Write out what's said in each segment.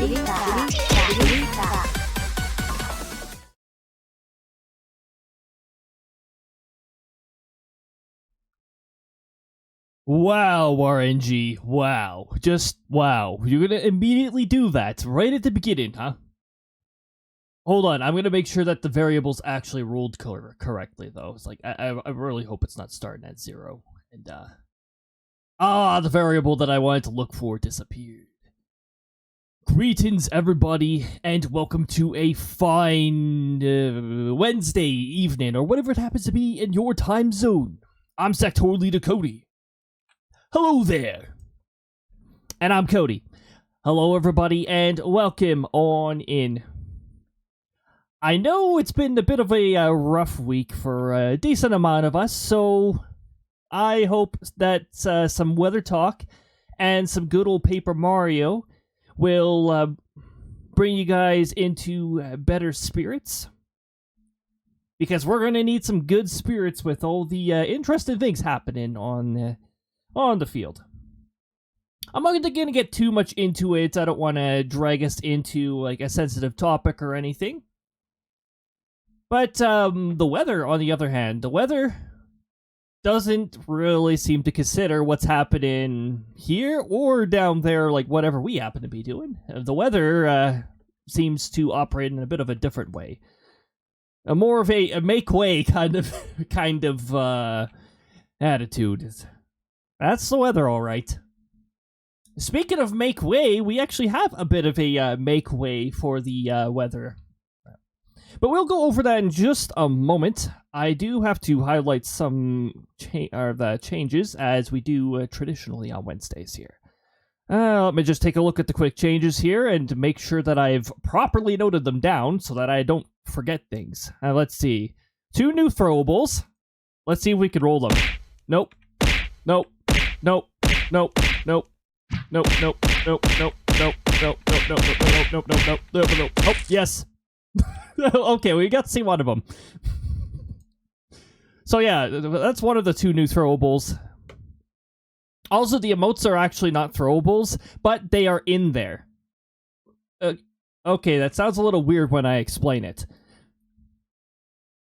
Wow, RNG. Wow. Just wow. You're gonna immediately do that right at the beginning, huh? Hold on, I'm gonna make sure that the variables actually ruled correctly, though. It's like, I really hope it's not starting at 0. And, the variable that I wanted to look for disappeared. Greetings, everybody, and welcome to a fine Wednesday evening, or whatever it happens to be in your time zone. I'm SLdr Cody. Hello there! And I'm Cody. Hello, everybody, and welcome on in. I know it's been a bit of a rough week for a decent amount of us, so I hope that some weather talk and some good old Paper Mario will bring you guys into better spirits. Because we're going to need some good spirits with all the interesting things happening on the field. I'm not going to get too much into it. I don't want to drag us into like a sensitive topic or anything. But the weather, on the other hand, the weather doesn't really seem to consider what's happening here or down there, like whatever we happen to be doing. The weather seems to operate in a bit of a different way. More of a make way kind of attitude. That's the weather, all right. Speaking of make way, we actually have a bit of a make way for the weather. But we'll go over that in just a moment. I do have to highlight some changes, as we do traditionally on Wednesdays here. Let me just take a look at the quick changes here and make sure that I've properly noted them down so that I don't forget things. Let's see. 2 new throwables. Let's see if we can roll them. Nope. Nope. Nope. Nope. Nope. Nope. Nope. Nope. Nope. Nope. Nope. Nope. Nope. Nope. Nope. Nope. Nope. Nope. Oh, yes. Okay, we got to see one of them. So yeah, that's one of the 2 new throwables. Also, the emotes are actually not throwables, but they are in there. Okay, that sounds a little weird when I explain it.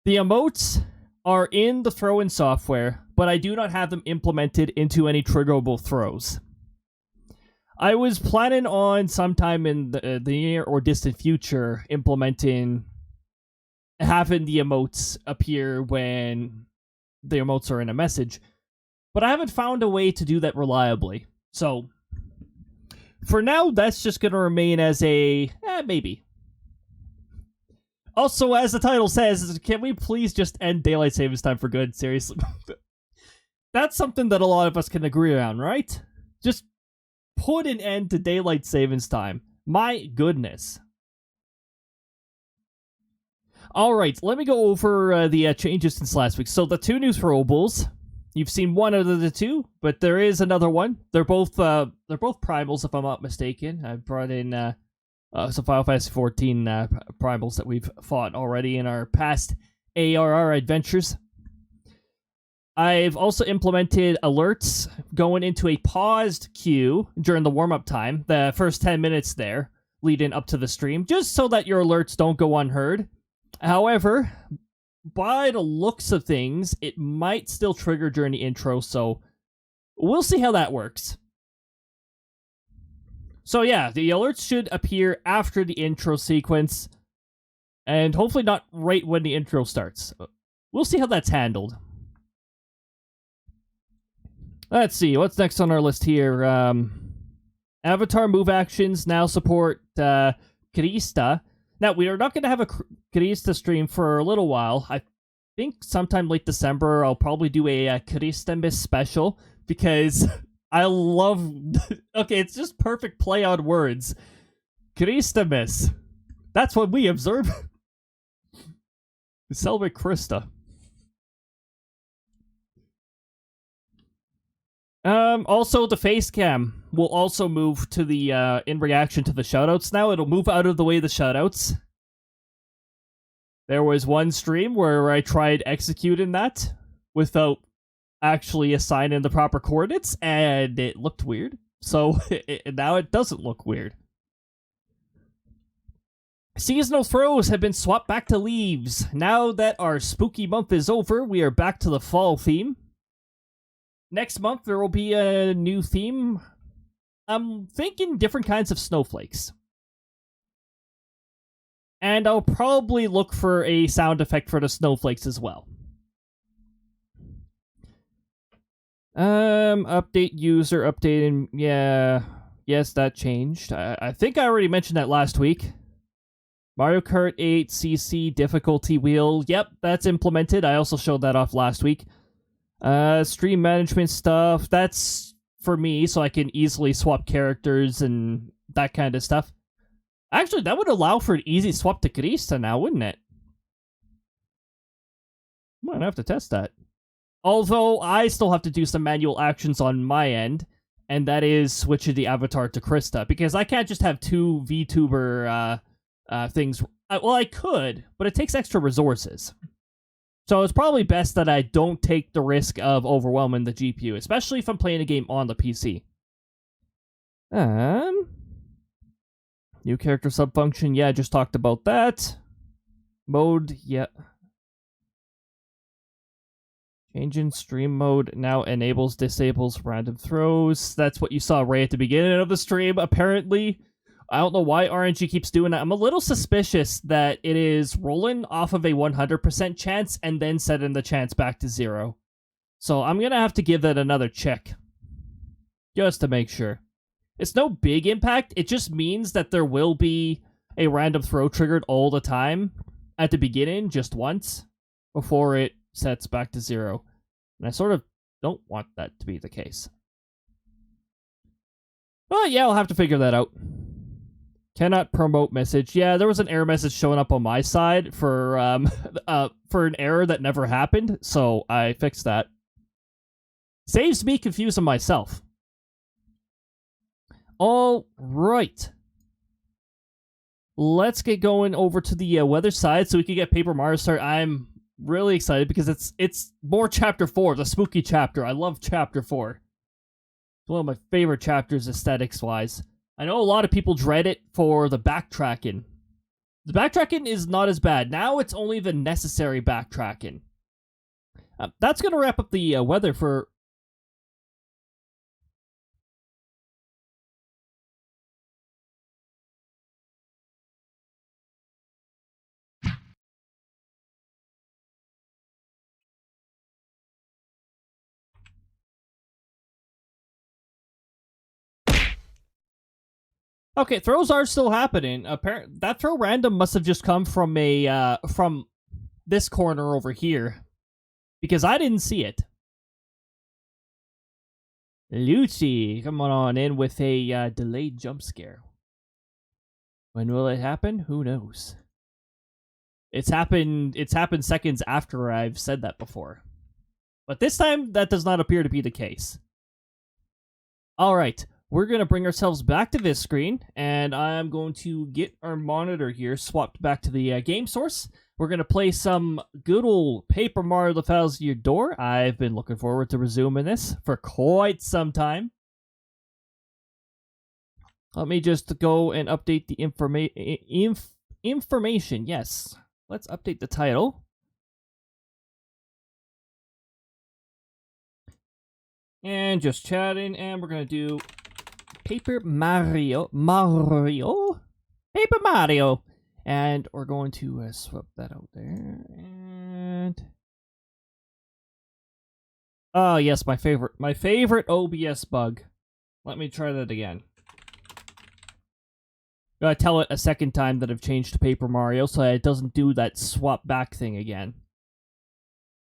The emotes are in the throw-in software, but I do not have them implemented into any triggerable throws. I was planning on sometime in the near or distant future having the emotes appear when the emotes are in a message, but I haven't found a way to do that reliably. So, for now, that's just going to remain as a maybe. Also, as the title says, can we please just end daylight savings time for good? Seriously. That's something that a lot of us can agree on, right? Just put an end to daylight savings time. My goodness. Alright, let me go over the changes since last week. So the 2 new throwables, you've seen one out of the 2, but there is another one. They're both primals, if I'm not mistaken. I brought in some Final Fantasy 14 primals that we've fought already in our past ARR adventures. I've also implemented alerts going into a paused queue during the warm-up time, the first 10 minutes there, leading up to the stream, just so that your alerts don't go unheard. However, by the looks of things, it might still trigger during the intro, so we'll see how that works. So yeah, the alerts should appear after the intro sequence, and hopefully not right when the intro starts. We'll see how that's handled. Let's see, what's next on our list here? Avatar move actions now support Krista. Now, we are not going to have a Krista stream for a little while. I think sometime late December, I'll probably do a Krista Miss special, because I love... Okay, it's just perfect play on words. Krista Miss. That's what we observe. We celebrate Krista. Also, the face cam will also move to the, in reaction to the shoutouts now. It'll move out of the way of the shoutouts. There was one stream where I tried executing that without actually assigning the proper coordinates, and it looked weird. So, now it doesn't look weird. Seasonal throws have been swapped back to leaves. Now that our spooky month is over, we are back to the fall theme. Next month, there will be a new theme. I'm thinking different kinds of snowflakes. And I'll probably look for a sound effect for the snowflakes as well. Update user updating. Yeah. Yes, that changed. I think I already mentioned that last week. Mario Kart 8 CC difficulty wheel. Yep, that's implemented. I also showed that off last week. Stream management stuff. That's for me, so I can easily swap characters and that kind of stuff. Actually, that would allow for an easy swap to Krista now, wouldn't it? Might have to test that. Although, I still have to do some manual actions on my end, and that is switching the avatar to Krista, because I can't just have two VTuber things. Well, I could, but it takes extra resources. So it's probably best that I don't take the risk of overwhelming the GPU, especially if I'm playing a game on the PC. New character subfunction, yeah, I just talked about that. Mode, yeah. Change in stream mode now disables random throws. That's what you saw right at the beginning of the stream, apparently. I don't know why RNG keeps doing that. I'm a little suspicious that it is rolling off of a 100% chance and then setting the chance back to 0. So I'm going to have to give that another check. Just to make sure. It's no big impact. It just means that there will be a random throw triggered all the time at the beginning, just once, before it sets back to 0. And I sort of don't want that to be the case. But yeah, I'll have to figure that out. Cannot promote message. Yeah, there was an error message showing up on my side for an error that never happened, so I fixed that. Saves me confusing myself. All right. Let's get going over to the weather side so we can get Paper Mario started. I'm really excited because it's more Chapter 4, the spooky chapter. I love Chapter 4. It's one of my favorite chapters aesthetics-wise. I know a lot of people dread it for the backtracking. The backtracking is not as bad. Now it's only the necessary backtracking. That's going to wrap up the weather for... Okay, throws are still happening. That throw random must have just come from from this corner over here, because I didn't see it. Lucy, come on in with a delayed jump scare. When will it happen? Who knows? It's happened seconds after I've said that before. But this time, that does not appear to be the case. Alright, we're going to bring ourselves back to this screen, and I'm going to get our monitor here swapped back to the game source. We're going to play some good old Paper Mario The Thousand Year Door. I've been looking forward to resuming this for quite some time. Let me just go and update the information. Yes, let's update the title. And just chatting, and we're going to do Paper Mario. Paper Mario. And we're going to swap that out there. And... oh, yes, my favorite OBS bug. Let me try that again. Gotta tell it a second time that I've changed to Paper Mario so it doesn't do that swap back thing again.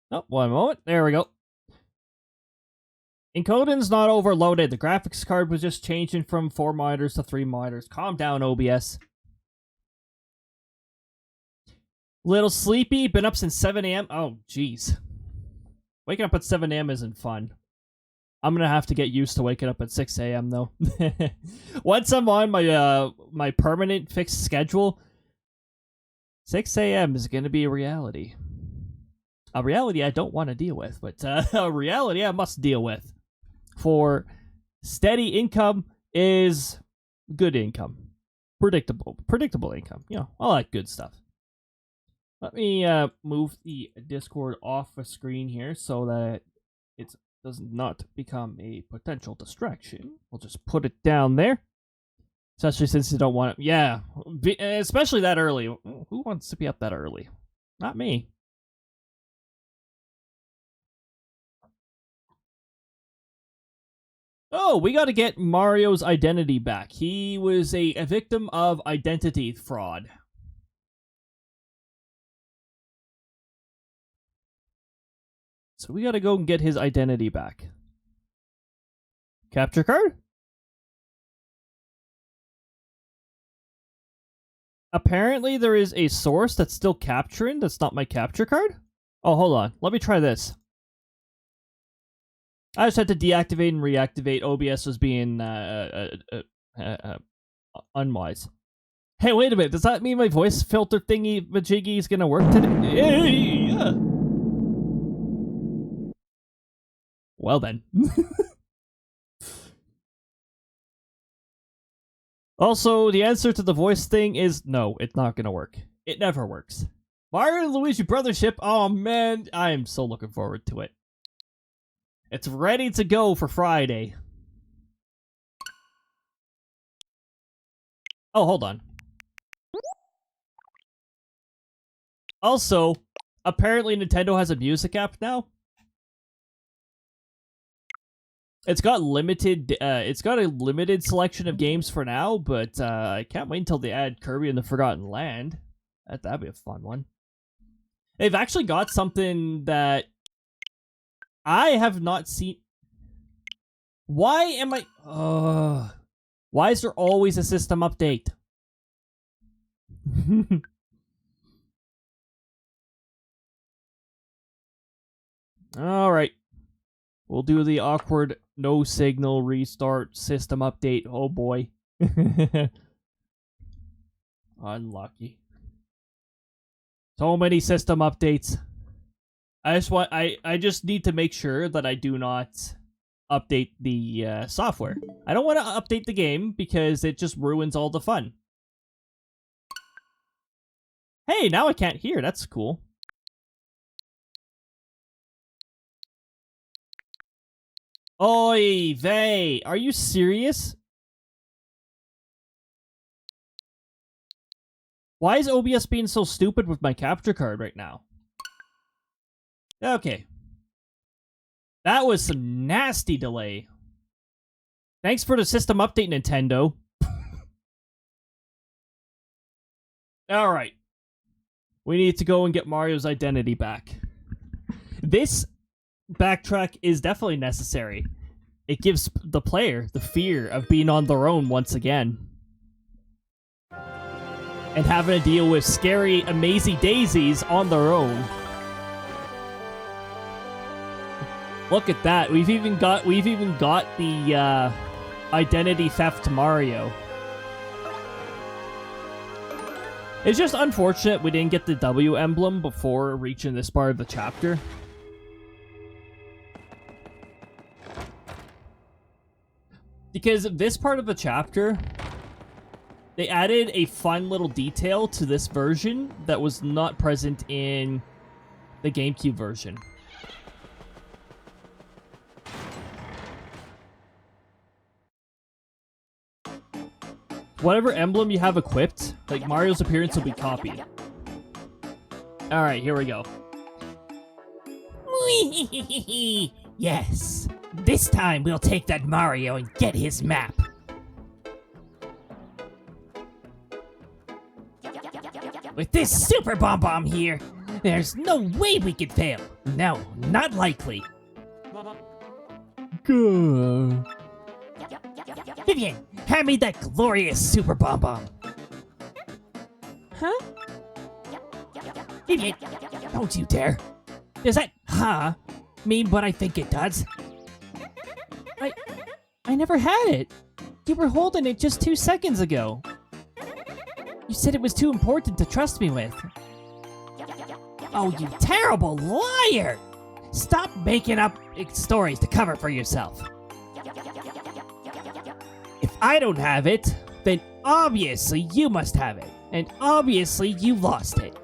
Oh, one moment. There we go. Encoding's not overloaded. The graphics card was just changing from 4 monitors to 3 monitors. Calm down, OBS. Little sleepy. Been up since 7 a.m. Oh, jeez. Waking up at 7 a.m. isn't fun. I'm gonna have to get used to waking up at 6 a.m. though. Once I'm on my my permanent fixed schedule, 6 a.m. is gonna be a reality. A reality I don't want to deal with, but a reality I must deal with. For steady income is good income. predictable income. You know, all that good stuff. Let me move the Discord off the screen here so that it does not become a potential distraction. We'll just put it down there. Especially since you don't want it. Yeah, especially that early. Who wants to be up that early? Not me. Oh, we got to get Mario's identity back. He was a victim of identity fraud. So we got to go and get his identity back. Capture card? Apparently there is a source that's still capturing. That's not my capture card. Oh, hold on. Let me try this. I just had to deactivate and reactivate. OBS was being unwise. Hey, wait a minute. Does that mean my voice filter thingy majiggy is gonna work today? Hey! Well then. Also, the answer to the voice thing is no, it's not gonna work. It never works. Mario and Luigi Brothership, oh man, I am so looking forward to it. It's ready to go for Friday. Oh, hold on. Also, apparently Nintendo has a music app now. It's got limited. It's got a limited selection of games for now, but I can't wait until they add Kirby and the Forgotten Land. That'd be a fun one. They've actually got something that I have not seen. Why am I? Why is there always a system update? All right. We'll do the awkward no signal restart system update. Oh boy. Unlucky. So many system updates. I just need to make sure that I do not update the software. I don't want to update the game because it just ruins all the fun. Hey, now I can't hear. That's cool. Oy vey, are you serious? Why is OBS being so stupid with my capture card right now? Okay. That was some nasty delay. Thanks for the system update, Nintendo. Alright. We need to go and get Mario's identity back. This backtrack is definitely necessary. It gives the player the fear of being on their own once again. And having to deal with scary, amazing daisies on their own. Look at that. We've even got the identity theft Mario. It's just unfortunate we didn't get the W emblem before reaching this part of the chapter. Because this part of the chapter, they added a fun little detail to this version that was not present in the GameCube version. Whatever emblem you have equipped, like Mario's appearance will be copied. Alright, here we go. Yes! This time we'll take that Mario and get his map. With this Super Bomb Bomb here, there's no way we could fail. No, not likely. Good. Vivian, hand me that glorious Super Bomb Bomb. Huh? Vivian, don't you dare. Does that, mean what I think it does? I never had it. You were holding it just 2 seconds ago. You said it was too important to trust me with. Oh, you terrible liar! Stop making up stories to cover for yourself. If I don't have it, then obviously you must have it. And obviously you lost it.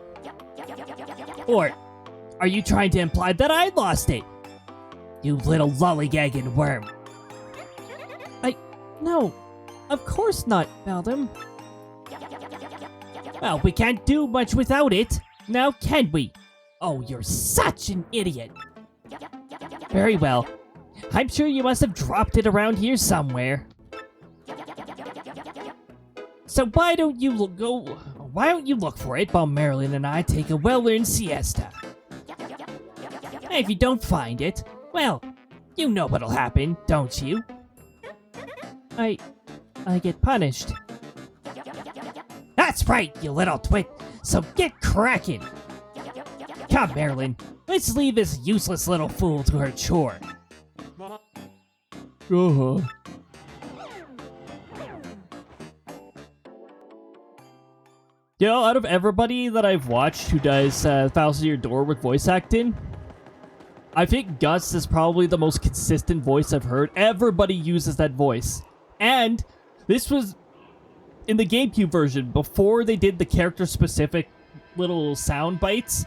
Or are you trying to imply that I lost it? You little lollygagging worm. No, of course not, Valdem. Well, we can't do much without it, now can we? Oh, you're such an idiot. Very well. I'm sure you must have dropped it around here somewhere. So why don't you look for it while Marilyn and I take a well-earned siesta? And if you don't find it, well, you know what'll happen, don't you? I get punished. That's right, you little twit. So get cracking. Come, Marilyn. Let's leave this useless little fool to her chore. Uh-huh. You know, out of everybody that I've watched who does Thousand Year Door with voice acting, I think Gus is probably the most consistent voice I've heard. Everybody uses that voice. And this was in the GameCube version, before they did the character-specific little sound bites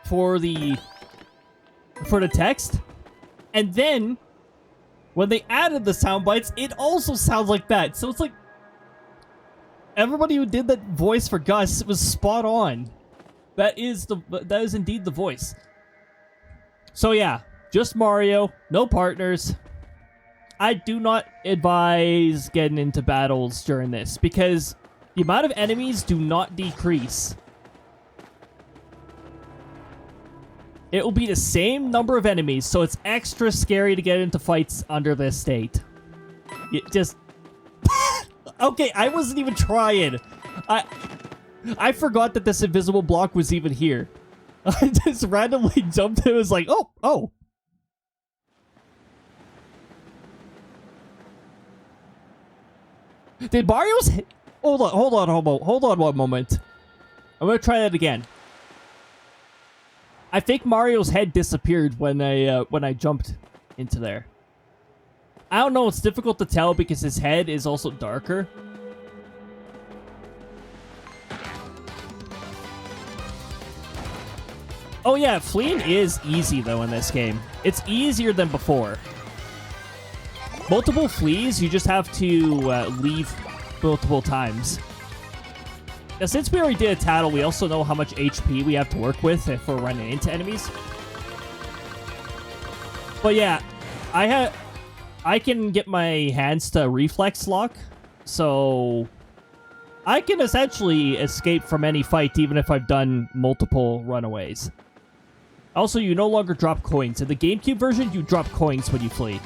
for the text. And then, when they added the sound bites, it also sounds like that. So it's like, everybody who did that voice for Gus was spot on. That is indeed the voice. So yeah, just Mario, no partners. I do not advise getting into battles during this, because the amount of enemies do not decrease. It will be the same number of enemies, so it's extra scary to get into fights under this state. It just... Okay, I wasn't even trying. I forgot that this invisible block was even here. I just randomly jumped and it was like, oh. Did Mario's... Hold on one moment. I'm gonna try that again. I think Mario's head disappeared when I jumped into there. I don't know, it's difficult to tell because his head is also darker. Oh yeah, fleeing is easy though in this game. It's easier than before. Multiple fleas, you just have to leave multiple times. Now, since we already did a tattle, we also know how much HP we have to work with if we're running into enemies. But yeah, I can get my hands to reflex lock, so I can essentially escape from any fight even if I've done multiple runaways. Also, you no longer drop coins. In the GameCube version, you drop coins when you flee.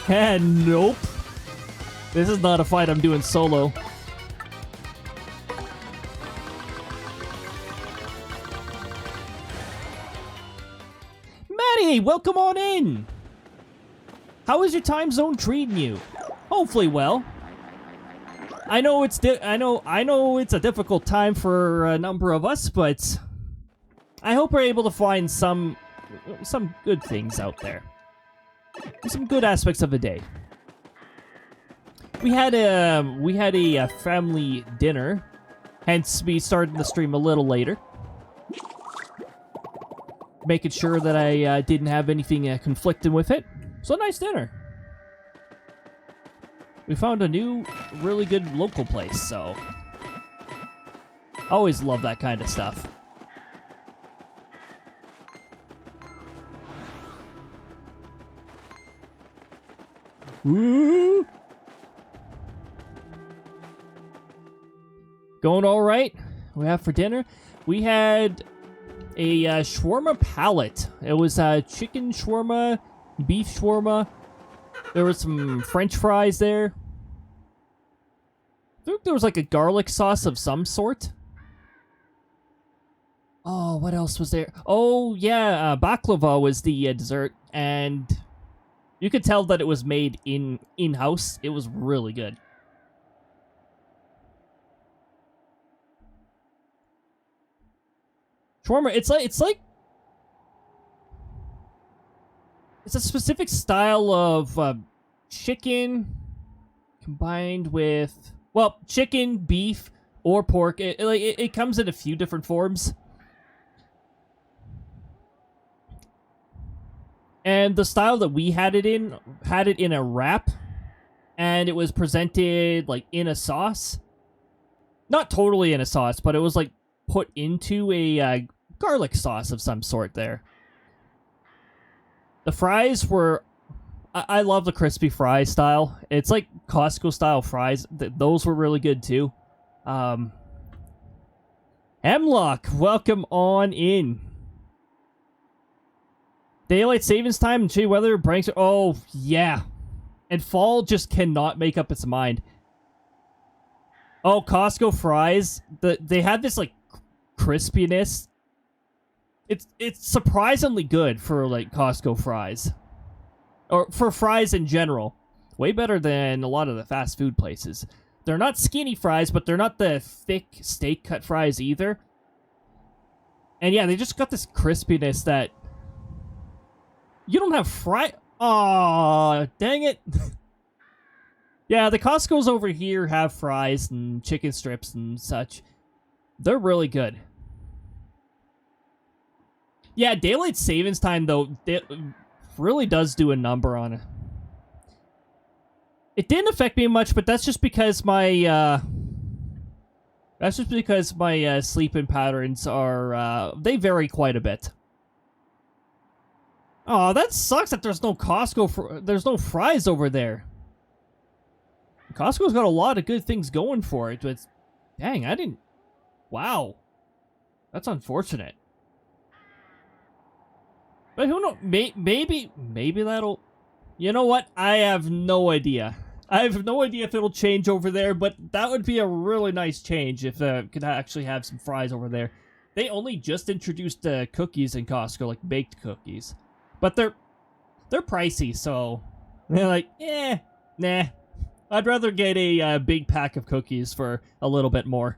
And nope. This is not a fight I'm doing solo. Maddie, welcome on in. How is your time zone treating you? Hopefully well. I know it's a difficult time for a number of us, but I hope we're able to find some good things out there. Some good aspects of the day. We had a family dinner, hence we started the stream a little later, making sure that I didn't have anything conflicting with it. So nice dinner. We found a new, really good local place, so always love that kind of stuff. Woo! Going all right. We have for dinner. We had a shawarma palette. It was chicken shawarma, beef shawarma. There was some French fries there. I think there was like a garlic sauce of some sort. Oh, what else was there? Oh yeah, baklava was the dessert, and you could tell that it was made in-house. It was really good. Shawarma, it's a specific style of chicken combined with, well, chicken, beef, or pork. It comes in a few different forms. And the style that we had it in a wrap, and it was presented like in a sauce. Not totally in a sauce, but it was like put into a garlic sauce of some sort there. The fries were... I love the crispy fry style. It's like Costco style fries. Those were really good too. Hemlock, welcome on in. Daylight savings time and shitty weather brings... Oh, yeah. And fall just cannot make up its mind. Oh, Costco fries. They had this, like, crispiness. It's surprisingly good for, like, Costco fries. Or for fries in general. Way better than a lot of the fast food places. They're not skinny fries, but they're not the thick steak cut fries either. And yeah, they just got this crispiness that... You don't have fry... Aw, dang it. Yeah, the Costco's over here have fries and chicken strips and such. They're really good. Yeah, daylight savings time, though, it really does do a number on it. It didn't affect me much, but that's just because my, sleeping patterns are, they vary quite a bit. Oh, that sucks that there's no Costco, there's no fries over there. Costco's got a lot of good things going for it, but dang, I didn't... Wow. That's unfortunate. But who knows? Maybe that'll... You know what? I have no idea. I have no idea if it'll change over there, but that would be a really nice change if could actually have some fries over there. They only just introduced cookies in Costco, like baked cookies. But they're pricey, so they're like, nah. I'd rather get a big pack of cookies for a little bit more.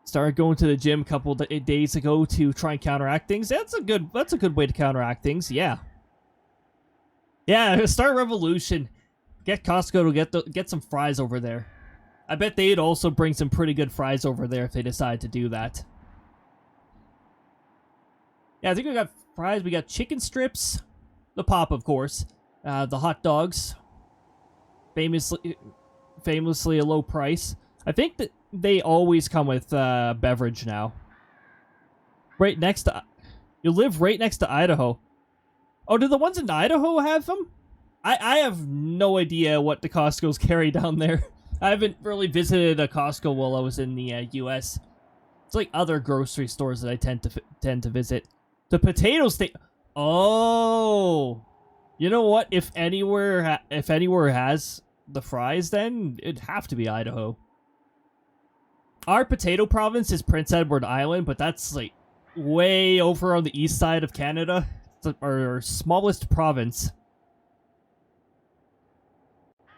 Started going to the gym a couple days ago to try and counteract things. That's a good way to counteract things. Yeah. Yeah, start a revolution. Get Costco to get some fries over there. I bet they'd also bring some pretty good fries over there if they decide to do that. Yeah, I think we got fries. We got chicken strips. The pop, of course. The hot dogs. Famously a low price. I think that they always come with beverage now. Right next to... You live right next to Idaho. Oh, do the ones in Idaho have them? I have no idea what the Costco's carry down there. I haven't really visited a Costco while I was in the U.S. It's like other grocery stores that I tend to visit. The potato state... Oh, you know what? If anywhere has the fries, then it'd have to be Idaho. Our potato province is Prince Edward Island, but that's like way over on the east side of Canada. It's our smallest province.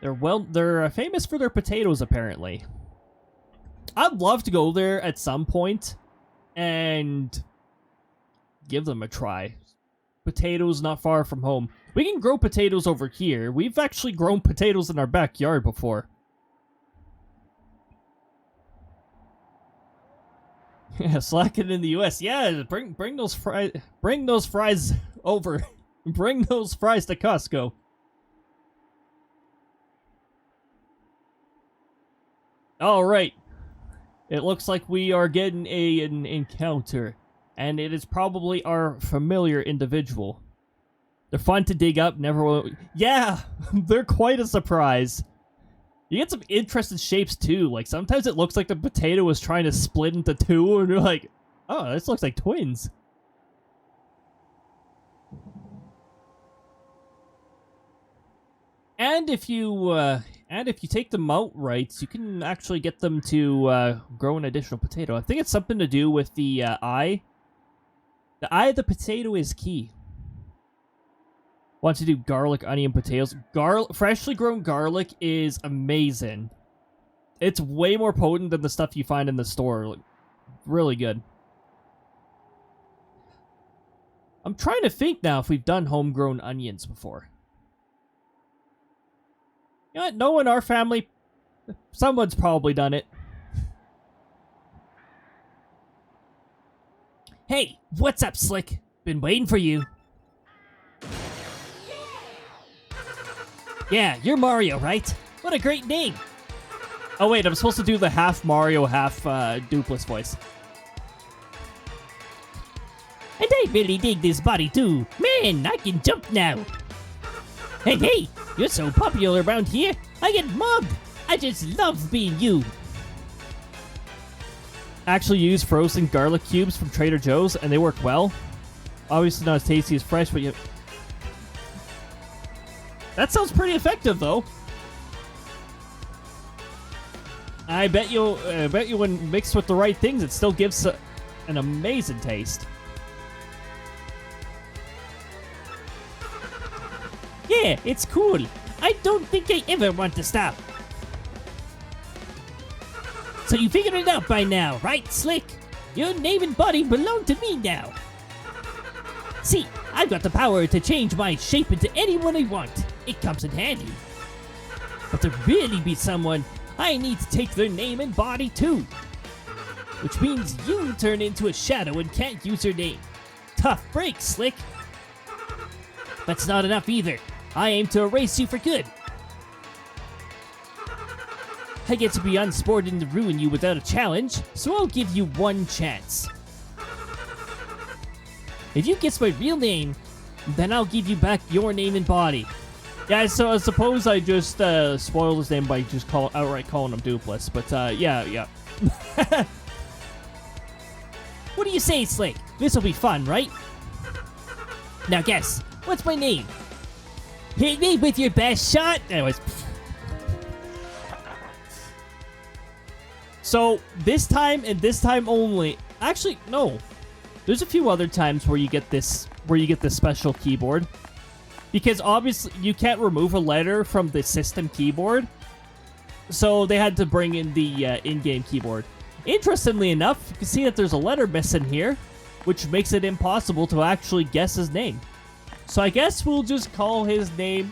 They're famous for their potatoes, apparently. I'd love to go there at some point and give them a try. Potatoes not far from home. We can grow potatoes over here. We've actually grown potatoes in our backyard before. Yeah, slacking in the U.S. Yeah, bring those fries. Bring those fries over. Bring those fries to Costco. All right. It looks like we are getting an encounter. And it is probably our familiar individual. They're fun to dig up, Yeah, they're quite a surprise. You get some interesting shapes, too. Like, sometimes it looks like the potato is trying to split into two, and you're like, oh, this looks like twins. And if you take them outright, you can actually get them to grow an additional potato. I think it's something to do with the eye. The eye of the potato is key. Want to do garlic, onion, potatoes? Freshly grown garlic is amazing. It's way more potent than the stuff you find in the store. Like, really good. I'm trying to think now if we've done homegrown onions before. You know what? No one in our family. Someone's probably done it. Hey, what's up, Slick? Been waiting for you. Yeah, you're Mario, right? What a great name. Oh wait, I'm supposed to do the half Mario, half Dupless voice. And I really dig this body too. Man, I can jump now. And hey, you're so popular around here, I get mugged. I just love being you. Actually use frozen garlic cubes from Trader Joe's and they work well. Obviously not as tasty as fresh, but you... That sounds pretty effective though. I bet you when mixed with the right things, it still gives an amazing taste. Yeah, it's cool. I don't think I ever want to stop. So you figured it out by now, right, Slick? Your name and body belong to me now. See, I've got the power to change my shape into anyone I want. It comes in handy. But to really be someone, I need to take their name and body too. Which means you turn into a shadow and can't use your name. Tough break, Slick. But it's not enough either. I aim to erase you for good. I get to be unsported and ruin you without a challenge, so I'll give you one chance. If you guess my real name, then I'll give you back your name and body. Yeah, so I suppose I just spoiled his name by just outright calling him Dupless, but yeah. What do you say, Slick? This'll be fun, right? Now guess, what's my name? Hit me with your best shot! Anyways. So, this time and this time only... Actually, no. There's a few other times where you get this special keyboard. Because obviously, you can't remove a letter from the system keyboard. So, they had to bring in the in-game keyboard. Interestingly enough, you can see that there's a letter missing here, which makes it impossible to actually guess his name. So I guess we'll just call his name...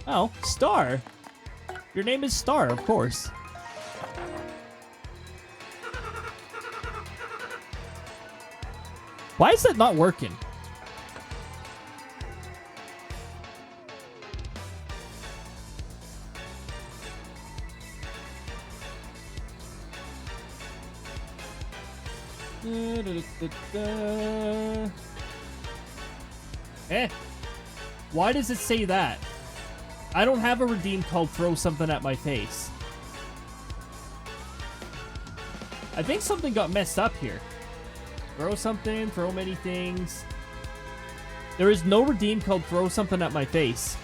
Oh, Star. Your name is Star, of course. Why is that not working? Why does it say that? I don't have a redeem called throw something at my face. I think something got messed up here. Throw something, throw many things. There is no redeem called throw something at my face.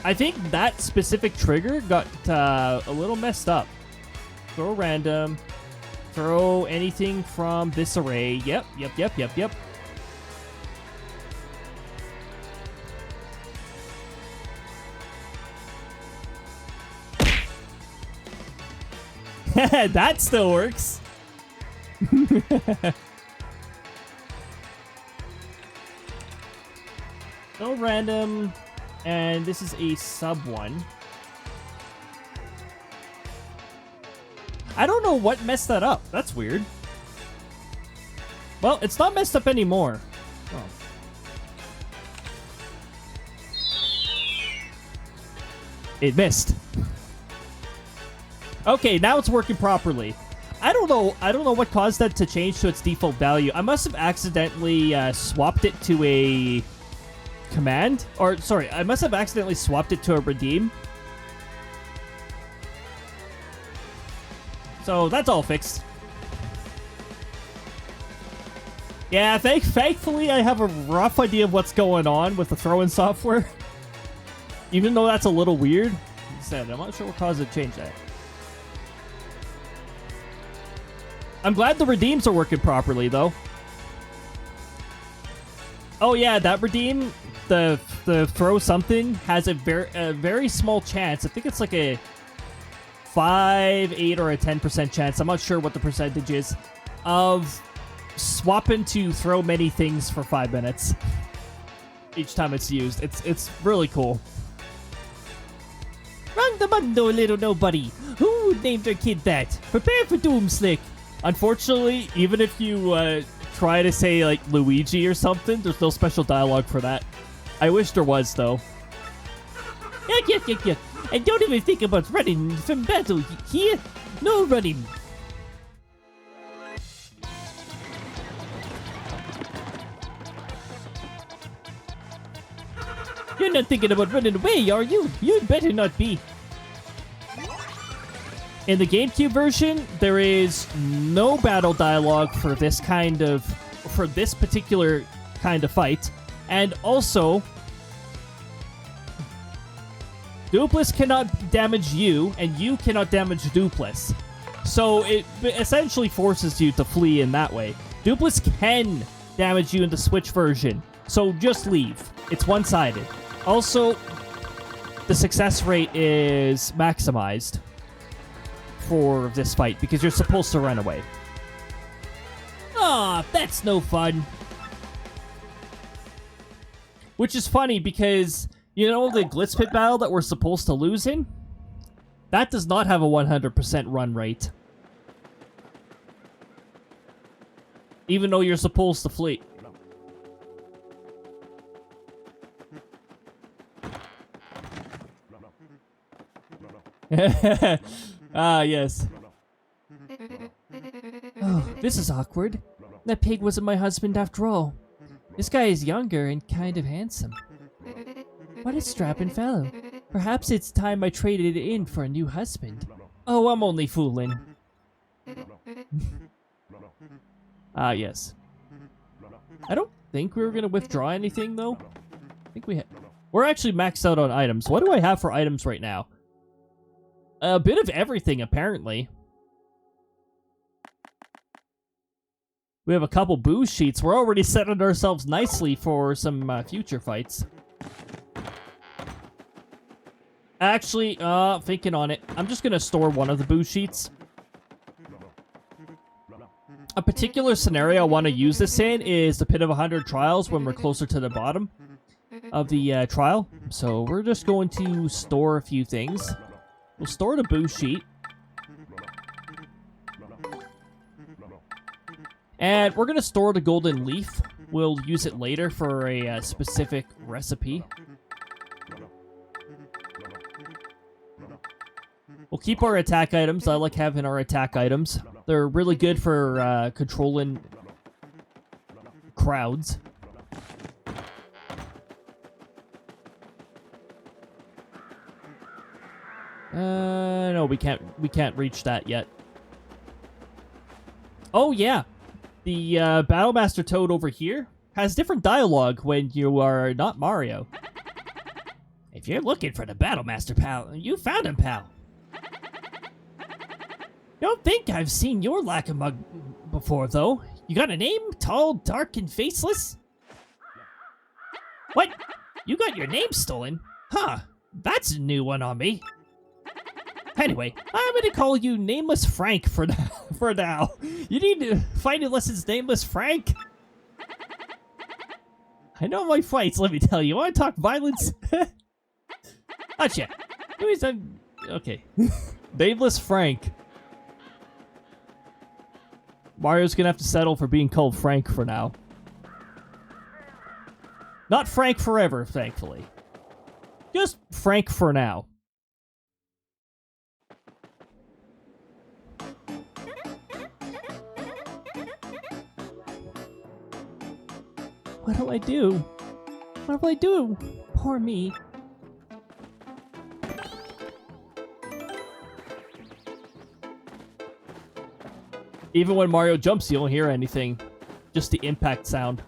I think that specific trigger got a little messed up. Throw random. Throw anything from this array. Yep. That still works. No random. And this is a sub one. I don't know what messed that up. That's weird. Well, it's not messed up anymore. Oh. It missed. Okay, now it's working properly. I don't know what caused that to change to its default value. I must have accidentally swapped it to a command. Or, sorry, I must have accidentally swapped it to a redeem. So, that's all fixed. Yeah, thankfully I have a rough idea of what's going on with the throw-in software. Even though that's a little weird. Like I said, I'm not sure what caused it to change that. I'm glad the redeems are working properly, though. Oh yeah, that redeem, the throw something, has a very small chance. I think it's like a 5, 8, or a 10% chance. I'm not sure what the percentage is of swapping to throw many things for 5 minutes each time it's used. It's really cool. Rang the mundo, little nobody. Who named their kid that? Prepare for doom, Slick. Unfortunately, even if you try to say like Luigi or something, there's no special dialogue for that. I wish there was though. Yeah. And don't even think about running from battle here. No running. You're not thinking about running away, are you? You'd better not be. In the GameCube version, there is no battle dialogue for this particular kind of fight. And also, Dupless cannot damage you, and you cannot damage Dupless. So it essentially forces you to flee in that way. Dupless can damage you in the Switch version, so just leave. It's one-sided. Also, the success rate is maximized for this fight because you're supposed to run away. Ah, that's no fun. Which is funny because, you know, the Glitz Pit battle that we're supposed to lose in? That does not have a 100% run rate. Even though you're supposed to flee. Ah, yes. Oh, this is awkward. That pig wasn't my husband after all. This guy is younger and kind of handsome. What a strapping fellow. Perhaps it's time I traded it in for a new husband. Oh, I'm only fooling. Ah, yes. I don't think we were going to withdraw anything, though. I think we're actually maxed out on items. What do I have for items right now? A bit of everything, apparently. We have a couple booze sheets. We're already setting ourselves nicely for some future fights. Actually, thinking on it, I'm just gonna store one of the booze sheets. A particular scenario I want to use this in is the Pit of 100 Trials when we're closer to the bottom of the trial. So we're just going to store a few things. We'll store the booze sheet. And we're going to store the golden leaf. We'll use it later for a specific recipe. We'll keep our attack items. I like having our attack items. They're really good for controlling crowds. No, we can't reach that yet. Oh yeah, the Battlemaster Toad over here has different dialogue when you are not Mario. If you're looking for the Battlemaster, pal, you found him, pal. Don't think I've seen your Lack-a-Mug before, though. You got a name? Tall, dark, and faceless? What? You got your name stolen? Huh, that's a new one on me. Anyway, I'm gonna call you Nameless Frank for now. You need to find a lessons Nameless Frank. I know my fights, let me tell you. Want to talk violence? Gotcha. Anyways, okay. Nameless Frank. Mario's gonna have to settle for being called Frank for now. Not Frank forever, thankfully. Just Frank for now. What do I do? What do I do? Poor me. Even when Mario jumps, you don't hear anything. Just the impact sound.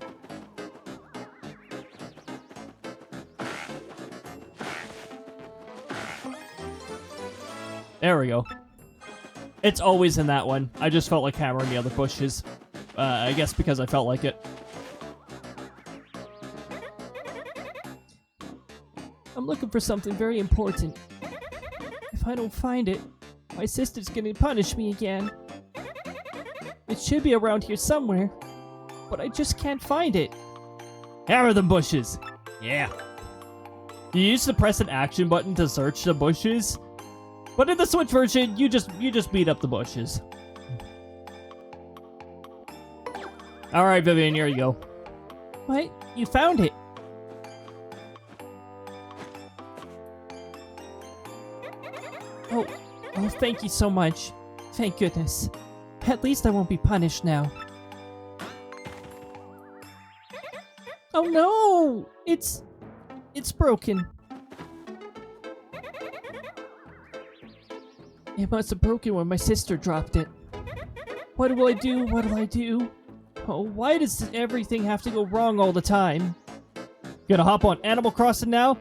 There we go. It's always in that one. I just felt like hammering the other bushes. I guess because I felt like it. I'm looking for something very important. If I don't find it, my sister's gonna punish me again. It should be around here somewhere. but I just can't find it. Hammer them bushes. Yeah. You used to press an action button to search the bushes, but in the Switch version, you just beat up the bushes. All right, Vivian, here you go. What? You found it? Oh, thank you so much. Thank goodness. At least I won't be punished now. Oh no! It's broken. It must have broken when my sister dropped it. What do I do? What do I do? Oh, why does everything have to go wrong all the time? Gonna hop on Animal Crossing now?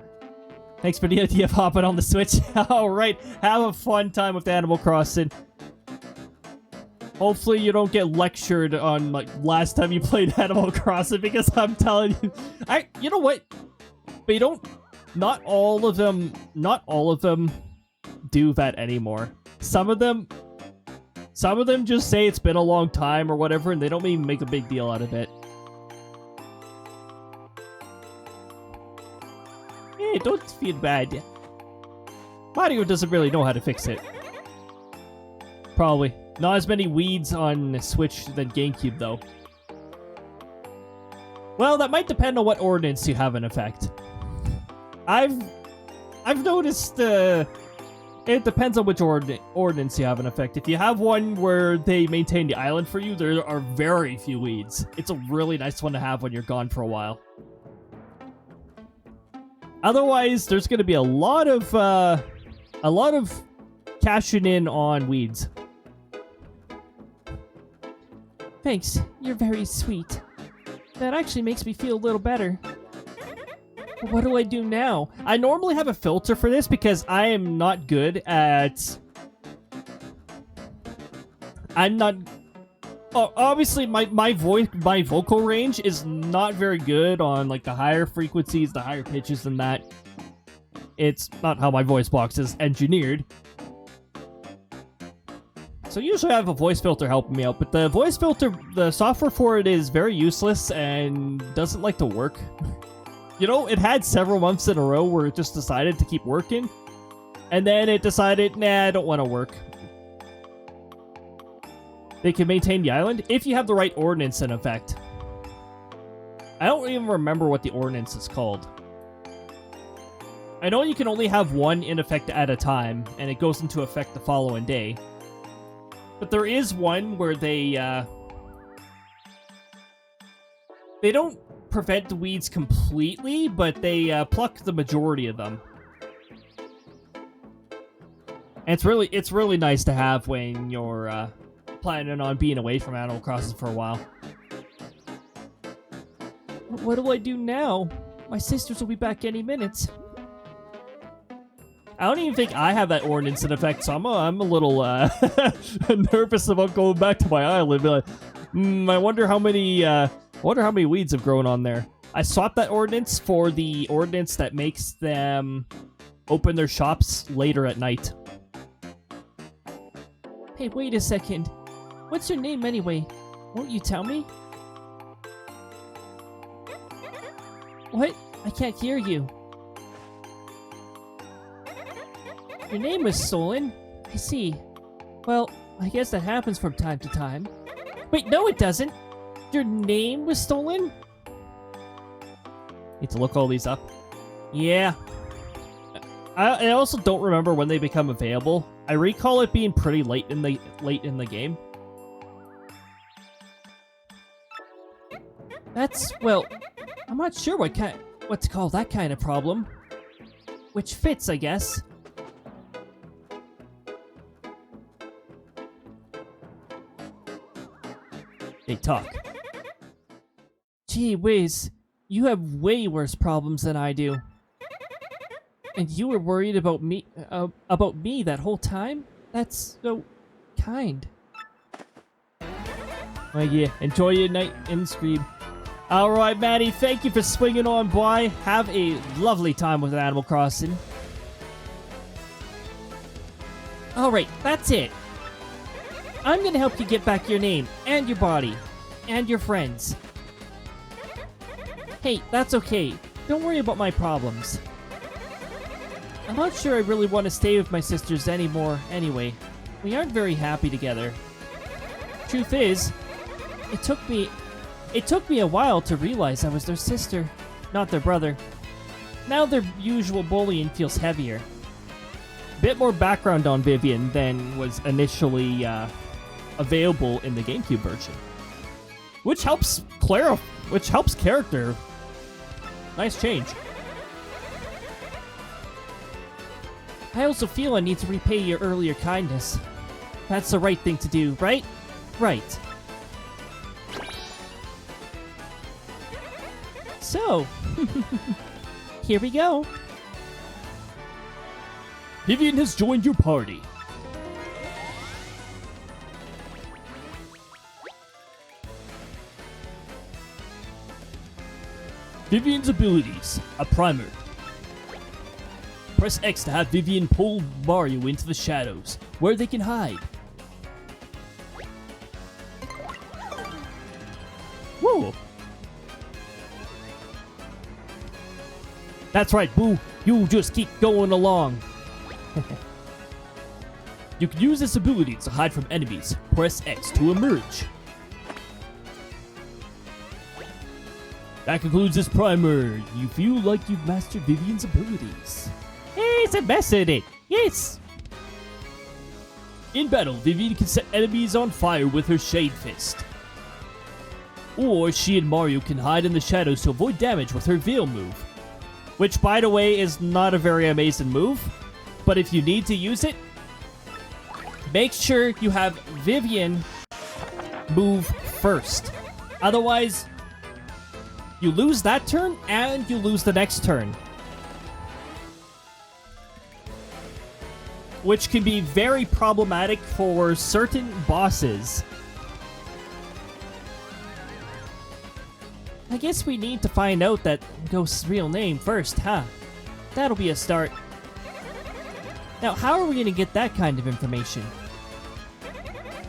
Thanks for the idea of hopping on the Switch. Alright, have a fun time with Animal Crossing. Hopefully you don't get lectured on, like, last time you played Animal Crossing, because I'm telling you... You know what? They don't... Not all of them do that anymore. Some of them just say it's been a long time or whatever, and they don't even make a big deal out of it. Hey, don't feel bad. Mario doesn't really know how to fix it. Probably. Not as many weeds on Switch than GameCube, though. Well, that might depend on what ordinance you have in effect. I've noticed it depends on which ordinance you have in effect. If you have one where they maintain the island for you, there are very few weeds. It's a really nice one to have when you're gone for a while. Otherwise, there's going to be a lot of cashing in on weeds. Thanks, you're very sweet. That actually makes me feel a little better. What do I do now? I normally have a filter for this because I am not good at... obviously, my vocal range is not very good on, like, the higher frequencies, the higher pitches than that. It's not how my voice box is engineered. So usually I have a voice filter helping me out, but the voice filter, the software for it is very useless and doesn't like to work. You know, it had several months in a row where it just decided to keep working, and then it decided, nah, I don't want to work. They can maintain the island if you have the right ordinance in effect. I don't even remember what the ordinance is called. I know you can only have one in effect at a time, and it goes into effect the following day. But there is one where they don't prevent the weeds completely, but they pluck the majority of them. And it's really nice to have when you're planning on being away from Animal Crossing for a while. What do I do now? My sisters will be back any minute. I don't even think I have that ordinance in effect, so I'm a little nervous about going back to my island. Be like, I wonder how many weeds have grown on there. I swapped that ordinance for the ordinance that makes them open their shops later at night. Hey, wait a second. What's your name anyway? Won't you tell me? What? I can't hear you. Your name was stolen? I see. Well, I guess that happens from time to time. Wait, no it doesn't! Your name was stolen? Need to look all these up. Yeah. I also don't remember when they become available. I recall it being pretty late in the game. That's, well, I'm not sure what to call that kind of problem. Which fits, I guess. They talk. Gee whiz, you have way worse problems than I do. And you were worried about me that whole time? That's so kind. Well, yeah, enjoy your night in Scream. Alright, Maddie, thank you for swinging on by. Have a lovely time with Animal Crossing. Alright, that's it. I'm gonna help you get back your name, and your body, and your friends. Hey, that's okay. Don't worry about my problems. I'm not sure I really want to stay with my sisters anymore anyway. We aren't very happy together. Truth is, it took me a while to realize I was their sister, not their brother. Now their usual bullying feels heavier. Bit more background on Vivian than was initially available in the GameCube version, which helps character. Nice change. I also feel I need to repay your earlier kindness. That's the right thing to do, right? Right. So, here we go. Vivian has joined your party. Vivian's abilities. A primer. Press X to have Vivian pull Mario into the shadows, where they can hide. Whoa! That's right, Boo. You just keep going along. You can use this ability to hide from enemies. Press X to emerge. That concludes this primer. You feel like you've mastered Vivian's abilities. Yes, I mastered it. Yes. In battle, Vivian can set enemies on fire with her Shade Fist. Or she and Mario can hide in the shadows to avoid damage with her Veil move. Which, by the way, is not a very amazing move. But if you need to use it, make sure you have Vivian move first. Otherwise, you lose that turn and you lose the next turn. Which can be very problematic for certain bosses. I guess we need to find out that Ghost's real name first, huh? That'll be a start. Now, how are we going to get that kind of information?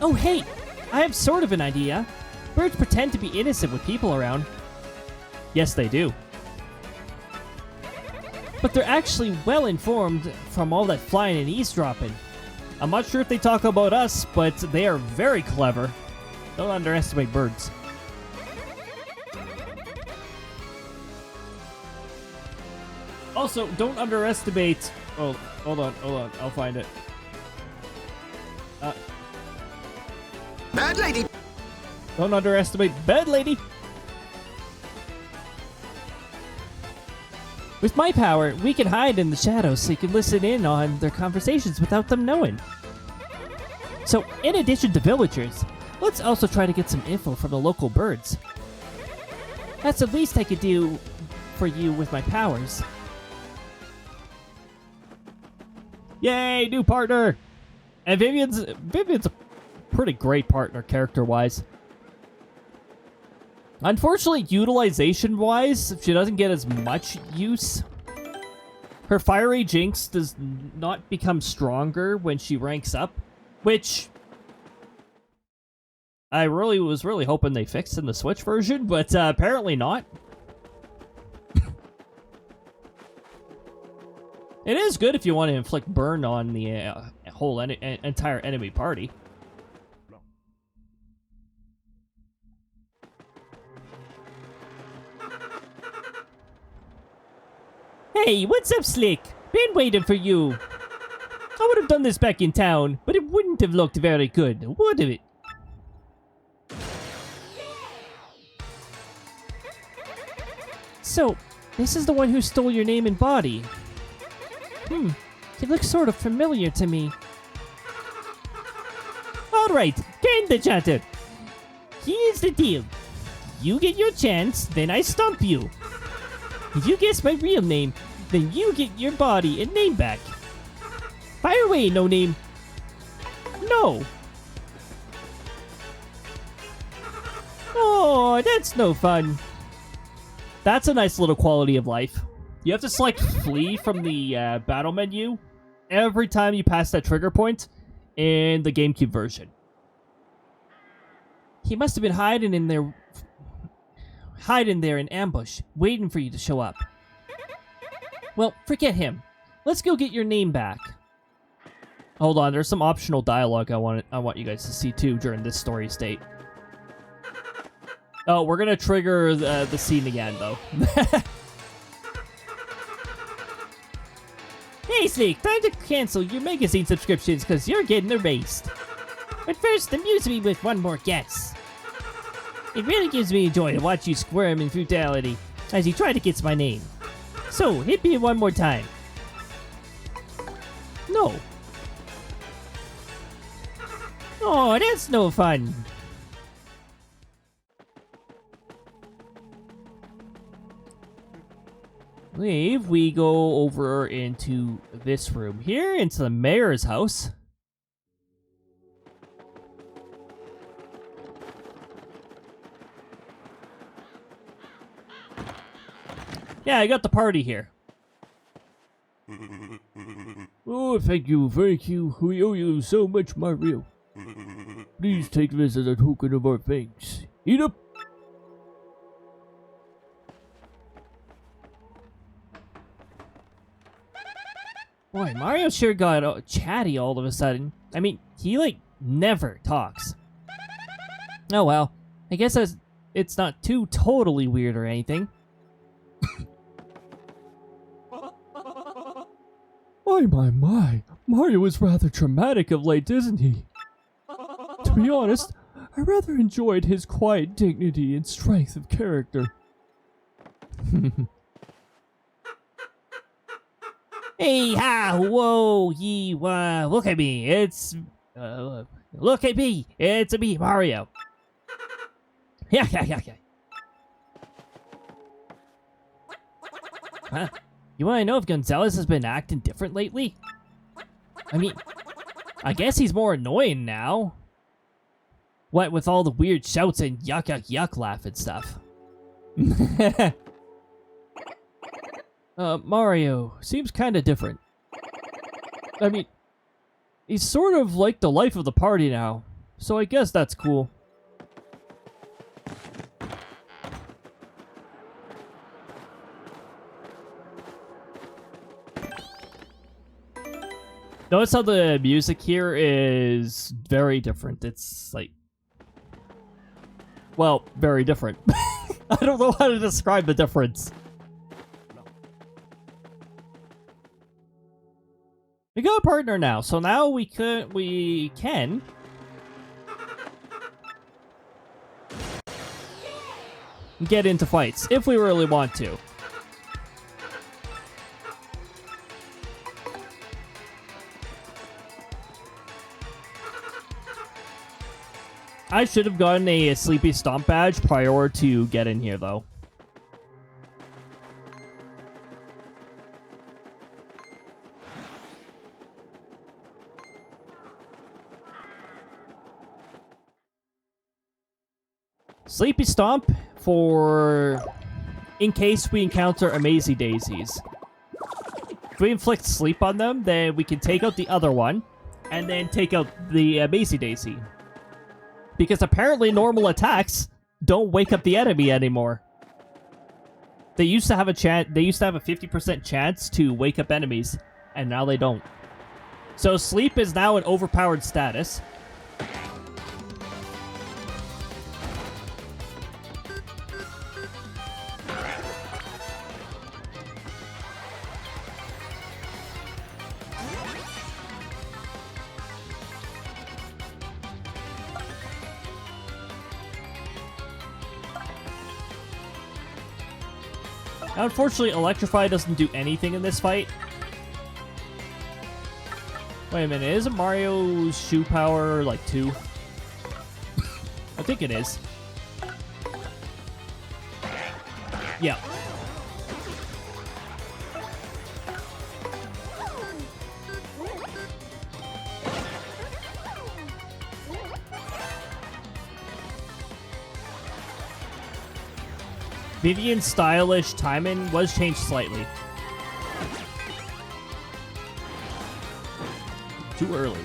Oh, hey! I have sort of an idea. Birds pretend to be innocent with people around. Yes, they do. But they're actually well informed from all that flying and eavesdropping. I'm not sure if they talk about us, but they are very clever. Don't underestimate birds. Also, don't underestimate... Oh, hold on. I'll find it. Bad lady! Don't underestimate Bad Lady! With my power, we can hide in the shadows so you can listen in on their conversations without them knowing. So, in addition to villagers, let's also try to get some info from the local birds. That's the least I could do for you with my powers. Yay, new partner! And Vivian's a pretty great partner character-wise. Unfortunately, utilization-wise, she doesn't get as much use. Her Fiery Jinx does not become stronger when she ranks up, which I was really hoping they fixed in the Switch version, but apparently not. It is good if you want to inflict burn on the whole entire enemy party. Hey, what's up, Slick? Been waiting for you. I would have done this back in town, but it wouldn't have looked very good, would it? So, this is the one who stole your name and body. He looks sort of familiar to me. Alright, kinda chatter. Here's the deal. You get your chance, then I stomp you. If you guess my real name, then you get your body and name back. Fire away, no name. No. Oh, that's no fun. That's a nice little quality of life. You have to select flee from the battle menu every time you pass that trigger point in the GameCube version. He must have been hiding in there. hiding there in ambush, waiting for you to show up. Well, forget him. Let's go get your name back. Hold on, there's some optional dialogue I want you guys to see too during this story state. Oh, we're gonna trigger the scene again, though. Hey, Snake, time to cancel your magazine subscriptions because you're getting erased. But first, amuse me with one more guess. It really gives me joy to watch you squirm in futility as you try to guess my name. So, hit me one more time. No. Oh, that's no fun. We go over into this room here, into the mayor's house. Yeah, I got the party here. Oh, thank you, thank you. We owe you so much, Mario. Please take this as a token of our thanks. Eat up. Boy, Mario sure got chatty all of a sudden. I mean, he, like, never talks. Oh well. I guess it's not too totally weird or anything. My. Mario is rather dramatic of late, isn't he? To be honest, I rather enjoyed his quiet dignity and strength of character. Hey, ha, whoa, yee, wah, look at me, look at me, it's me, Mario. Yeah. Huh? You want to know if Gonzalez has been acting different lately? I mean, I guess he's more annoying now. What with all the weird shouts and yuck laugh and stuff. Mario seems kind of different. I mean, he's sort of like the life of the party now, so I guess that's cool. Notice how the music here is very different. It's like, well, very different. I don't know how to describe the difference. We got a partner now, so now we can get into fights if we really want to. I should have gotten a Sleepy Stomp badge prior to getting here, though. Sleepy Stomp for in case we encounter Amazy Daisies. If we inflict sleep on them, then we can take out the other one, and then take out the Amazy Daisy. Because apparently normal attacks don't wake up the enemy anymore. They used to have a 50% chance to wake up enemies, and now they don't. So sleep is now an overpowered status. Unfortunately, Electrify doesn't do anything in this fight. Wait a minute, isn't Mario's shoe power like 2? I think it is. Yeah. Vivian's stylish timing was changed slightly. Too early.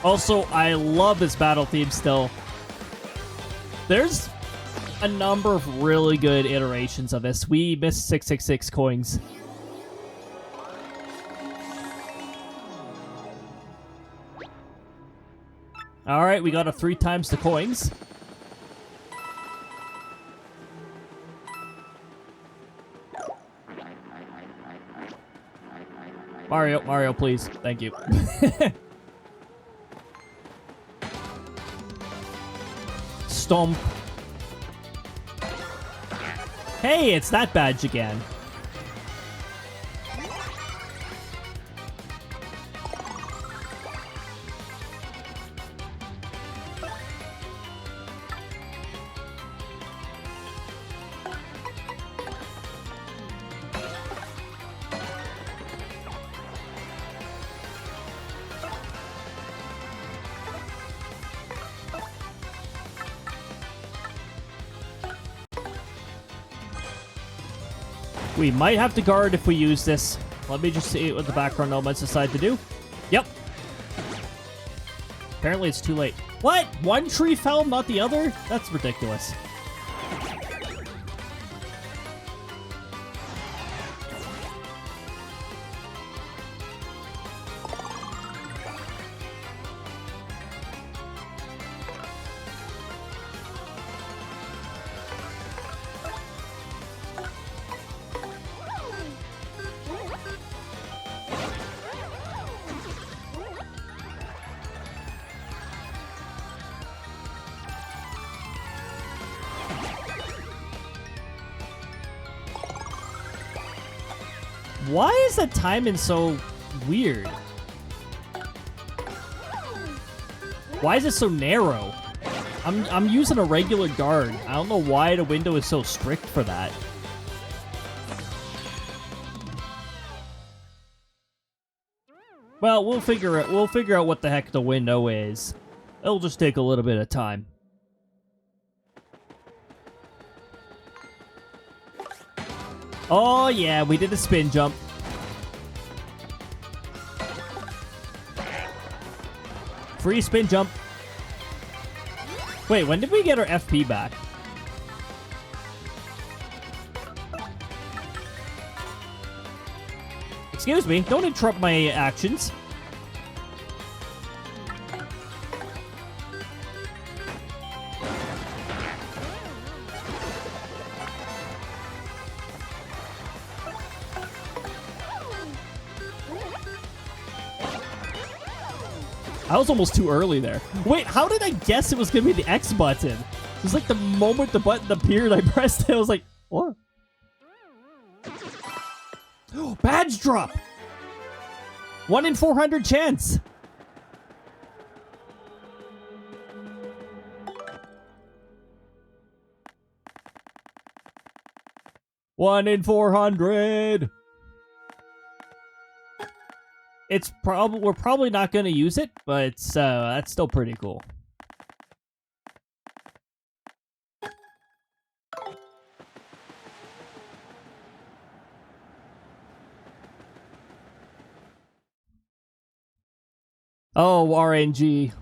Also, I love this battle theme still. There's a number of really good iterations of this. We missed 666 coins. Alright, we got a 3 times the coins. Mario, please. Thank you. Stomp. Hey, it's that badge again. We might have to guard if we use this. Let me just see what the background elements decide to do. Yep. Apparently it's too late. What? One tree fell, not the other? That's ridiculous. Why is the timing so weird? Why is it so narrow? I'm using a regular guard. I don't know why the window is so strict for that. Well, we'll figure out what the heck the window is. It'll just take a little bit of time. Oh yeah, we did a spin jump. Free spin jump. Wait, when did we get our FP back? Excuse me, don't interrupt my actions. I was almost too early there. Wait, how did I guess it was going to be the X button? It was like the moment the button appeared, I pressed it. I was like, what? Badge drop! 1 in 400 chance. One in 400. We're probably not going to use it, but that's still pretty cool. Oh, RNG.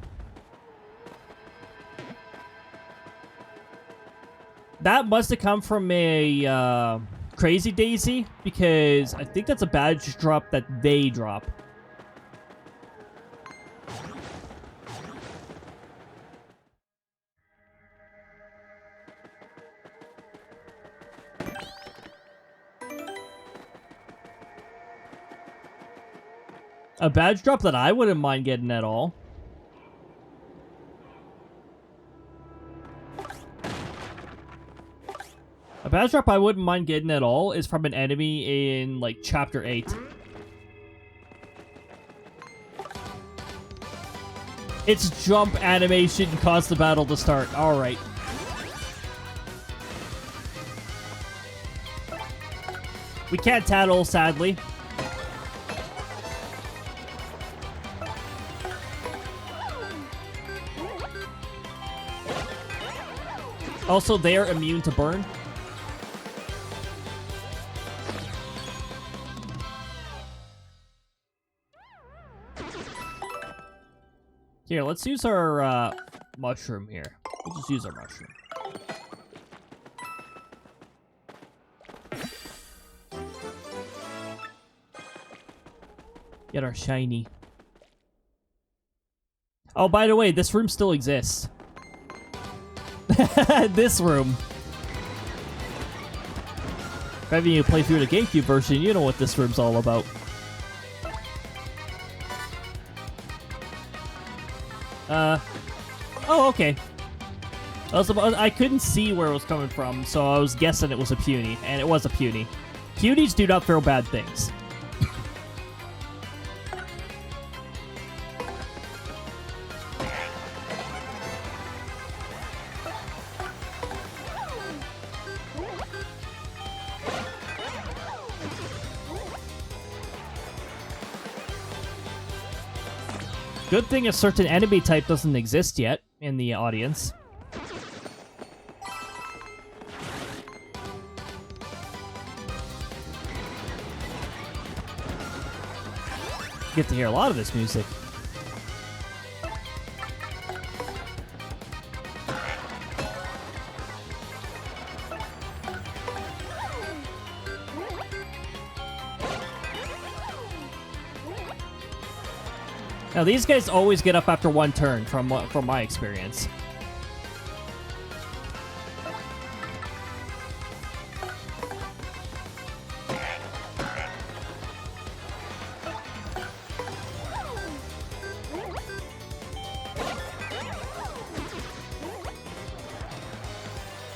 That must have come from a Crazy Daisy, because I think that's a badge drop that they drop. A badge drop that I wouldn't mind getting at all. A badge drop I wouldn't mind getting at all is from an enemy in, like, Chapter 8. Its jump animation caused the battle to start. Alright. We can't tattle, sadly. Also, they are immune to burn. Here, let's use our mushroom here. We'll just use our mushroom. Get our shiny. Oh, by the way, this room still exists. This room. If ever you play through the GameCube version, you know what this room's all about. Oh, okay. I couldn't see where it was coming from, so I was guessing it was a puny, and it was a puny. Punies do not throw bad things. Good thing a certain enemy type doesn't exist yet in the audience. Get to hear a lot of this music. Now these guys always get up after one turn, from my experience.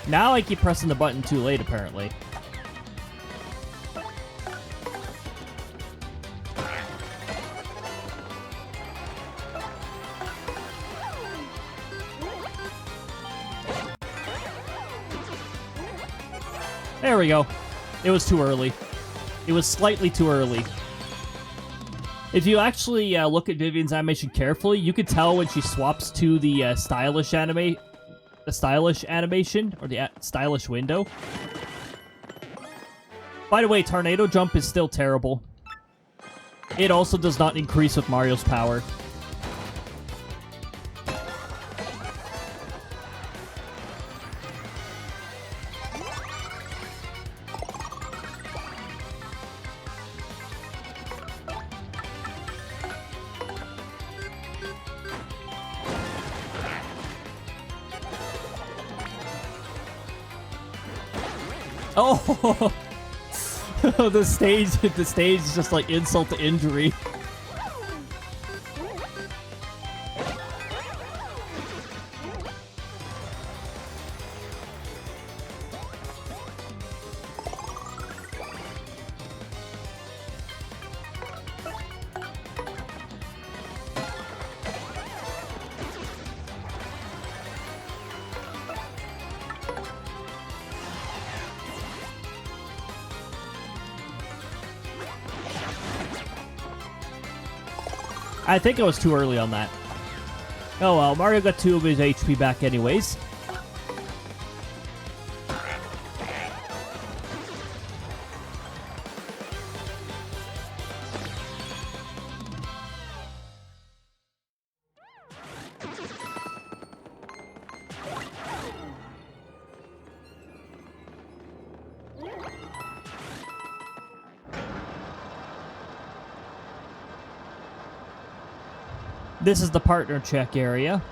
Now I keep pressing the button too late, apparently. There we go. It was too early. It was slightly too early. If you actually look at Vivian's animation carefully, you can tell when she swaps to the stylish animation, or the stylish window. By the way, Tornado Jump is still terrible. It also does not increase with Mario's power. Oh, the stage is just like insult to injury. I think I was too early on that. Oh well, Mario got 2 of his HP back anyways. This is the partner check area.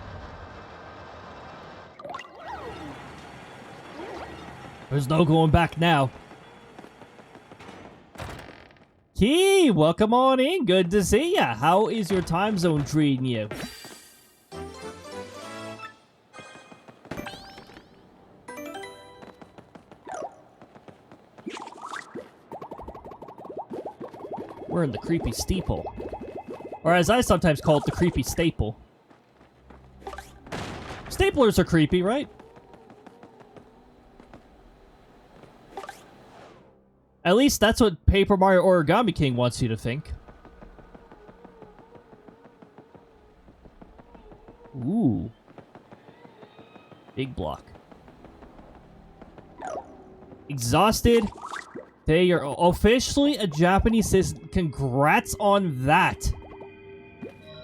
There's no going back now. Key, welcome on in. Good to see ya. How is your time zone treating you? We're in the creepy steeple. Or as I sometimes call it, the creepy staple. Staplers are creepy, right? At least that's what Paper Mario Origami King wants you to think. Ooh. Big block. Exhausted. They are officially a Japanese citizen. Congrats on that.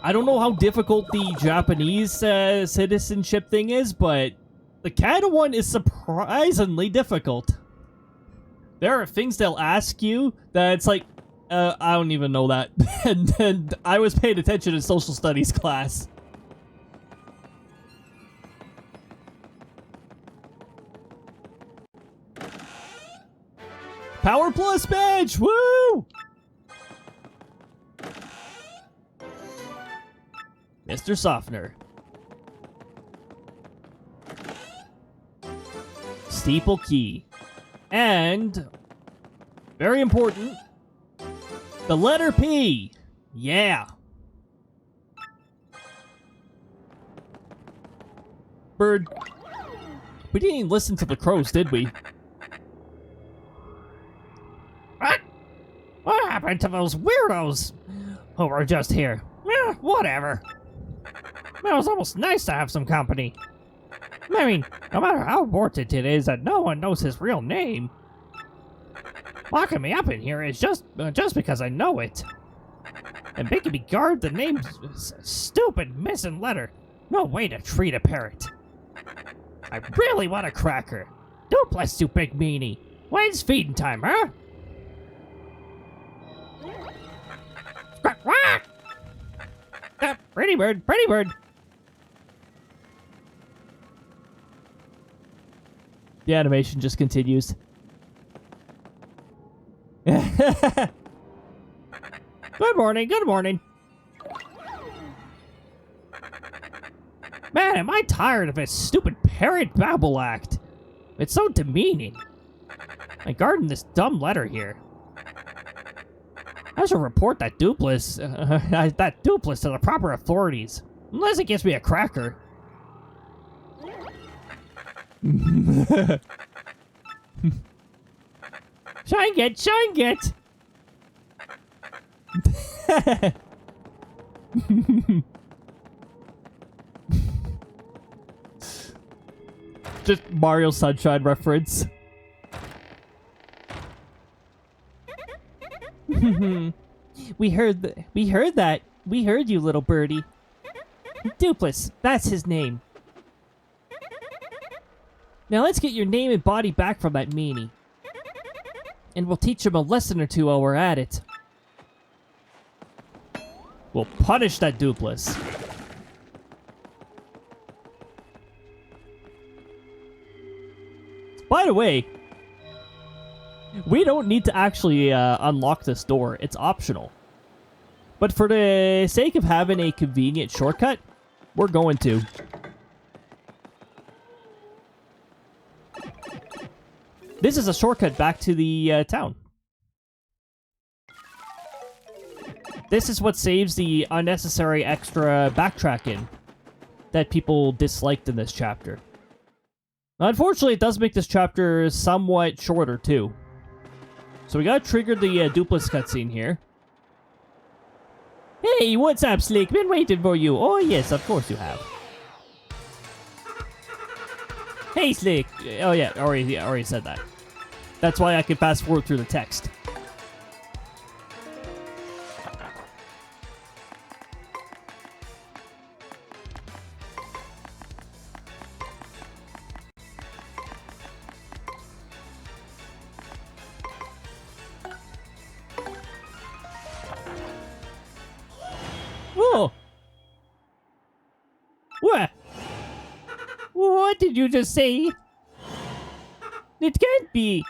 I don't know how difficult the Japanese citizenship thing is, but the Canada one is surprisingly difficult. There are things they'll ask you that it's like, I don't even know that. and I was paying attention in social studies class. Power Plus badge! Woo! Mr. Softener. Steeple key. And, very important, the letter P. Yeah. Bird. We didn't even listen to the crows, did we? What happened to those weirdos who were just here? Eh, whatever. It was almost nice to have some company. I mean, no matter how important it is that no one knows his real name, locking me up in here is just because I know it. And making me guard the name's stupid missing letter. No way to treat a parrot. I really want a cracker. Duplex, you big meanie. When's feeding time, huh? Quack, quack! Pretty bird, pretty bird. The animation just continues. Good morning, good morning. Man, am I tired of this stupid parrot babble act. It's so demeaning. I guarding this dumb letter here. I should report that duplex to the proper authorities. Unless it gives me a cracker. Shine get, shine get. Just Mario Sunshine reference. We heard that. We heard you, little birdie. Duplex, that's his name. Now let's get your name and body back from that meanie. And we'll teach him a lesson or two while we're at it. We'll punish that Duplex. By the way, we don't need to actually unlock this door. It's optional. But for the sake of having a convenient shortcut, we're going to. This is a shortcut back to the town. This is what saves the unnecessary extra backtracking that people disliked in this chapter. Unfortunately, it does make this chapter somewhat shorter, too. So we gotta trigger the Duplex cutscene here. Hey, what's up, Slick? Been waiting for you. Oh, yes, of course you have. Hey, Slick. Oh, yeah, already said that. That's why I can fast forward through the text. Whoa! What? What did you just say? It can't be.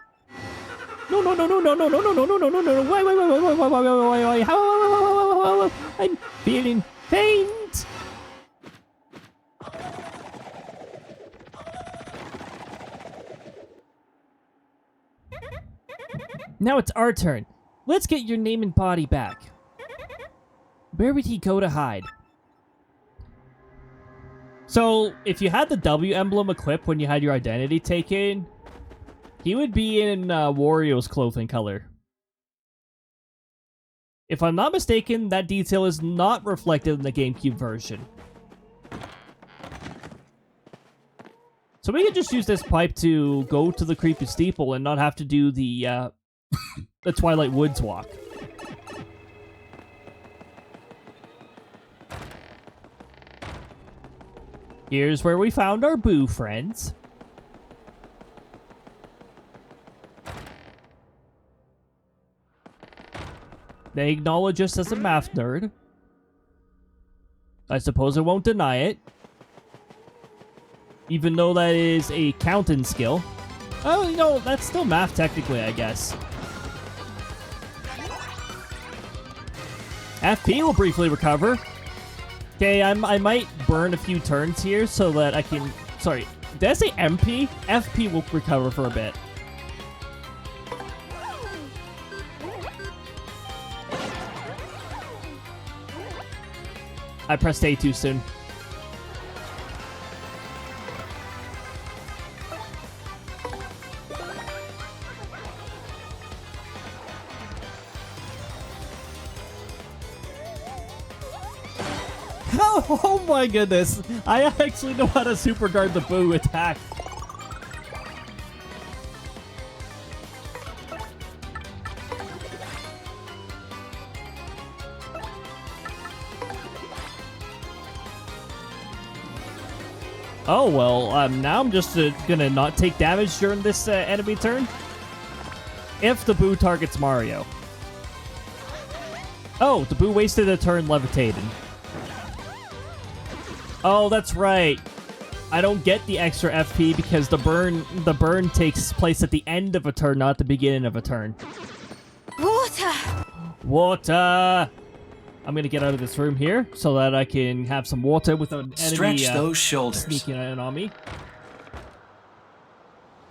No, no, no, no, no, no, no, no, no, no, no, no, no, wait, how? I'm feeling faint. Now it's our turn. Let's get your name and body back. Where would he go to hide? So, if you had the W emblem equipped when you had your identity taken, he would be in Wario's clothing color. If I'm not mistaken, that detail is not reflected in the GameCube version. So we can just use this pipe to go to the creepy steeple and not have to do the the Twilight Woods walk. Here's where we found our Boo friends. They acknowledge us as a math nerd. I suppose I won't deny it. Even though that is a counting skill. Oh, you know, that's still math technically, I guess. FP will briefly recover. Okay, I might burn a few turns here so that I can... Sorry, did I say MP? FP will recover for a bit. I pressed A too soon. Oh my goodness. I actually know how to super guard the Boo attack. Oh, well, now I'm just gonna not take damage during this enemy turn. If the Boo targets Mario. Oh, the Boo wasted a turn levitating. Oh, that's right. I don't get the extra FP because the burn takes place at the end of a turn, not the beginning of a turn. Water! Water! I'm gonna get out of this room here so that I can have some water without an enemy Stretch those shoulders. sneaking in on me.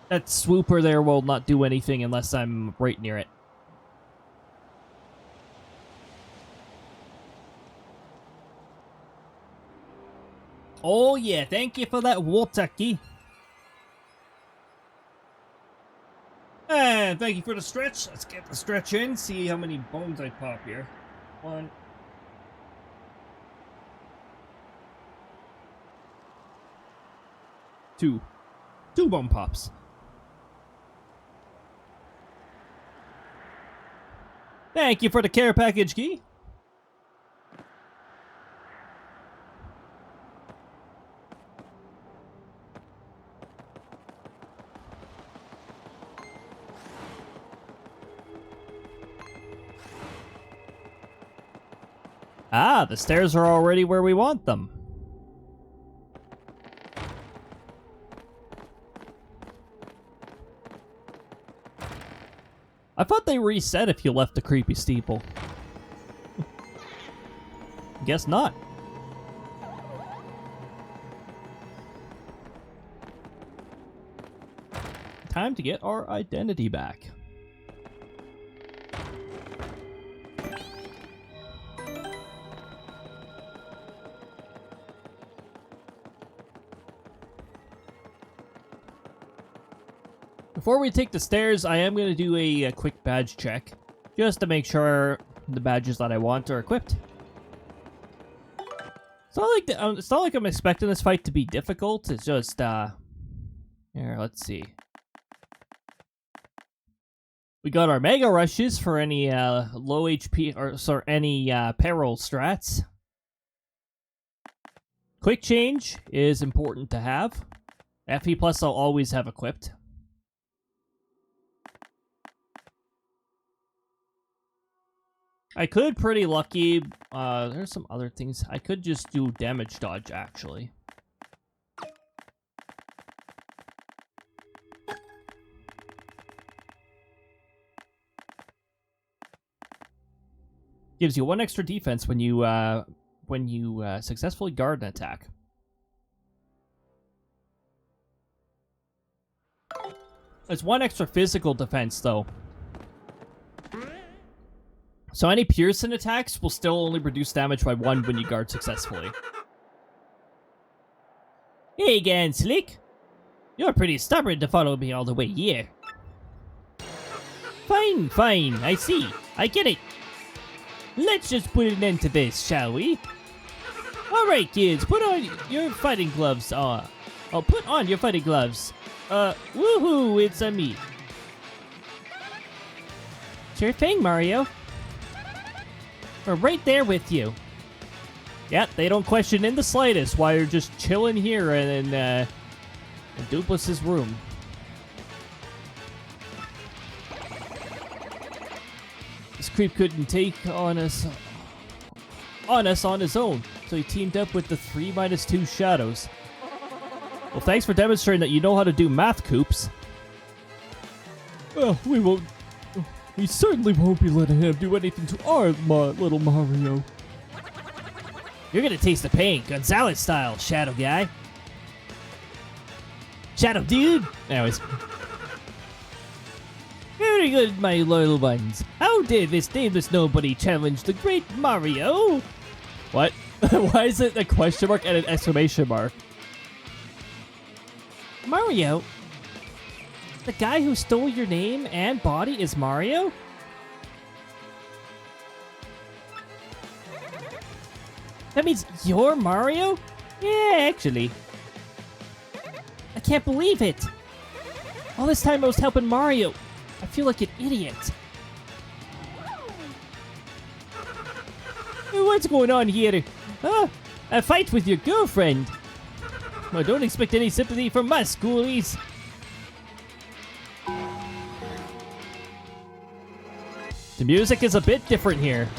That swooper there will not do anything unless I'm right near it. Oh yeah, thank you for that water key. And thank you for the stretch. Let's get the stretch in, see how many bones I pop here. 1, 2. 2 bone pops. Thank you for the care package key. Ah, the stairs are already where we want them. I thought they reset if you left the creepy steeple. Guess not. Time to get our identity back. Before we take the stairs, I am going to do a quick badge check, just to make sure the badges that I want are equipped. It's not like I'm expecting this fight to be difficult. It's just here. Let's see. We got our Mega Rushes for any low HP or sorry, any peril strats. Quick Change is important to have. FE Plus I'll always have equipped. I could pretty lucky, there's some other things. I could just do damage dodge, actually. Gives you 1 extra defense when you successfully guard an attack. It's 1 extra physical defense, though. So any Pearson attacks will still only reduce damage by 1 when you guard successfully. Hey again, Slick. You're pretty stubborn to follow me all the way here. Fine, fine, I see. I get it. Let's just put an end to this, shall we? Alright, kids, put on your fighting gloves. Put on your fighting gloves. Woohoo, it's a me. Sure thing, Mario. We're right there with you. Yeah, they don't question in the slightest why you're just chilling here in Duplus's room. This creep couldn't take on us on his own, so he teamed up with the 3-2 shadows. Well, thanks for demonstrating that you know how to do math, Coops. Well, we won't. We certainly won't be letting him do anything to our little Mario. You're gonna taste the pain, Gonzalez style, Shadow Guy. Shadow Dude! Anyways. Very good, my loyal ones. How dare this nameless nobody challenge the great Mario? What? Why is it a question mark and an exclamation mark? Mario? The guy who stole your name and body is Mario? That means you're Mario? Yeah, actually. I can't believe it. All this time I was helping Mario. I feel like an idiot. What's going on here? A fight with your girlfriend. Well, don't expect any sympathy from us, schoolies. The music is a bit different here.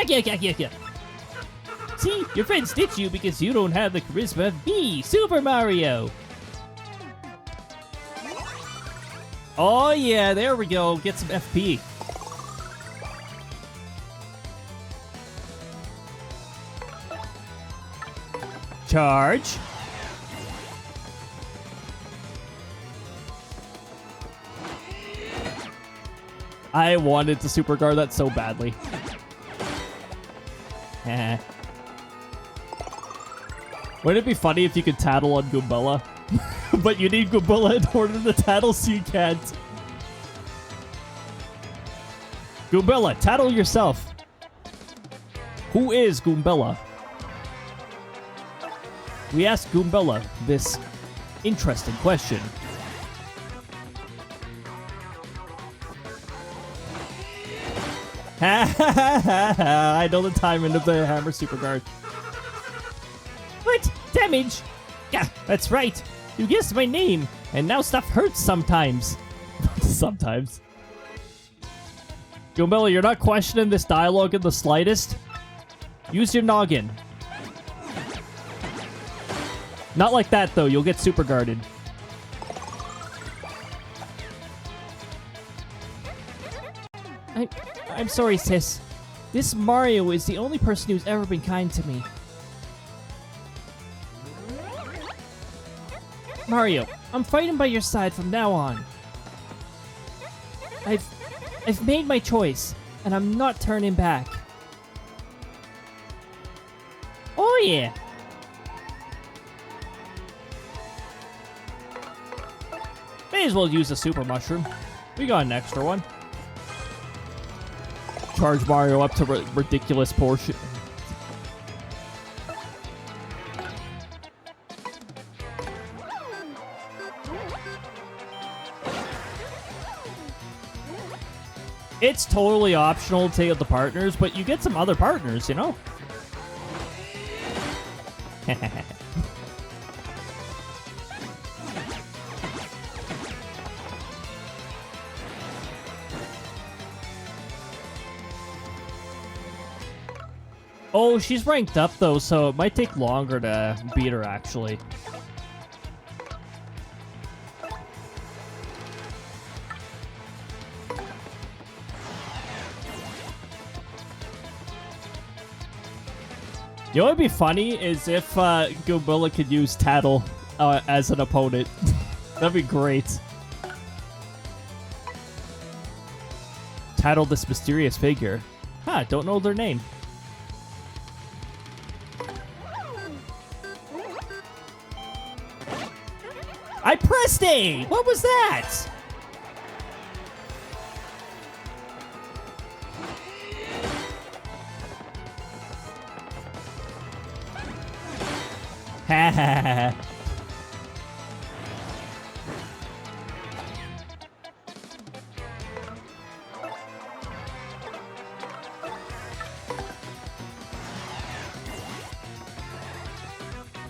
Yeah. See, your friends ditch you because you don't have the charisma of me, Super Mario. Oh yeah, there we go. Get some FP. Charge. I wanted to super guard that so badly. Wouldn't it be funny if you could tattle on Goombella? But you need Goombella in order to tattle, so you can't. Goombella, tattle yourself. Who is Goombella? We asked Goombella this interesting question. I know the timing of the hammer super guard. What? Damage? Yeah, that's right. You guessed my name, and now stuff hurts sometimes. Sometimes. Goombella, you're not questioning this dialogue in the slightest? Use your noggin. Not like that, though. You'll get super guarded. I'm sorry, sis. This Mario is the only person who's ever been kind to me. Mario, I'm fighting by your side from now on. I've made my choice, and I'm not turning back. Oh yeah! May as well use the super mushroom. We got an extra one. Charge Mario up to ridiculous portion. It's totally optional to take the partners, but you get some other partners, you know? Oh, she's ranked up though, so it might take longer to beat her actually. You know what would be funny is if Goombella could use Tattle as an opponent. That'd be great. Tattle this mysterious figure. Huh, don't know their name. I pressed A! What was that? Ha ha ha.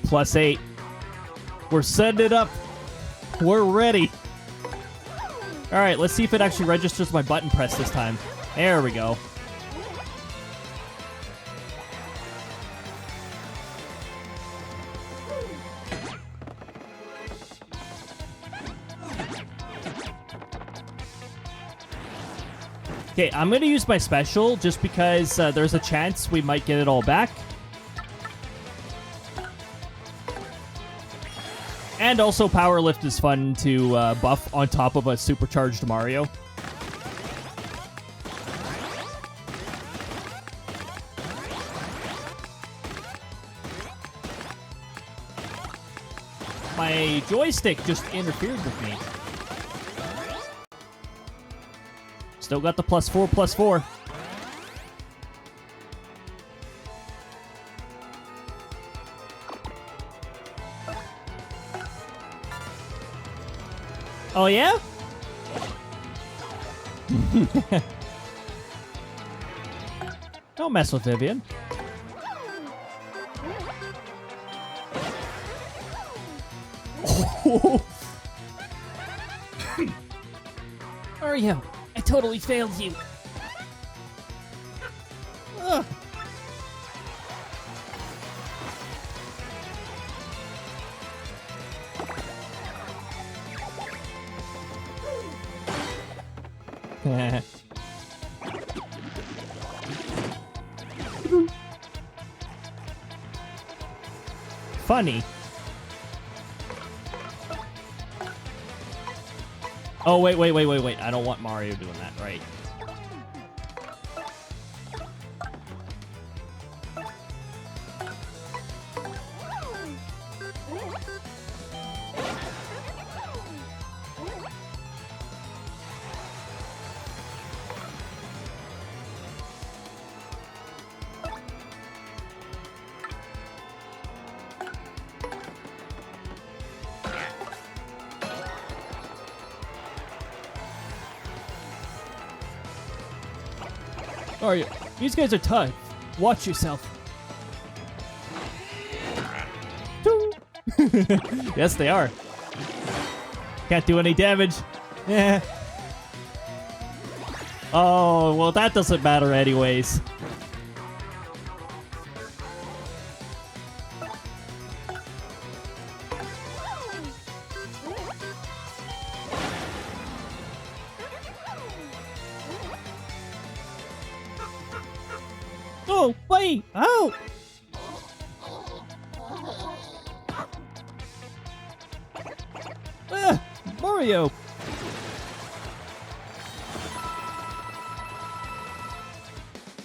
+8. We're setting it up. We're ready. Alright, let's see if it actually registers my button press this time. There we go. Okay, I'm going to use my special just because there's a chance we might get it all back. And also, Power Lift is fun to buff on top of a supercharged Mario. My joystick just interfered with me. Still got the +4/+4. Oh, yeah? Don't mess with Vivian. Mario, I totally failed you. Ugh. Funny. Oh, wait. I don't want Mario doing that, right? Mario, these guys are tough. Watch yourself. Yes, they are. Can't do any damage. Yeah. Oh, well, that doesn't matter anyways. Oh, wait! Oh! Ah, Mario!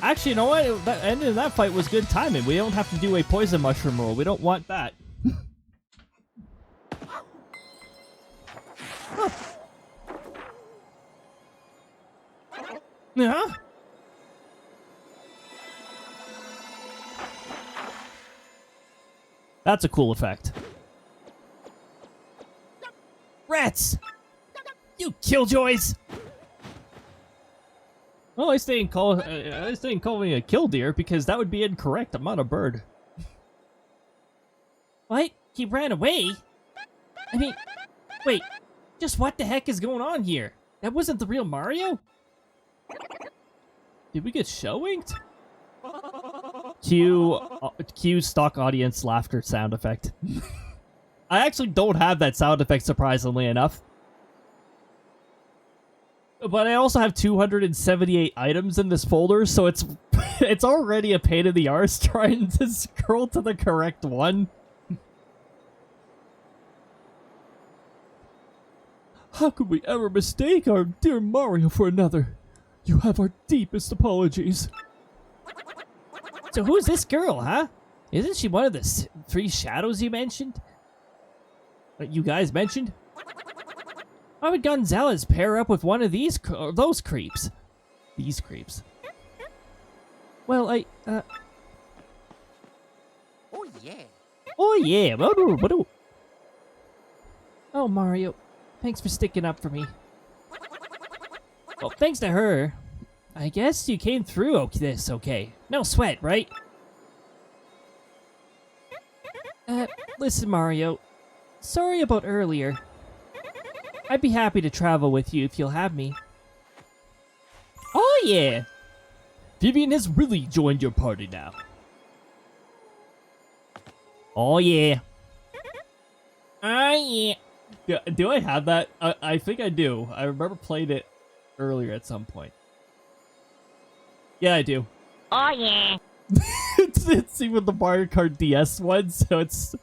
Actually, you know what? That ending of that fight was good timing. We don't have to do a poison mushroom roll. We don't want that. Yeah? That's a cool effect. Rats! You killjoys! Well, I stay and call me a killdeer because that would be incorrect. I'm not a bird. What? He ran away? I mean, wait. Just what the heck is going on here? That wasn't the real Mario? Did we get show-winked? Cue stock audience laughter sound effect. I actually don't have that sound effect, surprisingly enough. But I also have 278 items in this folder, so it's it's already a pain in the arse trying to scroll to the correct one. How could we ever mistake our dear Mario for another? You have our deepest apologies. So who's this girl, huh? Isn't she one of the 3 shadows you mentioned? You guys mentioned? Why would Gonzalez pair up with one of those creeps? These creeps. Well, Oh, yeah. Oh, yeah. Oh, Mario. Thanks for sticking up for me. Well, thanks to her. I guess you came through this okay. No sweat, right? Listen, Mario. Sorry about earlier. I'd be happy to travel with you if you'll have me. Oh yeah! Vivian has really joined your party now. Oh yeah. Oh yeah. Do I have that? I think I do. I remember playing it earlier at some point. Yeah, I do. Oh yeah. it's even the Mario Kart DS one, so it's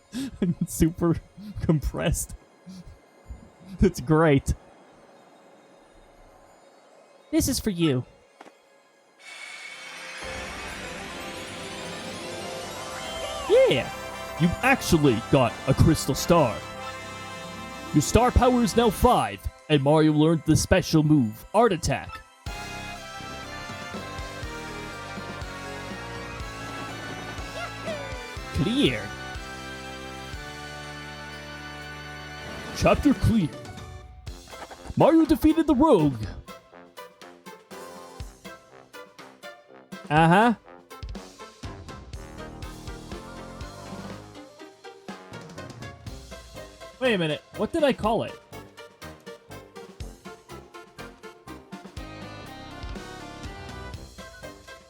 super compressed. It's great. This is for you. Yeah! You actually got a crystal star. Your star power is now 5, and Mario learned the special move, Art Attack. Clear. Chapter clear. Mario defeated the rogue. Uh-huh. Wait a minute, what did I call it?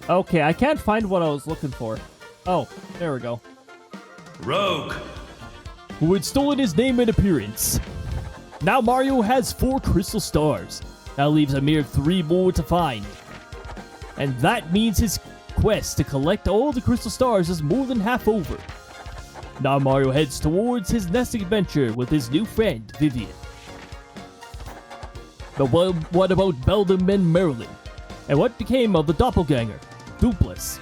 Okay, I can't find what I was looking for. Oh, there we go. Rogue. Who had stolen his name and appearance. Now Mario has 4 crystal stars. That leaves a mere 3 more to find. And that means his quest to collect all the crystal stars is more than half over. Now Mario heads towards his next adventure with his new friend, Vivian. But what about Beldam and Marilyn? And what became of the doppelganger, Dupless?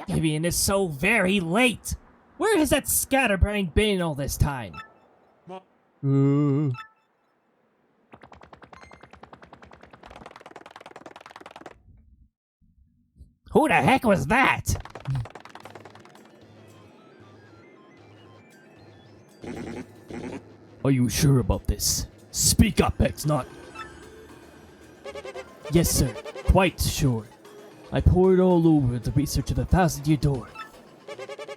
Vivian is so very late! Where has that scatterbrain been all this time? Who the heck was that? Are you sure about this? Speak up, X-Not. Yes, sir. Quite sure. I poured all over the research of the 1000-year door.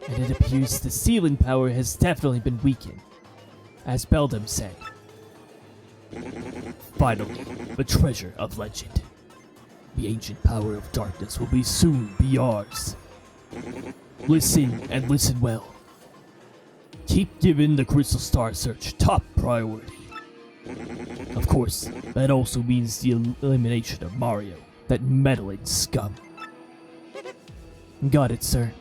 And it appears the sealing power has definitely been weakened. As Beldam said. Finally, the treasure of legend. The ancient power of darkness will soon be ours. Listen, and listen well. Keep giving the Crystal Star search top priority. Of course, that also means the elimination of Mario, that meddling scum. Got it, sir.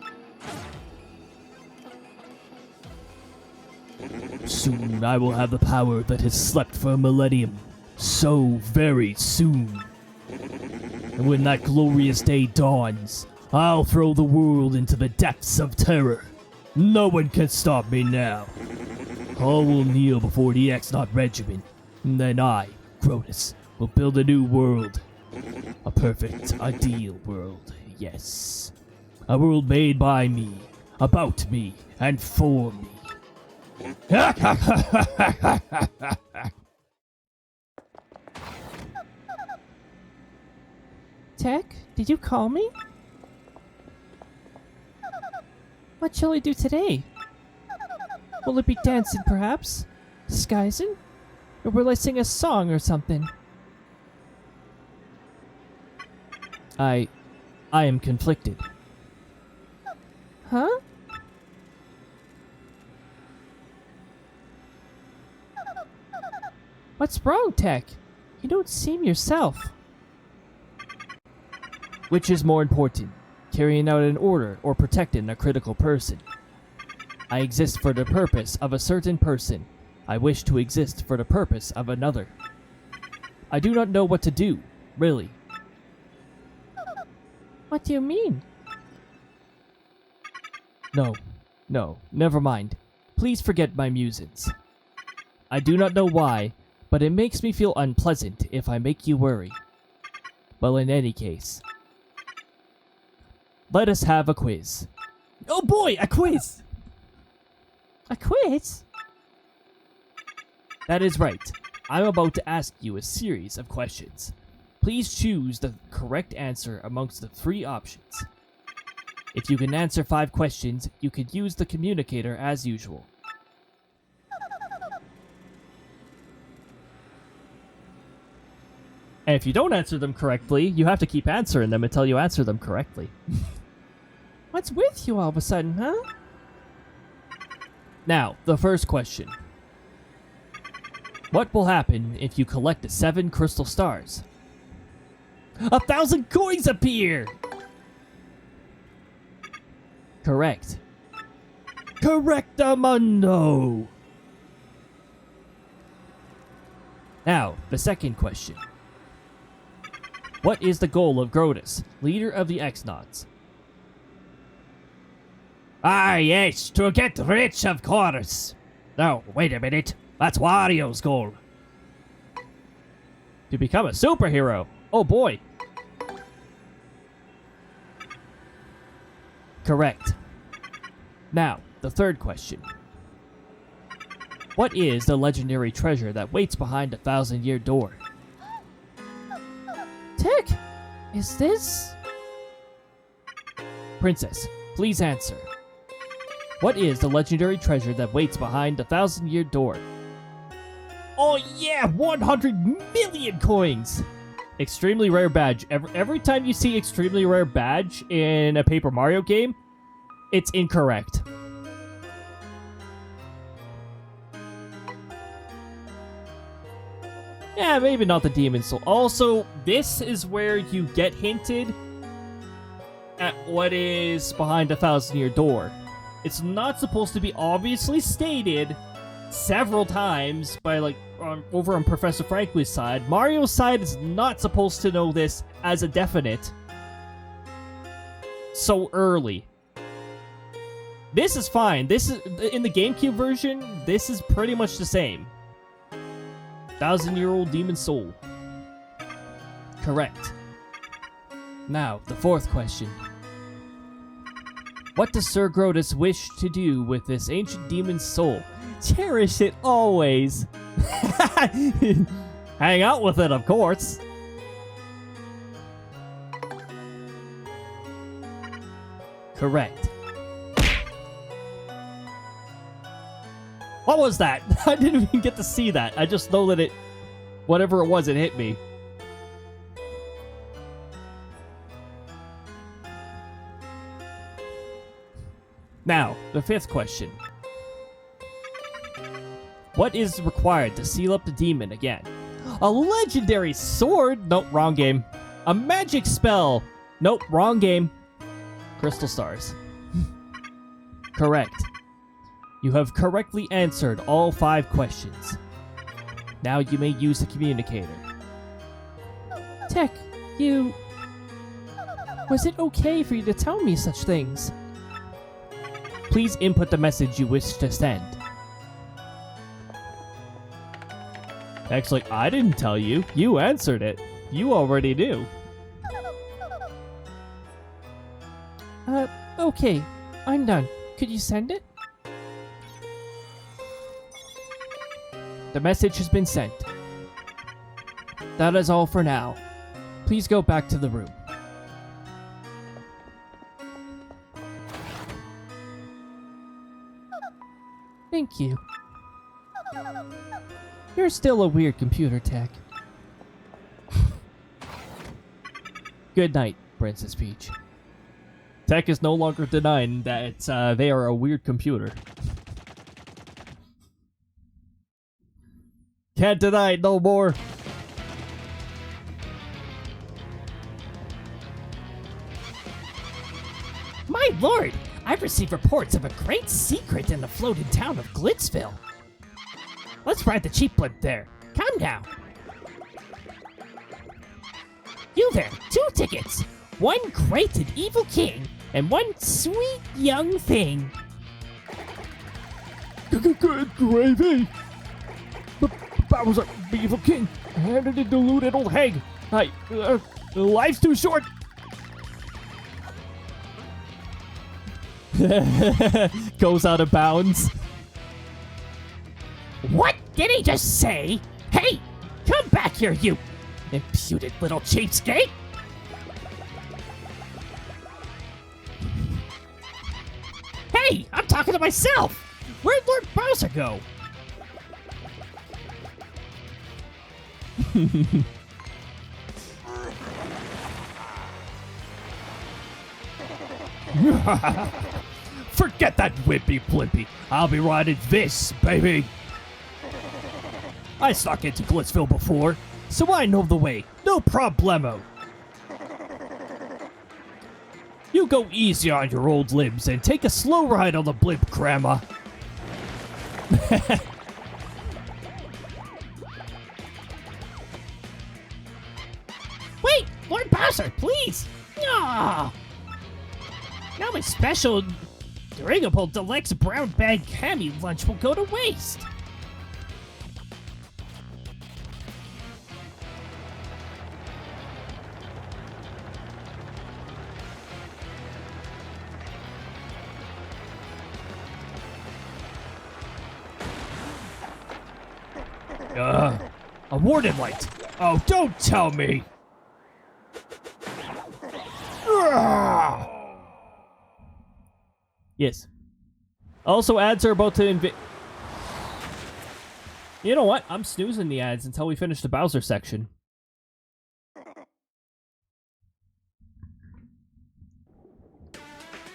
Soon I will have the power that has slept for a millennium. So very soon. And when that glorious day dawns, I'll throw the world into the depths of terror. No one can stop me now. All will kneel before the X-Not regiment. And then I, Cronus, will build a new world. A perfect, ideal world, yes. A world made by me, about me, and for me. Tech, did you call me? What shall I do today? Will it be dancing, perhaps? Disguising? Or will I sing a song or something? I am conflicted. Huh? What's wrong, Tech? You don't seem yourself. Which is more important, carrying out an order or protecting a critical person? I exist for the purpose of a certain person. I wish to exist for the purpose of another. I do not know what to do, really. What do you mean? No, never mind. Please forget my musings. I do not know why, but it makes me feel unpleasant if I make you worry. Well, in any case, let us have a quiz. Oh boy, a quiz! A quiz? That is right. I'm about to ask you a series of questions. Please choose the correct answer amongst the 3 options. If you can answer 5 questions, you can use the communicator as usual. And if you don't answer them correctly, you have to keep answering them until you answer them correctly. What's with you all of a sudden, huh? Now, the first question. What will happen if you collect the 7 crystal stars? 1,000 coins appear! Correct. Correctamundo! Now, the second question. What is the goal of Grotus, leader of the X-Nauts? Ah, yes, to get rich, of course. No, wait a minute. That's Wario's goal. To become a superhero. Oh boy. Correct. Now, the third question. What is the legendary treasure that waits behind the 1,000-year door? Tick, is this? Princess, please answer. What is the legendary treasure that waits behind the 1,000-year door? Oh yeah, 100 million coins! Extremely rare badge. Every time you see extremely rare badge in a Paper Mario game, it's incorrect. Yeah, maybe not the Demon Soul. Also, this is where you get hinted at what is behind the 1,000-year door. It's not supposed to be obviously stated several times by, like, over on Professor Franklin's side. Mario's side is not supposed to know this as a definite so early. This is fine. This is in the GameCube version. This is pretty much the same. 1,000-year-old Demon Soul. Correct. Now, the fourth question. What does Sir Grotus wish to do with this ancient demon's soul? Cherish it always. Hang out with it, of course. Correct. What was that? I didn't even get to see that. I just know that it... whatever it was, it hit me. Now, the fifth question. What is required to seal up the demon again? A legendary sword? Nope, wrong game. A magic spell? Nope, wrong game. Crystal stars. Correct. You have correctly answered all 5 questions. Now you may use the communicator. Tech, you... Was it okay for you to tell me such things? Please input the message you wish to send. Tech's like, I didn't tell you. You answered it. You already knew. Okay. I'm done. Could you send it? The message has been sent. That is all for now. Please go back to the room. Thank you. You're still a weird computer, Tech. Good night, Princess Peach. Tech is no longer denying that they are a weird computer. Can't deny it no more. My lord! I've received reports of a great secret in the floating town of Glitzville. Let's ride the cheap blimp there. Come now. You there, 2 tickets. 1 great and evil king, and 1 sweet young thing. Good gravy. The Bowser, the evil king, and the deluded old hag. Life's too short. Goes out of bounds. What did he just say? Hey, come back here, you! Impudent little cheapskate! Hey, I'm talking to myself! Where'd Lord Bowser go? Forget that wimpy blimpy. I'll be riding this, baby. I snuck into Glitzville before, so I know the way. No problemo. You go easy on your old limbs and take a slow ride on the blimp, Grandma. Wait, Lord Bowser, please. No. Now my special Dringable Deluxe Brown Bag Hammy lunch will go to waste. A warden light. Oh, don't tell me. Yes. Also, ads are about to You know what? I'm snoozing the ads until we finish the Bowser section.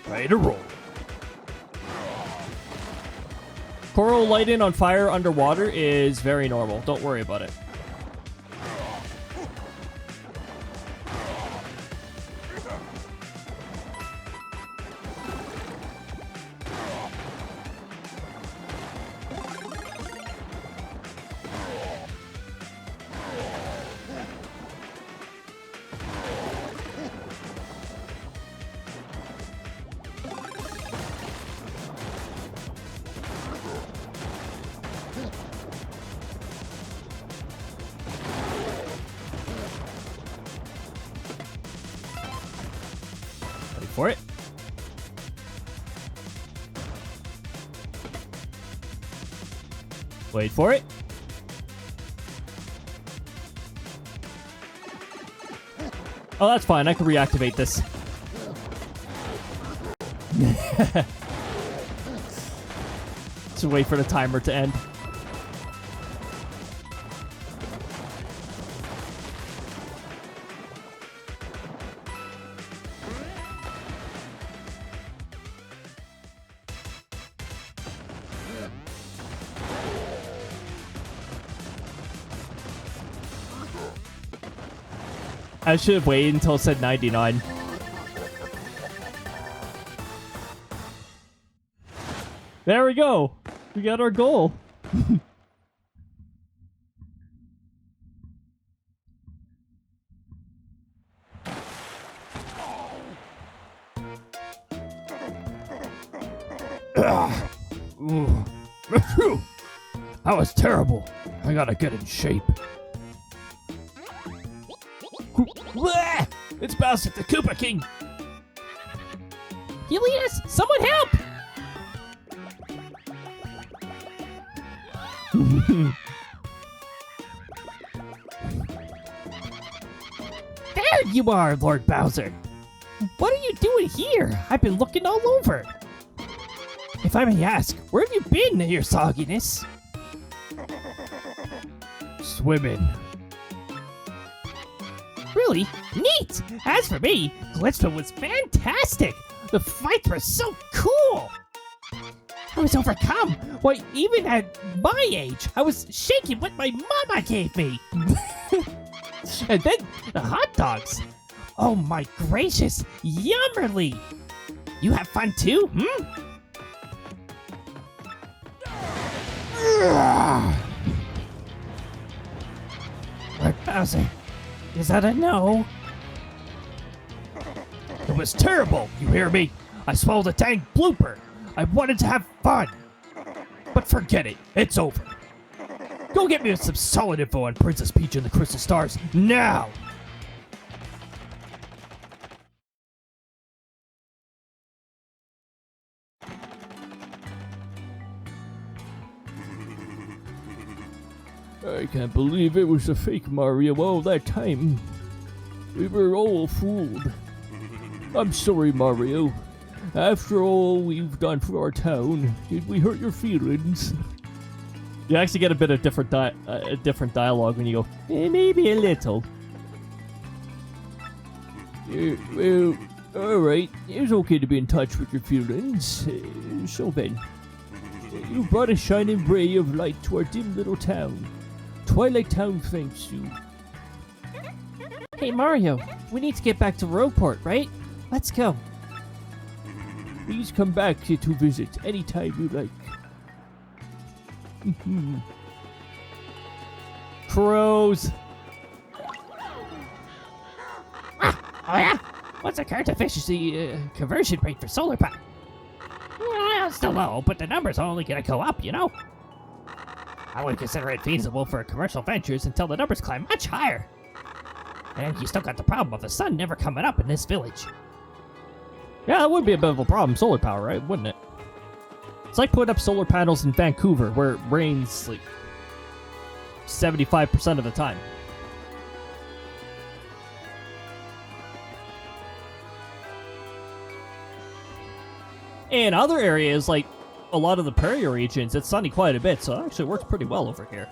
Ready to roll. Coral lighting on fire underwater is very normal. Don't worry about it. For it. Wait for it. Oh, that's fine. I can reactivate this. Just wait for the timer to end. I should have waited until it said 99. There we go. We got our goal. That was terrible. I gotta get in shape. It's Bowser the Koopa King! Helios, someone help! There you are, Lord Bowser! What are you doing here? I've been looking all over. If I may ask, where have you been, your sogginess? Swimming. Really? Neat! As for me, Glitzville was fantastic! The fights were so cool! I was overcome! Why, even at my age, I was shaking what my mama gave me! And then, the hot dogs! Oh my gracious! Yummerly! You have fun too, Lord Bowser, is that a no? It was terrible, you hear me? I swallowed a dang blooper. I wanted to have fun. But forget it, it's over. Go get me some solid info on Princess Peach and the Crystal Stars, now! I can't believe it was a fake Mario all that time. We were all fooled. I'm sorry, Mario. After all we've done for our town, did we hurt your feelings? You actually get a bit of different dialogue when you go, maybe a little. Well, alright. It's okay to be in touch with your feelings. So then, you brought a shining ray of light to our dim little town. Twilight Town thanks you. Hey Mario, we need to get back to Rogueport, right? Let's go. Please come back here to visit anytime you like. Crows. Oh yeah? What's the current efficiency conversion rate for solar power? Well, still low, but the numbers are only gonna go up, you know? I would consider it feasible for commercial ventures until the numbers climb much higher. And you still got the problem of the sun never coming up in this village. Yeah, that would be a bit of a problem, solar power, right? Wouldn't it? It's like putting up solar panels in Vancouver, where it rains, like, 75% of the time. In other areas, like a lot of the prairie regions, it's sunny quite a bit, so it actually works pretty well over here.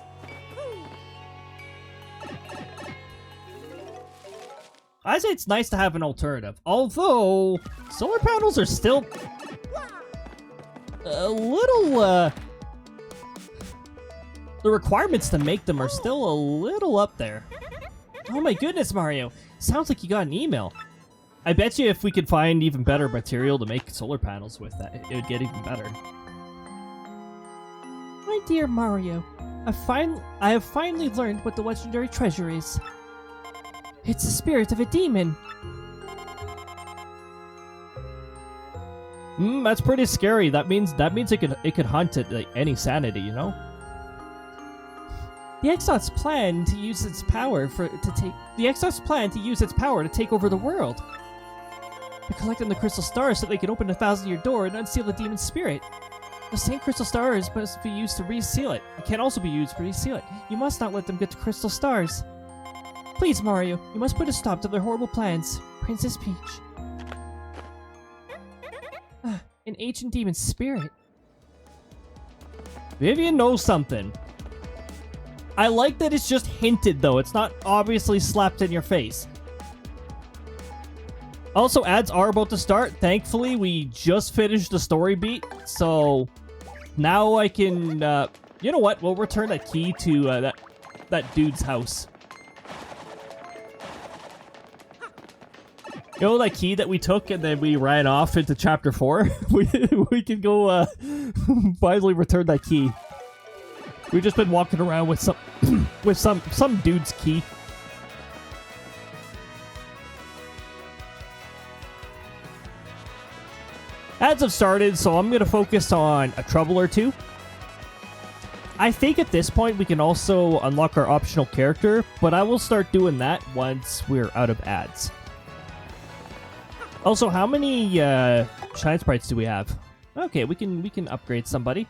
I'd say it's nice to have an alternative, although solar panels are still a little, the requirements to make them are still a little up there. Oh my goodness, Mario. Sounds like you got an email. I bet you if we could find even better material to make solar panels with that, it would get even better. My dear Mario, I have finally learned what the legendary treasure is. It's the spirit of a demon. That's pretty scary. That means it could hunt at like any sanity, you know? The Exot's plan to use its power to take over the world. They're collecting the crystal stars so they can open the 1,000-year door and unseal the demon's spirit. The same crystal stars must be used to reseal it. It can also be used to reseal it. You must not let them get the crystal stars. Please, Mario, you must put a stop to their horrible plans. Princess Peach. An ancient demon's spirit. Vivian knows something. I like that it's just hinted, though. It's not obviously slapped in your face. Also, ads are about to start. Thankfully, we just finished the story beat, so now I can, you know what? We'll return that key to that dude's house. You know that key that we took and then we ran off into chapter 4? we can go finally return that key. We've just been walking around with some dude's key. Ads have started, so I'm gonna focus on a trouble or two. I think at this point we can also unlock our optional character, but I will start doing that once we're out of ads. Also, how many shine sprites do we have? Okay, we can upgrade somebody.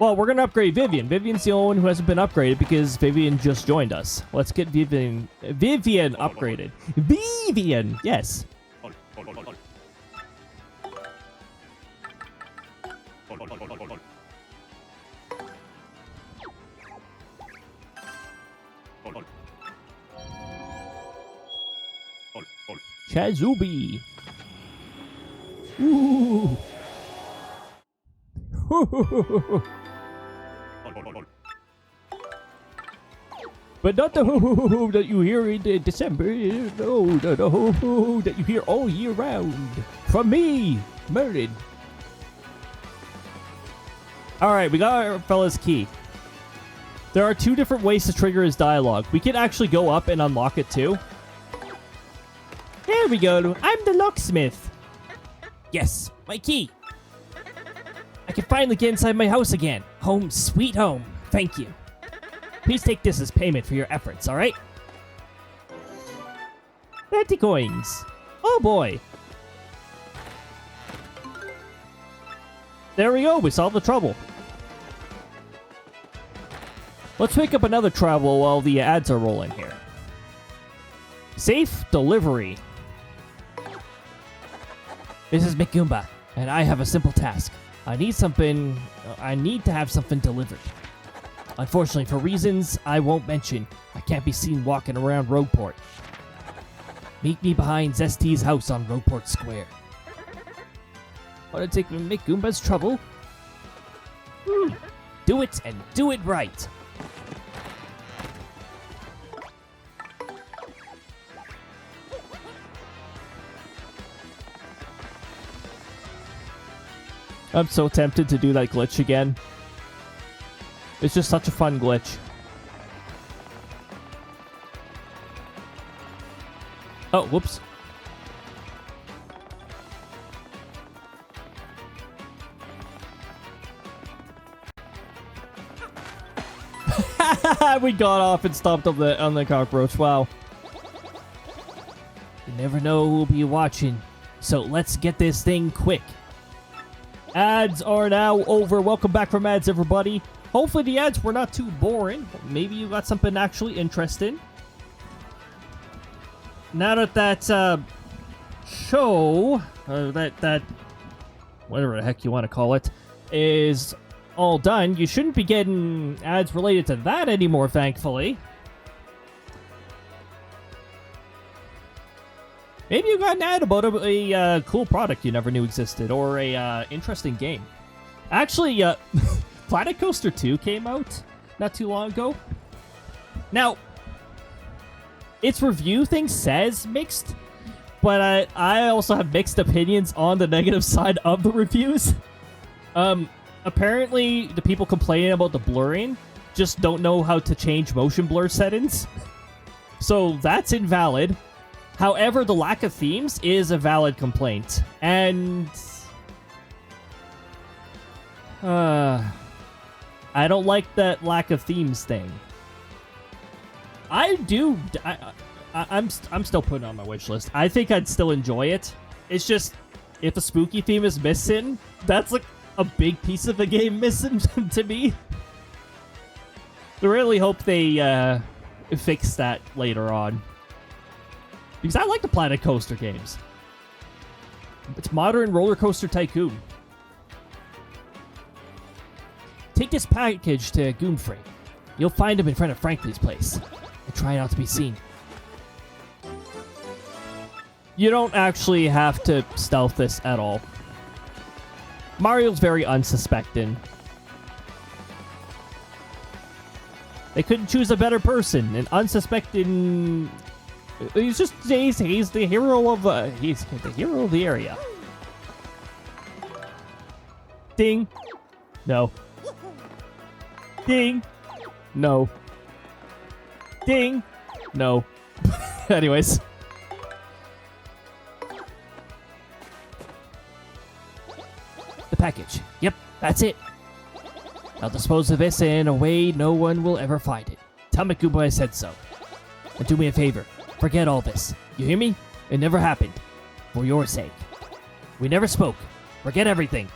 Well, we're gonna upgrade Vivian. Vivian's the only one who hasn't been upgraded because Vivian just joined us. Let's get Vivian upgraded. Vivian, yes. Chazubi. Ooh. But not the ho-ho-ho that you hear in December. No, the ho-ho that you hear all year round. From me, Merlin. Alright, we got our fella's key. There are 2 different ways to trigger his dialogue. We can actually go up and unlock it too. There we go. I'm the locksmith. Yes, my key. I can finally get inside my house again. Home, sweet home. Thank you. Please take this as payment for your efforts, alright? 30 coins. Oh boy. There we go. We solved the trouble. Let's pick up another travel while the ads are rolling here. Safe delivery. This is Mikumba, and I have a simple task. I need to have something delivered. Unfortunately, for reasons I won't mention, I can't be seen walking around Roadport. Meet me behind Zesty's house on Roadport Square. Want to take Mikumba's trouble? Do it, and do it right. I'm so tempted to do that glitch again. It's just such a fun glitch. Oh, whoops. We got off and stomped on the cockroach. Wow. You never know who will be watching, so let's get this thing quick. Ads are now over. Welcome back from ads, everybody. Hopefully the ads were not too boring. Maybe you got something actually interesting. Now that show, that whatever the heck you want to call it, is all done, you shouldn't be getting ads related to that anymore, thankfully. Maybe you got an ad about a cool product you never knew existed, or a interesting game. Actually, Planet Coaster 2 came out not too long ago. Now, its review thing says mixed, but I also have mixed opinions on the negative side of the reviews. Apparently, the people complaining about the blurring just don't know how to change motion blur settings. So that's invalid. However, the lack of themes is a valid complaint. And I don't like that lack of themes thing. I'm still putting it on my wish list. I think I'd still enjoy it. It's just, if a spooky theme is missing, that's like a big piece of the game missing to me. I really hope they fix that later on. Because I like the Planet Coaster games. It's modern roller coaster tycoon. Take this package to Goonfrey. You'll find him in front of Franklin's place. And try not to be seen. You don't actually have to stealth this at all. Mario's very unsuspecting. They couldn't choose a better person. An unsuspecting... He's the hero of the area. Ding. No. Ding. No. Ding. No. Anyways. The package. Yep, that's it. I'll dispose of this in a way no one will ever find it. Tell Mikumba I said so. And do me a favor. Forget all this. You hear me? It never happened. For your sake. We never spoke. Forget everything.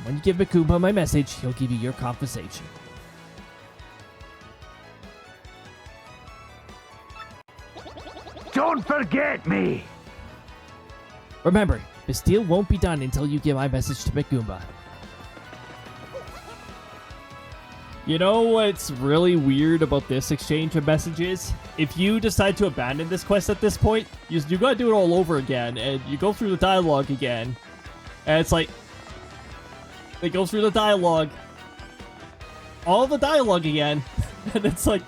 When you give Mikumba my message, he'll give you your compensation. Don't forget me! Remember, this deal won't be done until you give my message to Mikumba. You know what's really weird about this exchange of messages? If you decide to abandon this quest at this point, you gotta do it all over again, and you go through the dialogue again, and it's like, they go through the dialogue, all the dialogue again, and it's like,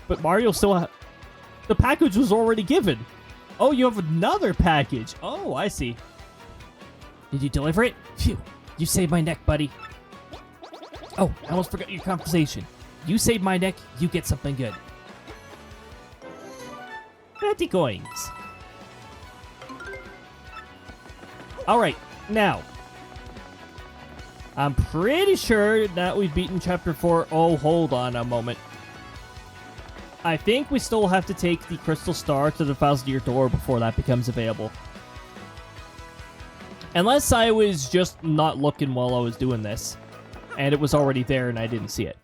but Mario still the package was already given. Oh, you have another package. Oh, I see. Did you deliver it? Phew, you saved my neck, buddy. Oh, I almost forgot your compensation. You save my neck, you get something good. 50 coins. Alright, now. I'm pretty sure that we've beaten Chapter 4. Oh, hold on a moment. I think we still have to take the Crystal Star to the 1000-year door before that becomes available. Unless I was just not looking while I was doing this. and it was already there and I didn't see it.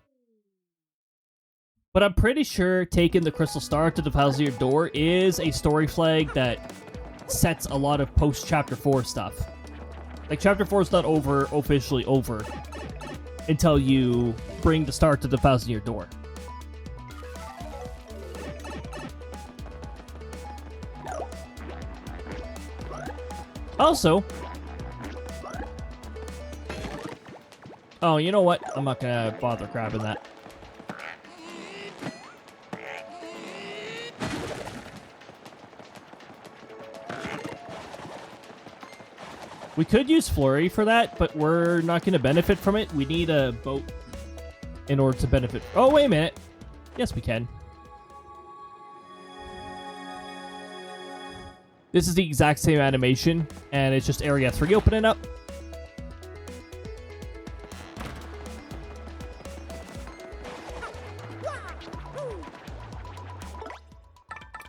But I'm pretty sure taking the crystal star to the Falsier door is a story flag that sets a lot of post-Chapter 4 stuff. Like, Chapter 4 is not officially over until you bring the star to the Falsier door. Also... Oh, you know what? I'm not gonna bother grabbing that. We could use Flurry for that, but we're not going to benefit from it. We need a boat in order to benefit. Oh, wait a minute. Yes, we can. This is the exact same animation, and it's just Area 3 opening up.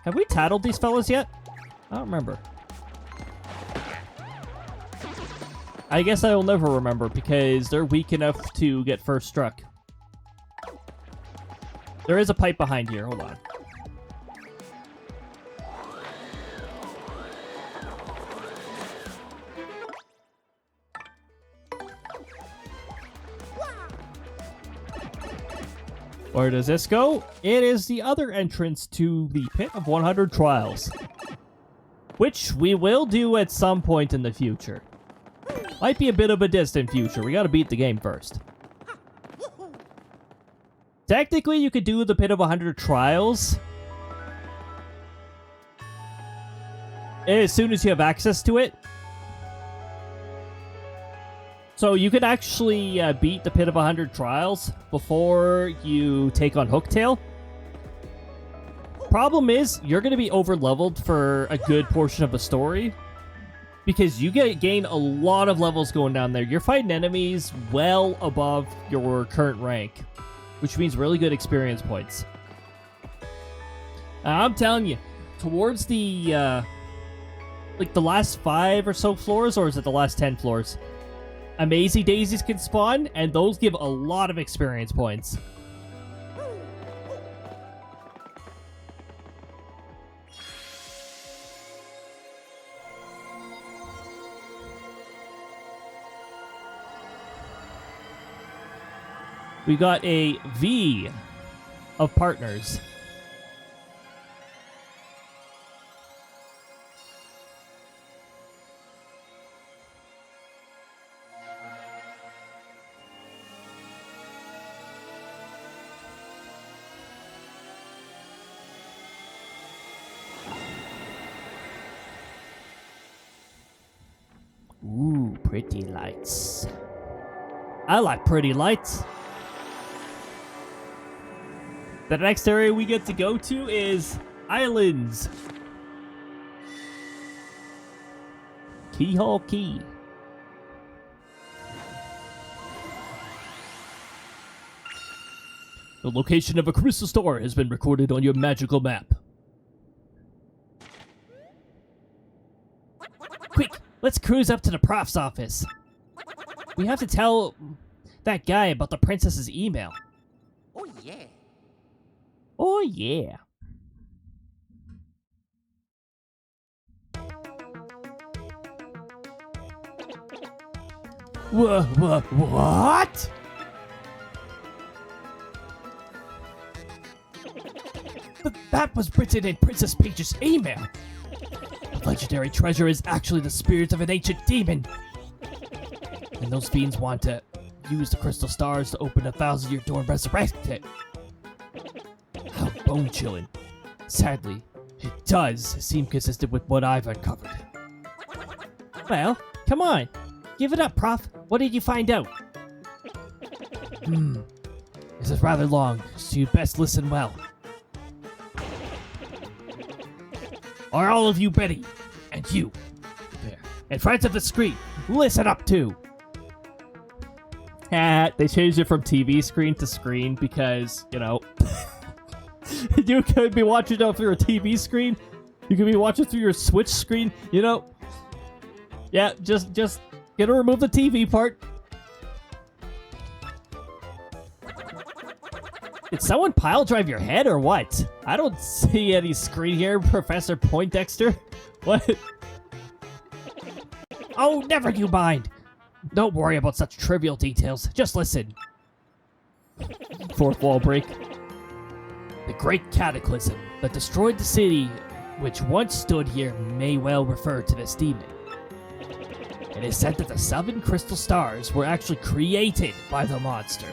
Have we tattled these fellas yet? I don't remember. I guess I will never remember because they're weak enough to get first struck. There is a pipe behind here. Hold on. Where does this go? It is the other entrance to the Pit of 100 Trials, which we will do at some point in the future. Might be a bit of a distant future. We gotta beat the game first. Technically, you could do the Pit of 100 Trials as soon as you have access to it. So you could actually beat the Pit of 100 Trials before you take on Hooktail. Problem is, you're going to be over-leveled for a good portion of the story, because you gain a lot of levels going down there. You're fighting enemies well above your current rank, which means really good experience points. I'm telling you, towards the like the last 5 or so floors, or is it the last 10 floors? Amazing Daisies can spawn, and those give a lot of experience points. We got a V of partners. Ooh, pretty lights. I like pretty lights. The next area we get to go to is Islands. Keyhole Key. The location of a crystal star has been recorded on your magical map. Quick, let's cruise up to the prof's office. We have to tell that guy about the princess's email. Oh, yeah. Oh, yeah. What? That was written in Princess Peach's email. The legendary treasure is actually the spirit of an ancient demon. And those fiends want to use the crystal stars to open a 1,000-year door and resurrect it. How bone-chilling. Sadly, it does seem consistent with what I've uncovered. Well, come on. Give it up, Prof. What did you find out? This is rather long, so you'd best listen well. Are all of you ready? And you, there, and friends of the screen, listen up too. They changed it from TV screen to screen because, you know, you could be watching it through a TV screen. You could be watching through your Switch screen, you know. Yeah, just gonna remove the TV part. Did someone pile drive your head or what? I don't see any screen here, Professor Poindexter. What? Oh, never you mind. Don't worry about such trivial details. Just listen. Fourth wall break. The great cataclysm that destroyed the city which once stood here may well refer to this demon. It is said that the 7 crystal stars were actually created by the monster.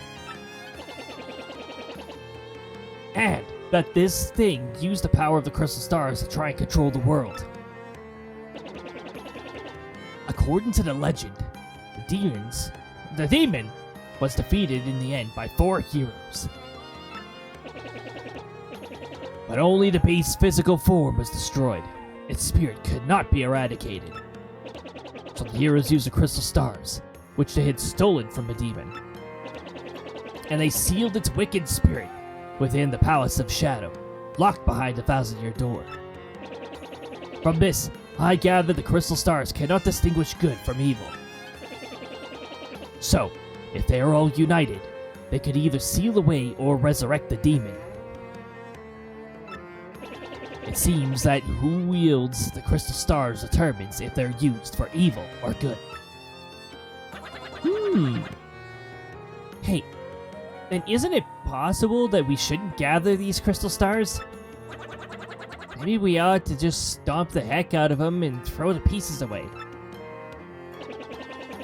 And that this thing used the power of the crystal stars to try and control the world. According to the legend, the demon was defeated in the end by 4 heroes. But only the beast's physical form was destroyed. Its spirit could not be eradicated. So the heroes used the crystal stars, which they had stolen from the demon. And they sealed its wicked spirit within the Palace of Shadow, locked behind the 1,000-year door. From this, I gather the crystal stars cannot distinguish good from evil. So, if they are all united, they could either seal away or resurrect the demon. It seems that who wields the crystal stars determines if they're used for evil or good. Hey, then isn't it possible that we shouldn't gather these crystal stars? Maybe we ought to just stomp the heck out of them and throw the pieces away.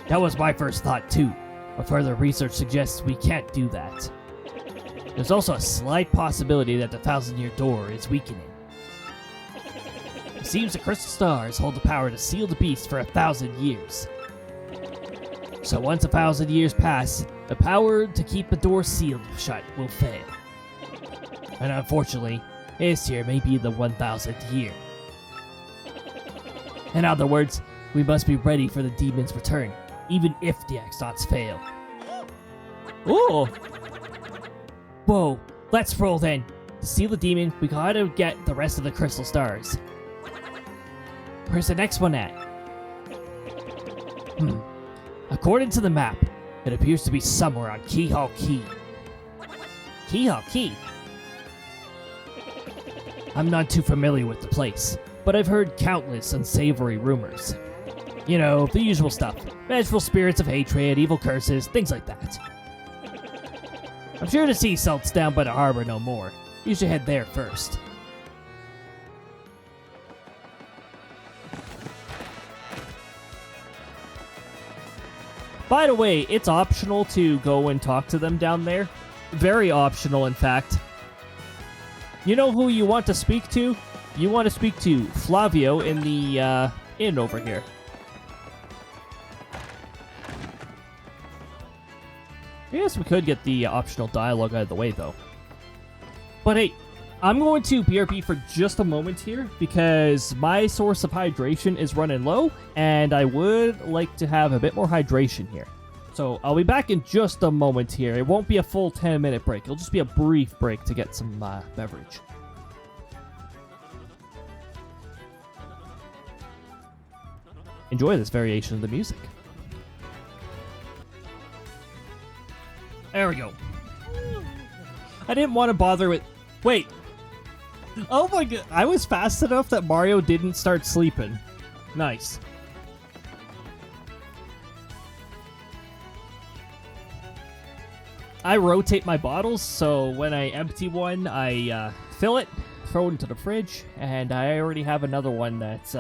That was my first thought too, but further research suggests we can't do that. There's also a slight possibility that the 1,000-year door is weakening. It seems the crystal stars hold the power to seal the beast for 1,000 years. So once 1,000 years pass, the power to keep the door sealed shut will fail. And unfortunately, this year may be the 1,000th year. In other words, we must be ready for the demon's return, even if the X-Dots fail. Ooh! Whoa, let's roll then. To seal the demon, we gotta get the rest of the crystal stars. Where's the next one at? According to the map, it appears to be somewhere on Keyhole Key. Keyhole Key? I'm not too familiar with the place, but I've heard countless unsavory rumors. You know, the usual stuff. Vengeful spirits of hatred, evil curses, things like that. I'm sure the sea salt's down by the harbor no more. You should head there first. By the way, it's optional to go and talk to them down there. Very optional, in fact. You know who you want to speak to? You want to speak to Flavio in the inn over here. Yes, we could get the optional dialogue out of the way, though. But hey, I'm going to BRB for just a moment here because my source of hydration is running low, and I would like to have a bit more hydration here. So I'll be back in just a moment here. It won't be a full 10-minute break. It'll just be a brief break to get some beverage. Enjoy this variation of the music. There we go. I didn't want to bother with... Wait. Oh my god. I was fast enough that Mario didn't start sleeping. Nice. I rotate my bottles, so when I empty one, I fill it, throw it into the fridge, and I already have another one that's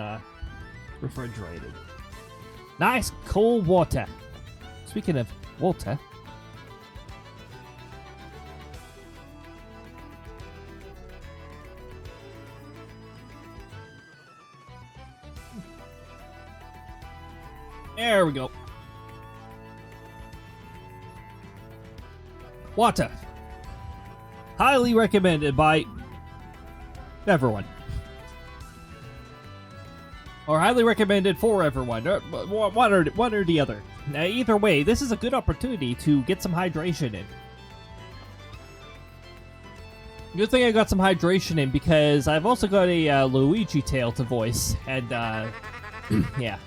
refrigerated. Nice cold water. Speaking of water... There we go. Water. Highly recommended by everyone. Or highly recommended for everyone. One or the other. Either way, this is a good opportunity to get some hydration in. Good thing I got some hydration in because I've also got a Luigi tale to voice. And, yeah.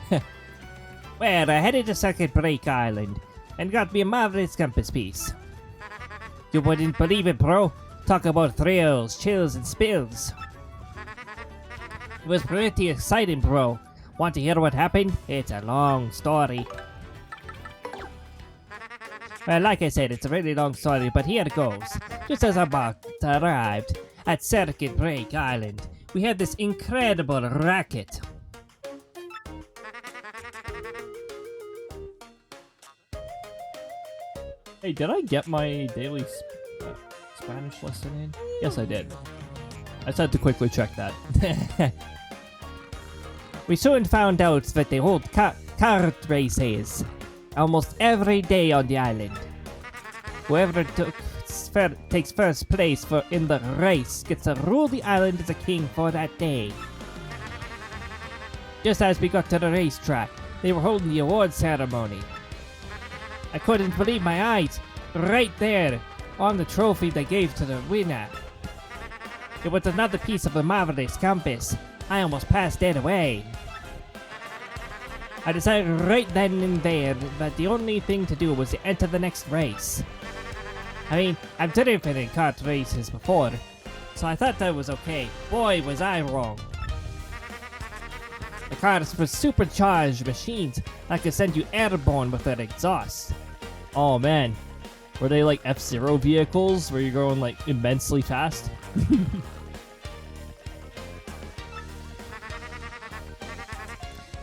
Well, I headed to Circuit Break Island and got me a marvelous compass piece. You wouldn't believe it, bro. Talk about thrills, chills, and spills. It was pretty exciting, bro. Want to hear what happened? It's a long story. Well, like I said, it's a really long story, but here it goes. Just as our boat arrived at Circuit Break Island, we had this incredible racket. Hey, did I get my daily Spanish lesson in? Yes, I did. I just had to quickly check that. We soon found out that they hold kart races almost every day on the island. Whoever takes first place in the race gets to rule the island as a king for that day. Just as we got to the racetrack, they were holding the award ceremony. I couldn't believe my eyes. Right there, on the trophy they gave to the winner. It was another piece of the marvelous compass. I almost passed it away. I decided right then and there that the only thing to do was to enter the next race. I mean, I've driven in kart races before, so I thought that was okay. Boy, was I wrong. The cars were supercharged machines that could send you airborne with their exhaust. Oh man, were they like F-Zero vehicles where you're going like immensely fast?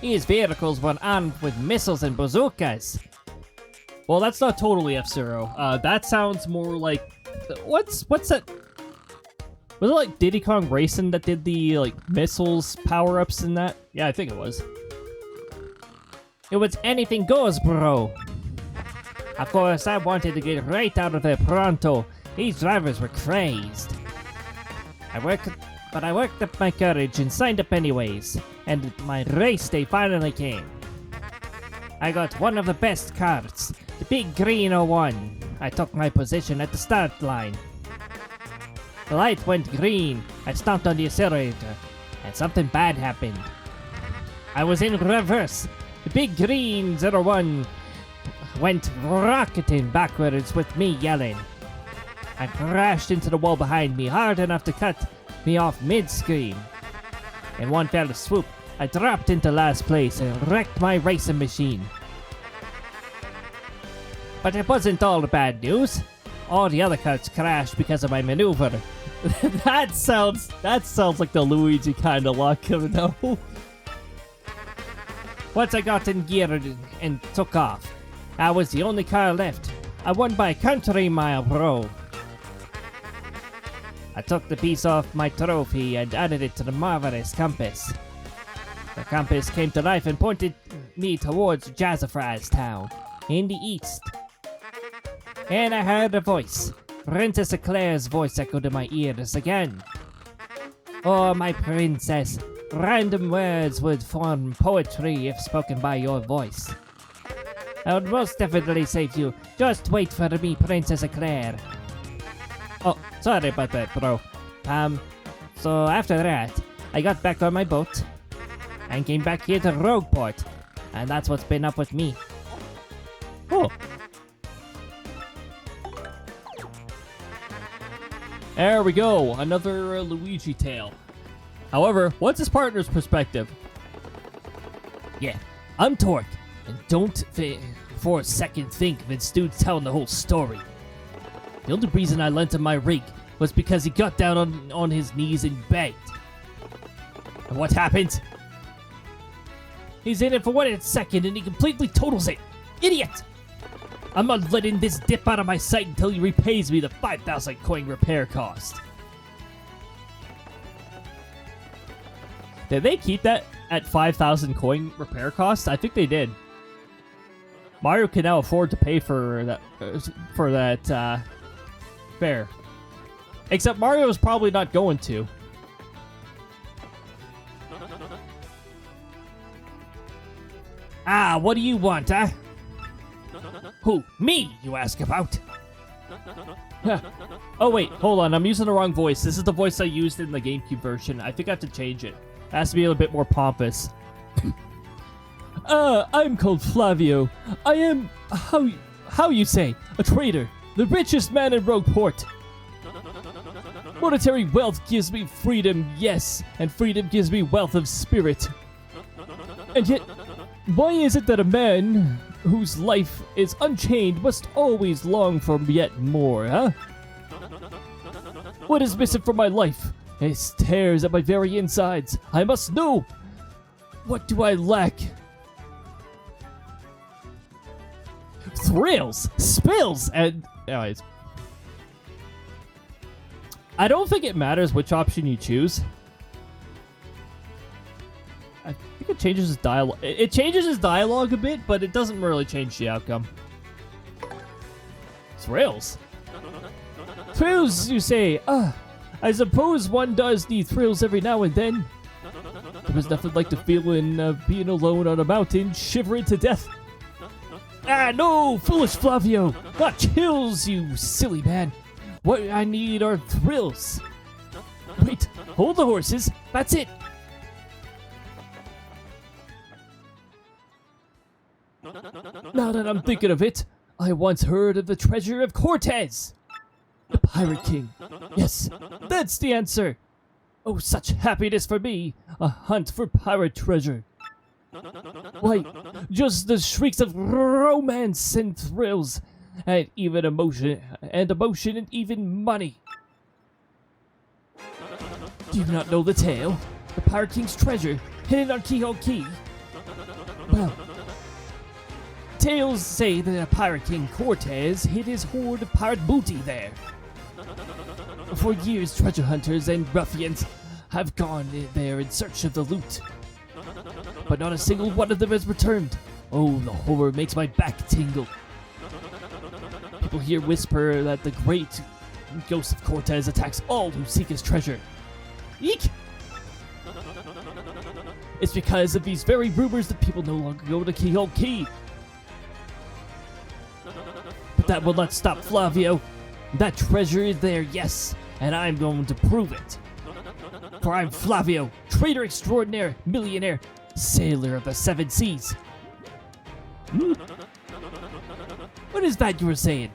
These vehicles were armed with missiles and bazookas. Well, that's not totally F-Zero. That sounds more like... What's that? Was it like Diddy Kong Racing that did the like missiles power-ups and that? Yeah, I think it was. It was anything goes, bro. Of course, I wanted to get right out of there pronto. These drivers were crazed. I worked up my courage and signed up anyways. And my race day finally came. I got one of the best carts, the big green 01. I took my position at the start line. The light went green. I stomped on the accelerator, and something bad happened. I was in reverse. The big green 01 went rocketing backwards with me yelling. I crashed into the wall behind me hard enough to cut me off mid-scream. In one fell swoop, I dropped into last place and wrecked my racing machine. But it wasn't all the bad news. All the other carts crashed because of my maneuver. That sounds like the Luigi kind of luck, you know? Once I got in gear and took off, I was the only car left. I won by a country mile, bro. I took the piece off my trophy and added it to the marvelous compass. The compass came to life and pointed me towards Jazzafraz Town, in the east. And I heard a voice. Princess Eclair's voice echoed in my ears again. Oh, my princess, random words would form poetry if spoken by your voice. I would most definitely save you. Just wait for me, Princess Eclair. Oh, sorry about that, bro. So after that, I got back on my boat and came back here to Rogueport, and that's what's been up with me. Oh. There we go, another Luigi tale. However, what's his partner's perspective? Yeah, I'm Torque, and don't for a second think this dude's telling the whole story. The only reason I lent him my rig was because he got down on his knees and begged. And what happened? He's in it for 1 second and he completely totals it. Idiot! I'm not letting this dip out of my sight until he repays me the 5,000 coin repair cost. Did they keep that at 5,000 coin repair cost? I think they did. Mario can now afford to pay for that fare. Except Mario's probably not going to. Ah, what do you want, huh? Who? Me, you ask about? Oh wait, hold on, I'm using the wrong voice. This is the voice I used in the GameCube version. I think I have to change it. It has to be a little bit more pompous. I'm called Flavio. I am, how you say, a traitor. the richest man in Rogueport. Monetary wealth gives me freedom, yes, and freedom gives me wealth of spirit. And yet, why is it that a man whose life is unchained must always long for yet more, huh? What is missing from my life? It tears at my very insides. I must know! What do I lack? Thrills, spills, and... Anyways. I don't think it matters which option you choose. I think it changes his dialogue. It changes his dialogue a bit, but it doesn't really change the outcome. Thrills? Thrills, you say? I suppose one does need thrills every now and then. There was nothing like the feeling of being alone on a mountain, shivering to death. Ah, no, foolish Flavio! Not chills, you silly man. What I need are thrills. Wait, hold the horses. That's it. Now that I'm thinking of it, I once heard of the treasure of Cortez. The Pirate King. Yes, that's the answer. Oh, such happiness for me. A hunt for pirate treasure. Why, just the shrieks of romance and thrills, and even emotion, and even money. Do you not know the tale? The Pirate King's treasure, hidden on Keyhole Key? Well, tales say that a Pirate King Cortez hid his hoard of pirate booty there. For years, treasure hunters and ruffians have gone there in search of the loot, but not a single one of them has returned. Oh, the horror makes my back tingle. People here whisper that the great ghost of Cortez attacks all who seek his treasure. Eek! It's because of these very rumors that people no longer go to Keyhole Key. But that will not stop Flavio. That treasure is there, yes, and I'm going to prove it. For I'm Flavio, trader extraordinaire, millionaire, sailor of the seven seas. What is that you were saying?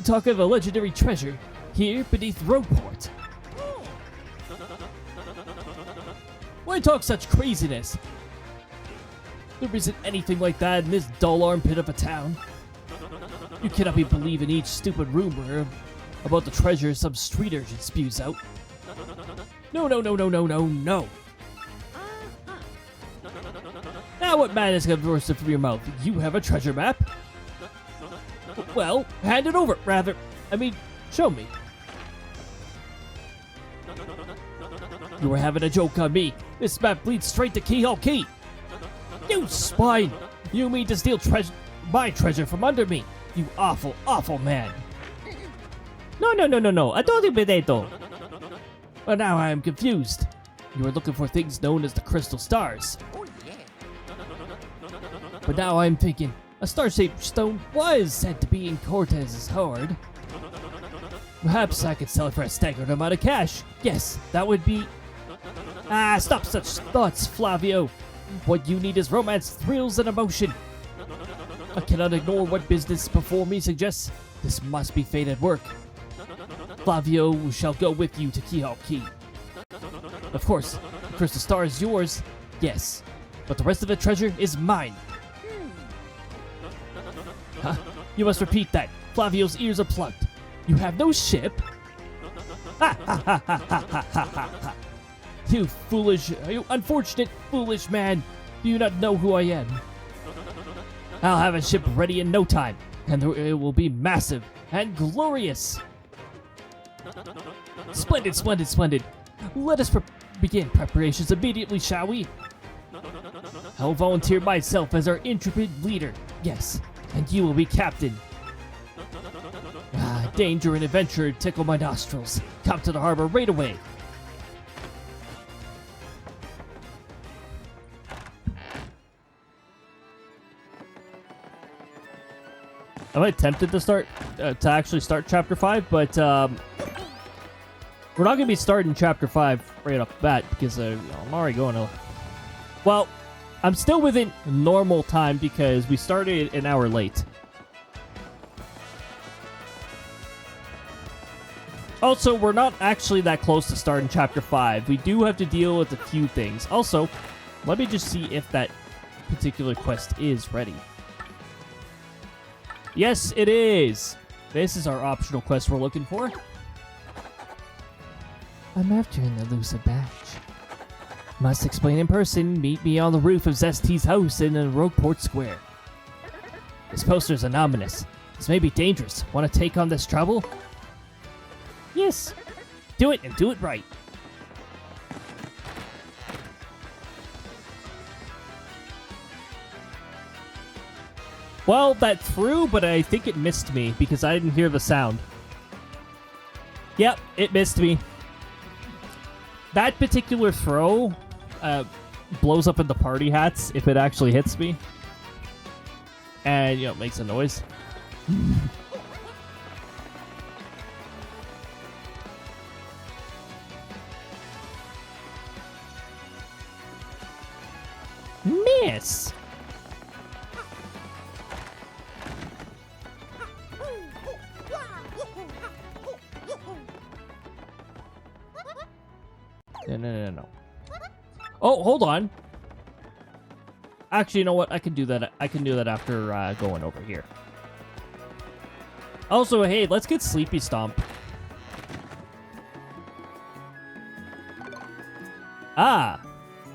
Talk of a legendary treasure here beneath Rogueport. Why talk such craziness? There isn't anything like that in this dull armpit of a town. You cannot be believing each stupid rumor about the treasure some street urchin spews out. No. Now what madness comes bursting from your mouth? You have a treasure map? Well, hand it over, rather. I mean, show me. You were having a joke on me. This map leads straight to Keyhole Key. You swine! You mean to steal my treasure from under me? You awful, awful man. No. I told you, Benito. But now I am confused. You were looking for things known as the crystal stars. But now I'm thinking, a star-shaped stone was said to be in Cortez's hoard. Perhaps I could sell it for a staggering amount of cash. Yes, that would be... stop such thoughts, Flavio. What you need is romance, thrills, and emotion. I cannot ignore what business before me suggests. This must be fate at work. Flavio shall go with you to Keyhole Key. Of course, the crystal star is yours, yes, but the rest of the treasure is mine. Huh? You must repeat that. Flavio's ears are plugged. You have no ship? You unfortunate, foolish man. Do you not know who I am? I'll have a ship ready in no time, and it will be massive and glorious. Splendid. Let us begin preparations immediately, shall we? I'll volunteer myself as our intrepid leader, yes, and you will be captain. Danger and adventure tickle my nostrils. Come to the harbor right away. I'm tempted to actually start chapter 5, but we're not going to be starting chapter 5 right off the bat because I'm already going to... Well, I'm still within normal time because we started an hour late. Also, we're not actually that close to starting Chapter 5. We do have to deal with a few things. Also, let me just see if that particular quest is ready. Yes, it is! This is our optional quest we're looking for. I'm after an elusive badge. Must explain in person. Meet me on the roof of Zest's house in Rogueport Square. This poster's ominous. This may be dangerous. Want to take on this trouble? Yes. Do it and do it right. Well, that threw, but I think it missed me because I didn't hear the sound. Yep, it missed me. That particular throw blows up in the party hats if it actually hits me. And, you know, it makes a noise. Miss! No. Oh, hold on. Actually, you know what? I can do that. I can do that after going over here. Also, hey, let's get Sleepy Stomp. Ah,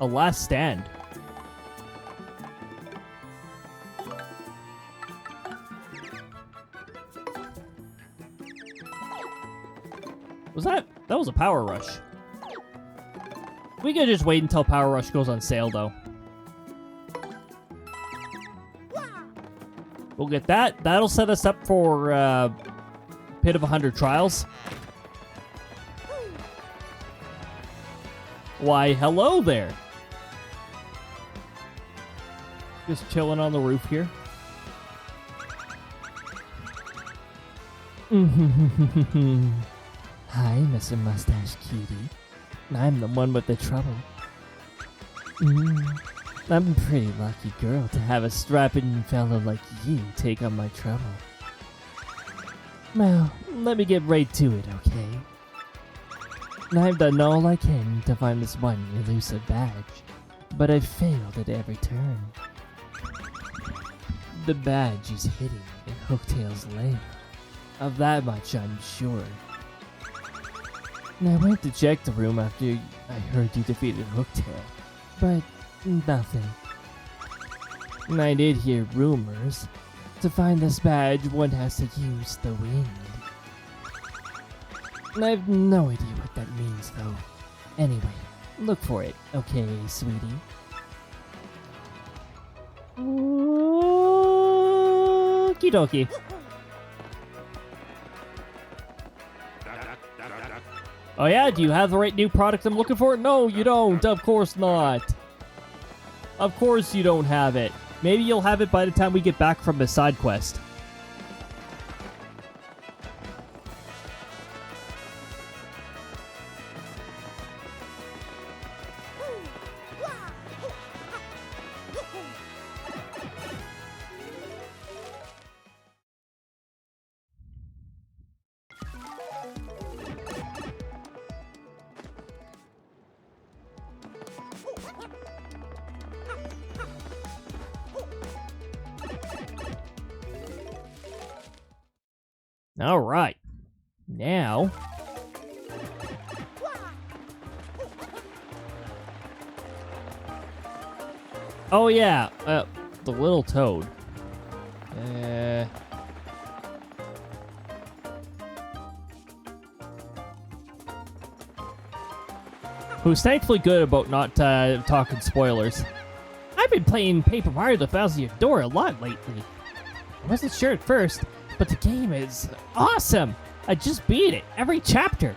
a last stand. That was a Power Rush. We could just wait until Power Rush goes on sale, though. We'll get that. That'll set us up for Pit of 100 Trials. Why, hello there. Just chilling on the roof here. Hi, Mr. Mustache Cutie. I'm the one with the trouble. I'm a pretty lucky girl to have a strapping fellow like you take on my trouble. Well, let me get right to it, okay? I've done all I can to find this one elusive badge, but I've failed at every turn. The badge is hidden in Hooktail's lair. Of that much I'm sure. I went to check the room after I heard you defeated Hooktail, but nothing. I did hear rumors. To find this badge, one has to use the wind. I have no idea what that means, though. Anyway, look for it, okay, sweetie? Okie dokie. Oh yeah, do you have the right new product I'm looking for? No, you don't. Of course not. Of course you don't have it. Maybe you'll have it by the time we get back from the side quest. All right. Now... Oh yeah, the little toad. Who's thankfully good about not talking spoilers. I've been playing Paper Mario The Thousand Year Door a lot lately. I wasn't sure at first, but the game is awesome! I just beat it, every chapter.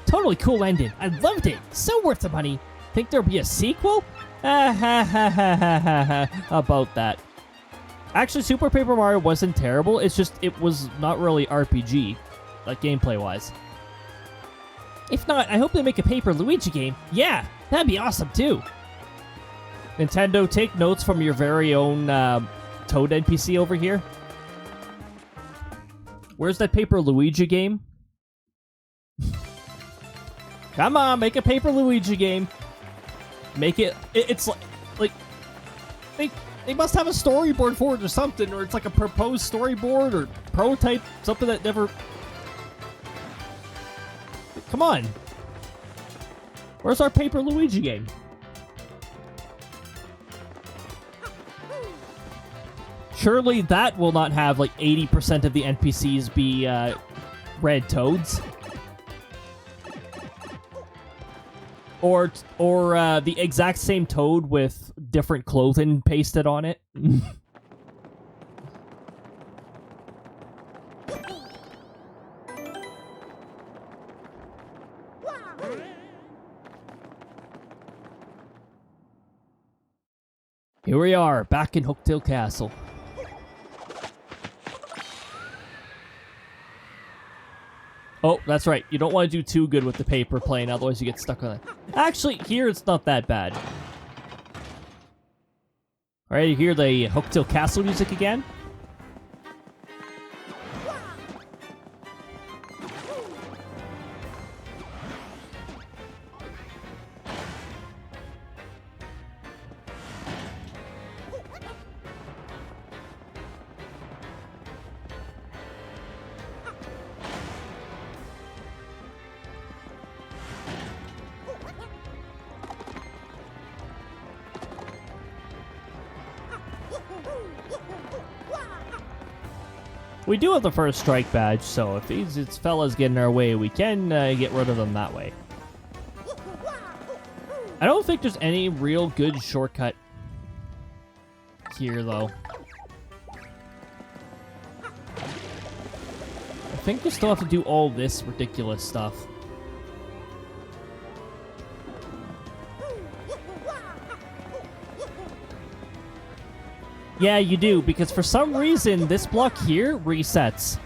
Totally cool ending. I loved it. So worth the money. Think there'll be a sequel? About that. Actually, Super Paper Mario wasn't terrible. It's just, it was not really RPG, like gameplay-wise. If not, I hope they make a Paper Luigi game. Yeah, that'd be awesome too. Nintendo, take notes from your very own Toad NPC over here. Where's that Paper Luigi game? Come on, make a Paper Luigi game. Make it... It's like they must have a storyboard for it or something, or it's like a proposed storyboard or prototype, something that never... Come on. Where's our Paper Luigi game? Surely that will not have like 80% of the NPCs be red toads. Or the exact same toad with different clothing pasted on it. Here we are, back in Hooktail Castle. Oh, that's right. You don't want to do too good with the paper plane, otherwise you get stuck on it. Actually, here it's not that bad. Alright, you hear the Hooktail Castle music again? We do have the first strike badge, so if these fellas get in our way, we can get rid of them that way. I don't think there's any real good shortcut here, though. I think we still have to do all this ridiculous stuff. Yeah, you do, because for some reason, this block here resets.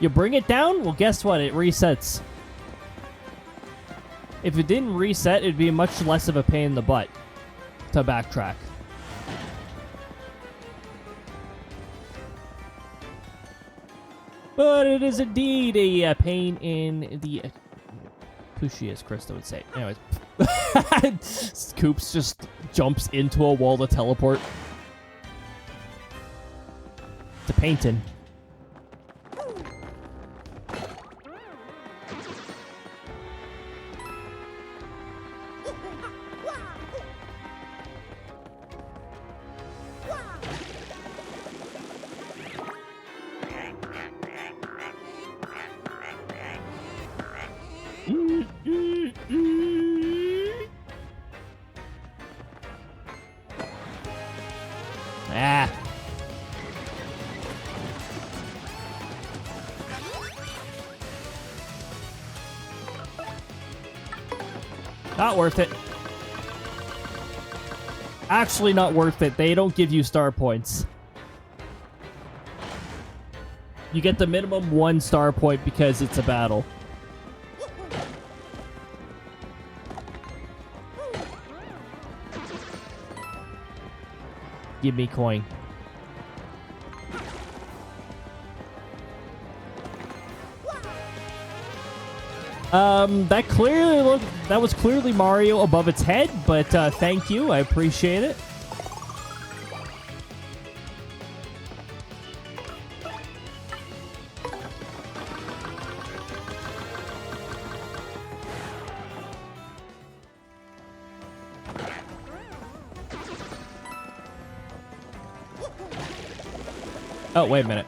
You bring it down, well, guess what? It resets. If it didn't reset, it'd be much less of a pain in the butt to backtrack. But it is indeed a pain in the pushy, as Krista would say. Anyways. Scoops just jumps into a wall to teleport. To painting. Ah. Not worth it. Actually not worth it. They don't give you star points. You get the minimum 1 star point because it's a battle. Give me coin. That was clearly Mario above its head, but thank you, I appreciate it. Oh, wait a minute.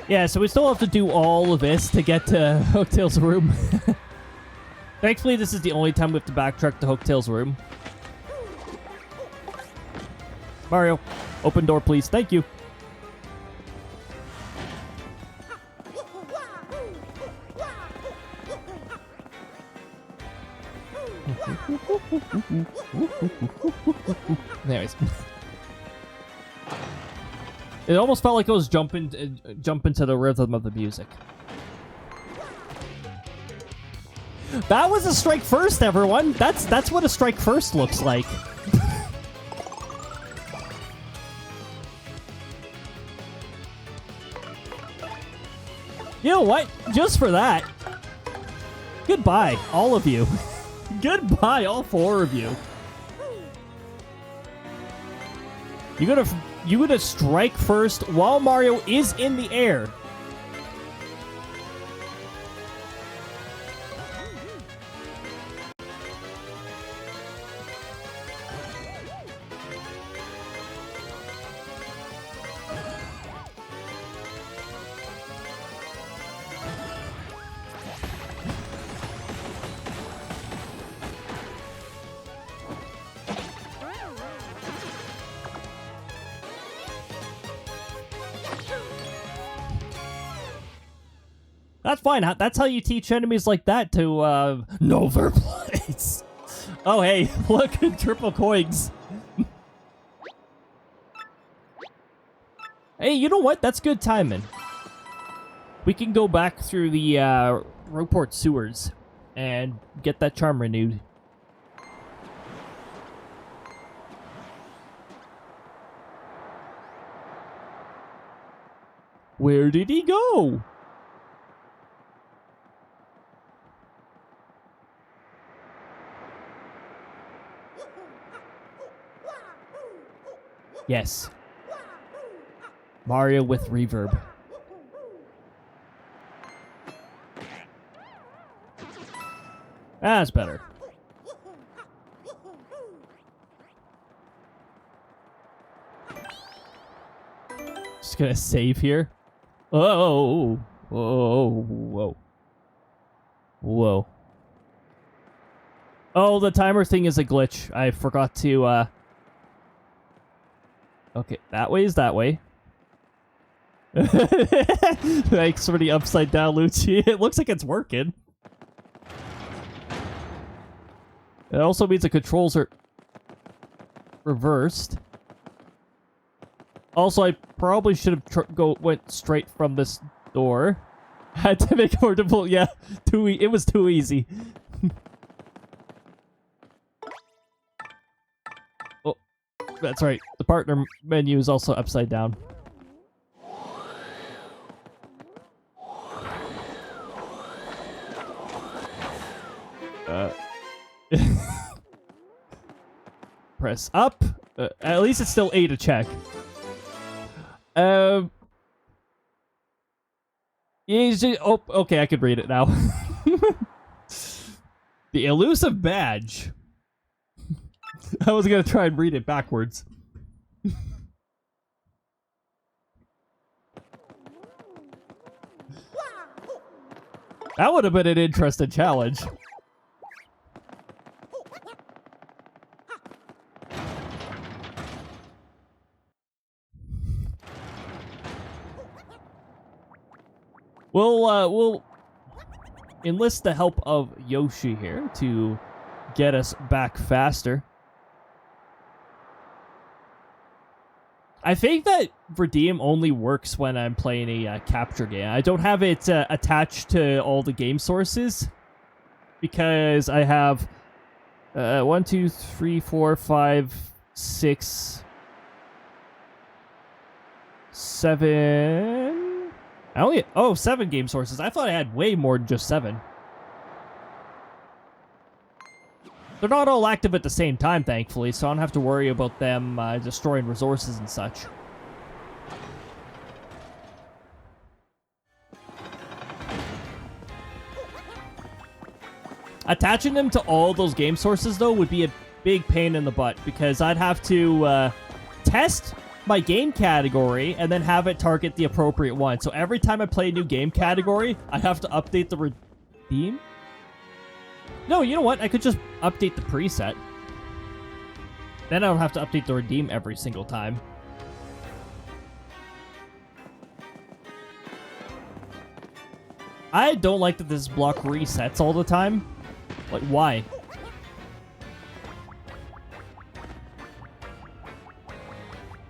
Yeah, so we still have to do all of this to get to Hooktail's room. Thankfully, this is the only time we have to backtrack to Hooktail's room. Mario, open door, please. Thank you. Anyways. It almost felt like it was jumping to the rhythm of the music. That was a strike first, everyone. That's what a strike first looks like. You know what? Just for that. Goodbye, all of you. Goodbye, all 4 of you. You gonna strike first while Mario is in the air. That's fine. That's how you teach enemies like that to, know their place. Oh, hey, look, triple coins. Hey, you know what? That's good timing. We can go back through the, Rogueport sewers and get that charm renewed. Where did he go? Yes. Mario with reverb. That's better. Just gonna save here. Oh, whoa, whoa, whoa. Oh, the timer thing is a glitch. I forgot to, Okay, that way is that way. Thanks for the upside down, Lucci. It looks like it's working. It also means the controls are reversed. Also, I probably should have went straight from this door. Had to make it more difficult. Yeah, it was too easy. Oh, that's right. The partner menu is also upside down. Press up. At least it's still A to check. Oh, okay, I could read it now. The elusive badge. I was gonna try and read it backwards. That would have been an interesting challenge. We'll enlist the help of Yoshi here to get us back faster. I think that Redeem only works when I'm playing a capture game. I don't have it attached to all the game sources because I have 1, 2, 3, 4, 5, 6, 7... I only... Oh, 7 game sources. I thought I had way more than just 7. They're not all active at the same time, thankfully, so I don't have to worry about them destroying resources and such. Attaching them to all those game sources, though, would be a big pain in the butt, because I'd have to test my game category and then have it target the appropriate one. So every time I play a new game category, I have to update the Redeem. No, you know what? I could just update the preset. Then I don't have to update the Redeem every single time. I don't like that this block resets all the time. Like, why?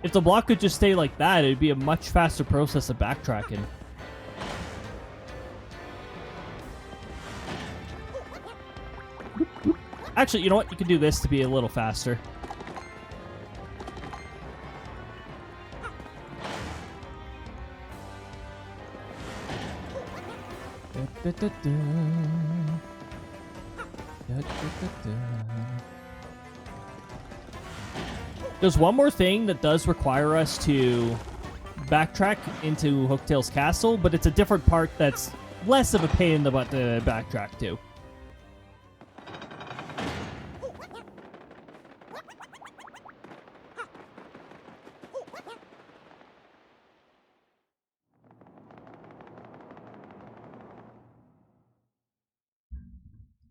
If the block could just stay like that, it'd be a much faster process of backtracking. Actually, you know what? You can do this to be a little faster. There's one more thing that does require us to backtrack into Hooktail's castle, but it's a different part that's less of a pain in the butt to backtrack to.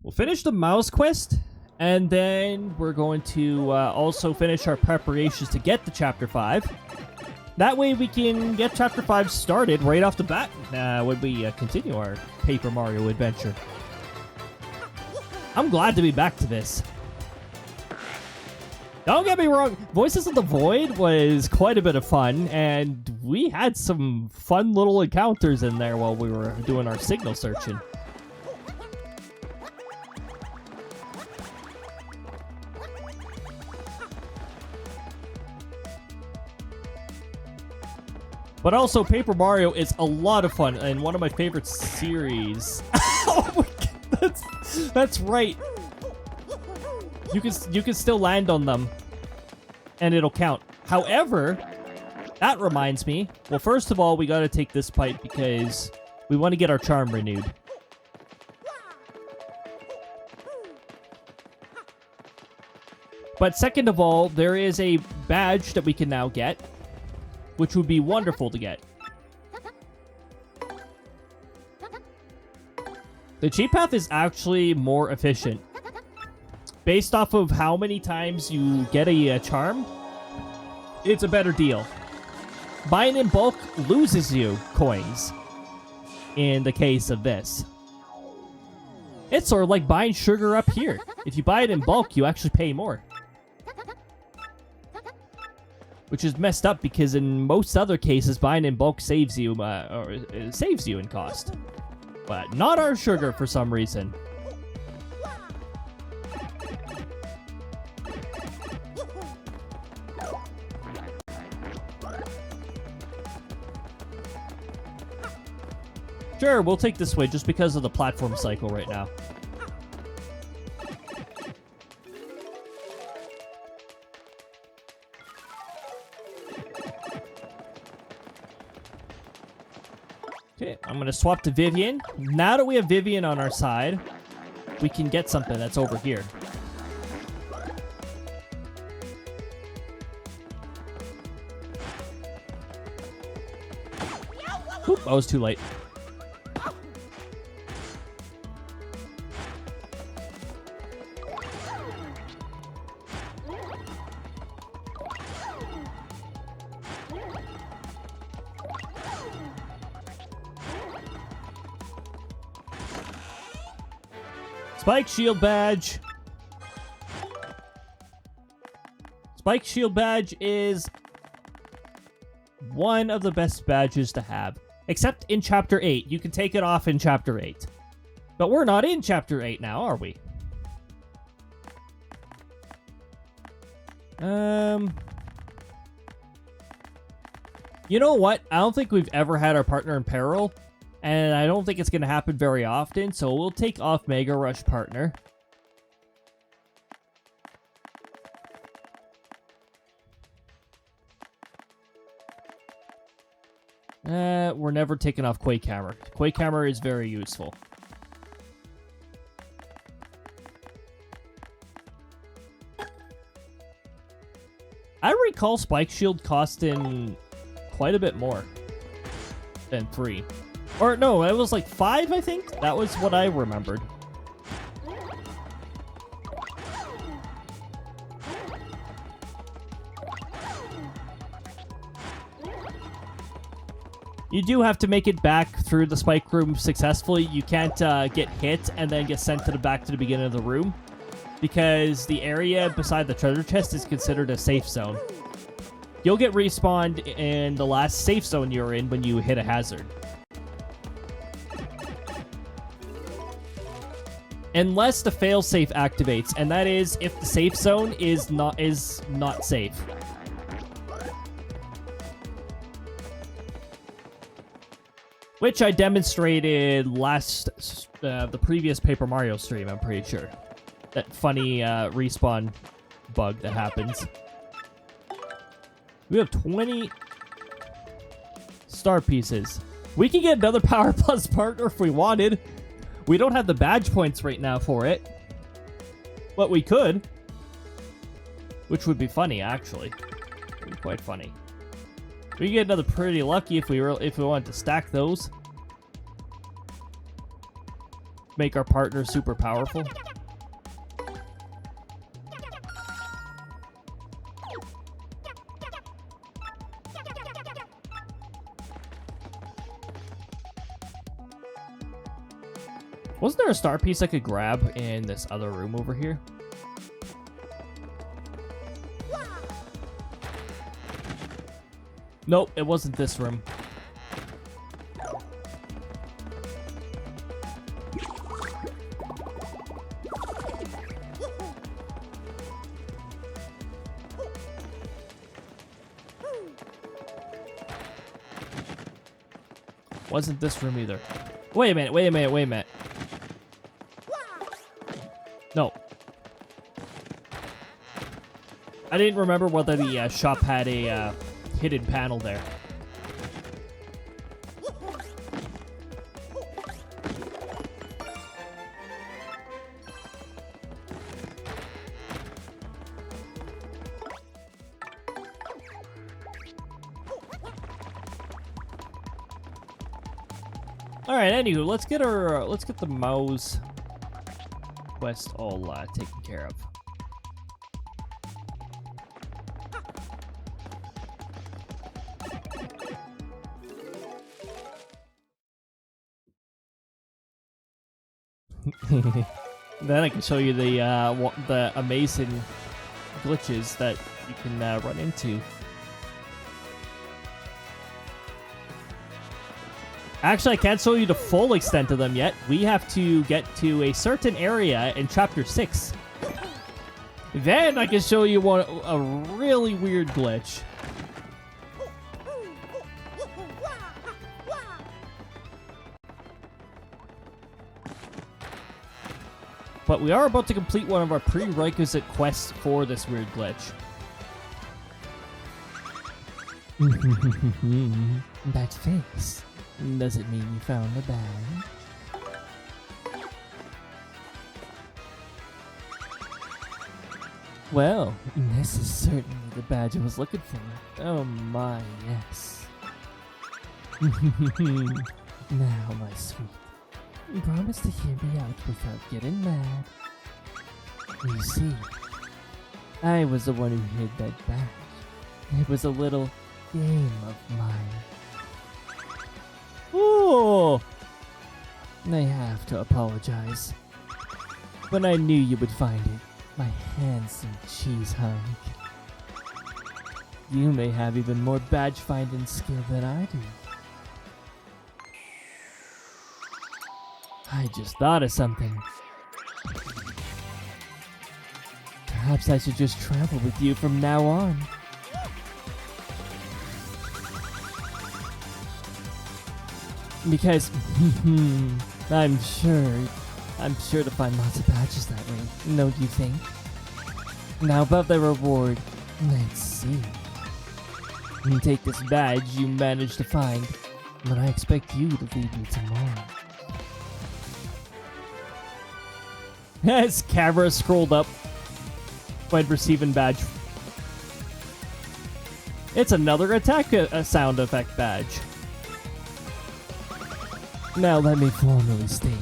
We'll finish the mouse quest, and then we're going to also finish our preparations to get to Chapter 5. That way we can get Chapter 5 started right off the bat when we continue our Paper Mario adventure. I'm glad to be back to this. Don't get me wrong, Voices of the Void was quite a bit of fun, and we had some fun little encounters in there while we were doing our signal searching. But also, Paper Mario is a lot of fun and one of my favorite series. Oh my god, that's right. You can still land on them, and it'll count. However, that reminds me. Well, first of all, we gotta take this pipe because we want to get our charm renewed. But second of all, there is a badge that we can now get, which would be wonderful to get. The cheat path is actually more efficient. Based off of how many times you get a charm, it's a better deal. Buying in bulk loses you coins in the case of this. It's sort of like buying sugar up here. If you buy it in bulk, you actually pay more. Which is messed up because in most other cases, buying in bulk saves you, saves you in cost. But not our sugar for some reason. Sure, we'll take this way just because of the platform cycle right now. Okay, I'm going to swap to Vivian. Now that we have Vivian on our side, we can get something that's over here. Oop, I was too late. Spike Shield Badge. Spike Shield Badge is one of the best badges to have. Except in Chapter 8. You can take it off in Chapter 8. But we're not in Chapter 8 now, are we? You know what? I don't think we've ever had our partner in peril. And I don't think it's going to happen very often, so we'll take off Mega Rush Partner. We're never taking off Quake Hammer. Quake Hammer is very useful. I recall Spike Shield costing quite a bit more than 3. Or no, it was like 5, I think? That was what I remembered. You do have to make it back through the spike room successfully. You can't get hit and then get sent to the back to the beginning of the room, because the area beside the treasure chest is considered a safe zone. You'll get respawned in the last safe zone you're in when you hit a hazard. Unless the failsafe activates, and that is if the safe zone is not safe. Which I demonstrated the previous Paper Mario stream, I'm pretty sure. That funny respawn bug that happens. We have 20 star pieces. We can get another Power Plus partner if we wanted. We don't have the badge points right now for it. But we could. Which would be funny, actually. Would be quite funny. We could get another Pretty Lucky if we wanted to stack those. Make our partner super powerful. Wasn't there a star piece I could grab in this other room over here? Nope, it wasn't this room. Wasn't this room either. Wait a minute, wait a minute, wait a minute. No. I didn't remember whether the shop had a hidden panel there. All right, anywho, let's get the mouse quest all taken care of. Then I can show you the amazing glitches that you can run into. Actually, I can't show you the full extent of them yet. We have to get to a certain area in Chapter 6. Then I can show you a really weird glitch. But we are about to complete one of our prerequisite quests for this weird glitch. That face. Does it mean you found the badge? Well, this is certainly the badge I was looking for. Oh my, yes. Now, my sweet, promise to hear me out without getting mad. You see, I was the one who hid that badge. It was a little game of mine. Ooh! I have to apologize. But I knew you would find it, my handsome cheese hunk. You may have even more badge finding skill than I do. I just thought of something. Perhaps I should just travel with you from now on. Because, I'm sure to find lots of badges that way, don't you think? Now about the reward, let's see. You take this badge you managed to find, but I expect you to lead me tomorrow. As camera scrolled up when receiving badge. It's another attack sound effect badge. Now let me formally state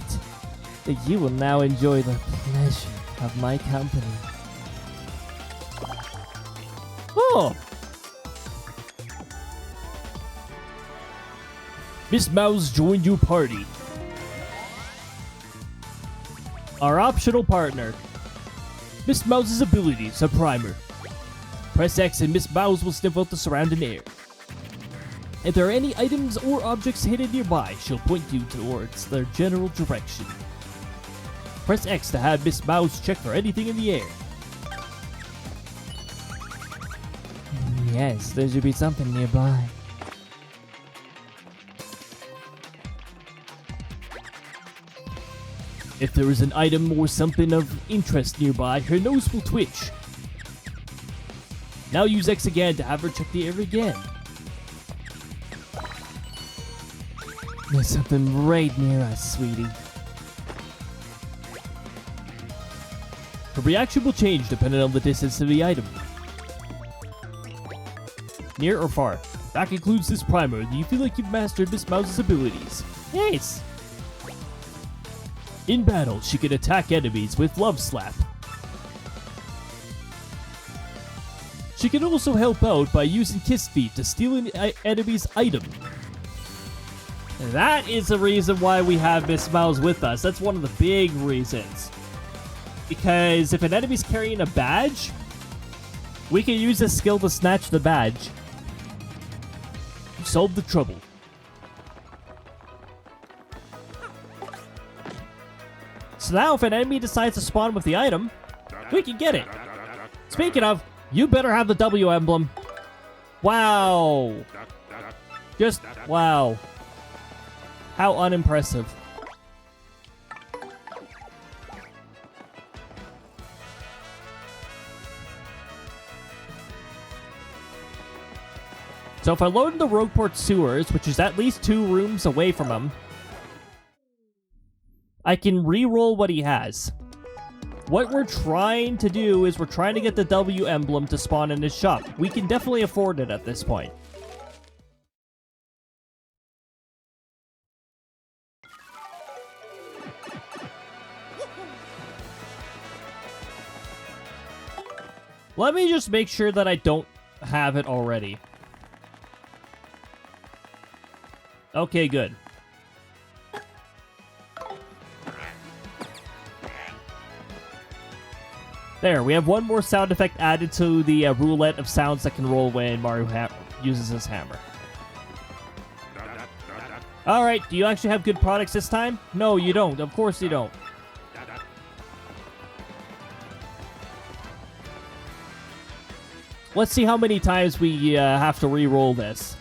that you will now enjoy the pleasure of my company. Oh! Miss Mouse joined your party. Our optional partner. Miss Mouse's abilities, a primer. Press X and Miss Mouse will sniff out the surrounding air. If there are any items or objects hidden nearby, she'll point you towards their general direction. Press X to have Miss Mouse check for anything in the air. Yes, there should be something nearby. If there is an item or something of interest nearby, her nose will twitch. Now use X again to have her check the air again. There's something right near us, sweetie. Her reaction will change depending on the distance of the item. Near or far. That concludes this primer. Do you feel like you've mastered Miss Mouse's abilities? Yes! In battle, she can attack enemies with Love Slap. She can also help out by using Kiss Feet to steal an enemy's item. That is the reason why we have Miss Mouse with us. That's one of the big reasons. Because if an enemy's carrying a badge, we can use this skill to snatch the badge. Solve the trouble. So now if an enemy decides to spawn with the item, we can get it. Speaking of, you better have the W emblem. Wow. Just wow. How unimpressive. So if I load in the Rogueport sewers, which is at least 2 rooms away from him, I can re-roll what he has. What we're trying to do is we're trying to get the W emblem to spawn in his shop. We can definitely afford it at this point. Let me just make sure that I don't have it already. Okay, good. There, we have one more sound effect added to the roulette of sounds that can roll when Mario uses his hammer. Alright, do you actually have good products this time? No, you don't. Of course you don't. Let's see how many times we have to re-roll this.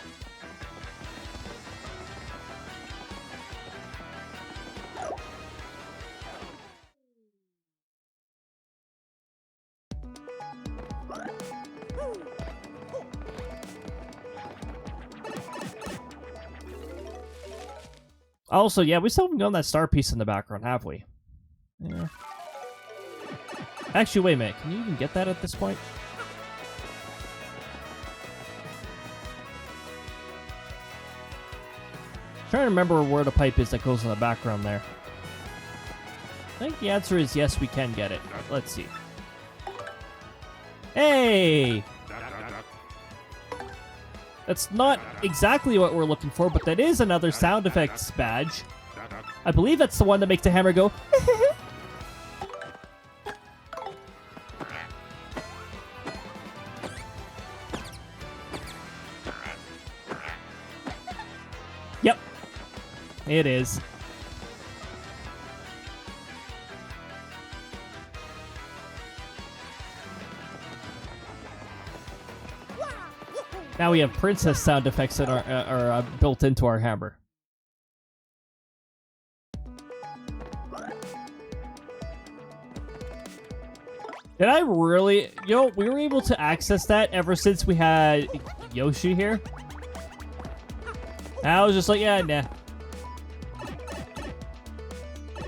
Also, yeah, we still haven't done that star piece in the background, have we? Yeah. Actually, wait a minute. Can you even get that at this point? Trying to remember where the pipe is that goes in the background there. I think the answer is yes, we can get it. Let's see. Hey! That's not exactly what we're looking for, but that is another sound effects badge. I believe that's the one that makes the hammer go. Yep. It is. Now we have princess sound effects that are built into our hammer. Did I really... You know, we were able to access that ever since we had Yoshi here. I was just like, yeah, nah.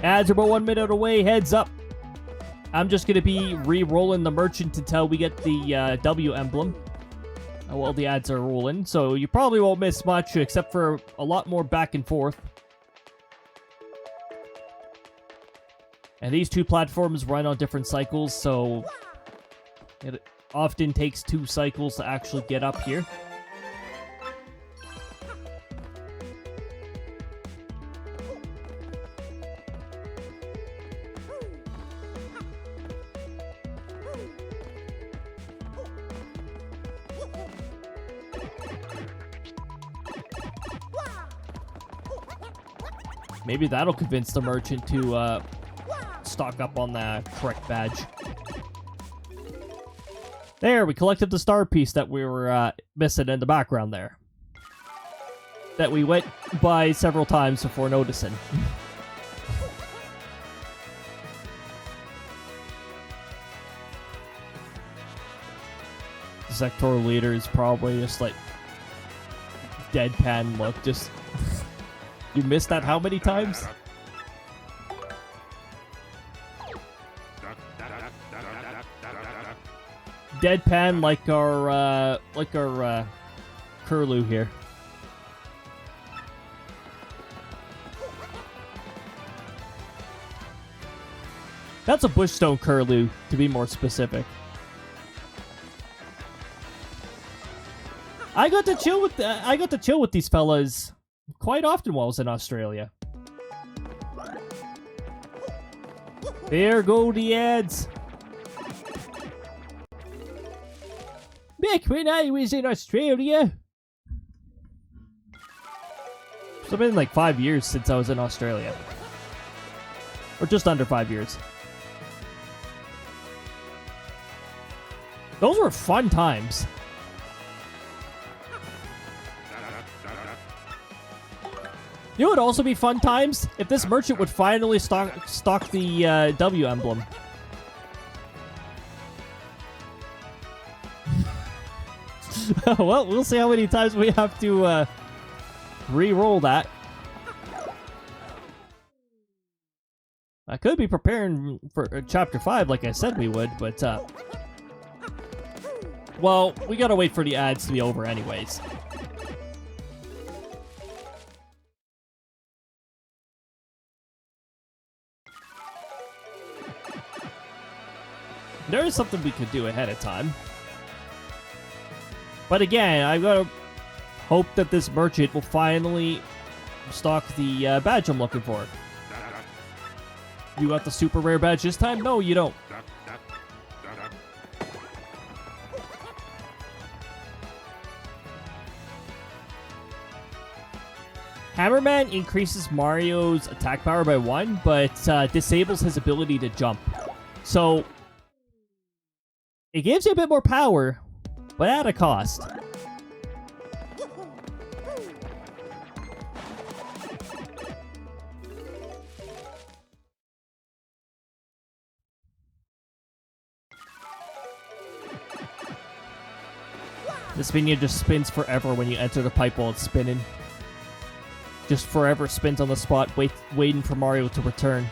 Ads are about 1 minute away, heads up. I'm just going to be re-rolling the merchant until we get the W emblem. Well, the ads are rolling, so you probably won't miss much, except for a lot more back and forth. And these 2 platforms run on different cycles, so it often takes 2 cycles to actually get up here. Maybe that'll convince the merchant to stock up on the correct badge. There, we collected the star piece that we were missing in the background there. That we went by several times before noticing. The sectoral leader is probably just like deadpan look, just you missed that how many times? Deadpan like our Curlew here. That's a bushstone Curlew, to be more specific. I got to chill with these fellas quite often while I was in Australia. There go the ads. Back when I was in Australia. It's been like 5 years since I was in Australia. Or just under 5 years. Those were fun times. You know what would also be fun times? If this merchant would finally stock the W emblem. Well, we'll see how many times we have to re-roll that. I could be preparing for Chapter 5 like I said we would, but well, we gotta wait for the ads to be over anyways. There is something we could do ahead of time. But again, I've got to hope that this merchant will finally stock the badge I'm looking for. You got the super rare badge this time? No, you don't. Hammerman increases Mario's attack power by 1, but disables his ability to jump. So, it gives you a bit more power, but at a cost. This minion just spins forever when you enter the pipe while it's spinning. Just forever spins on the spot, waiting for Mario to return.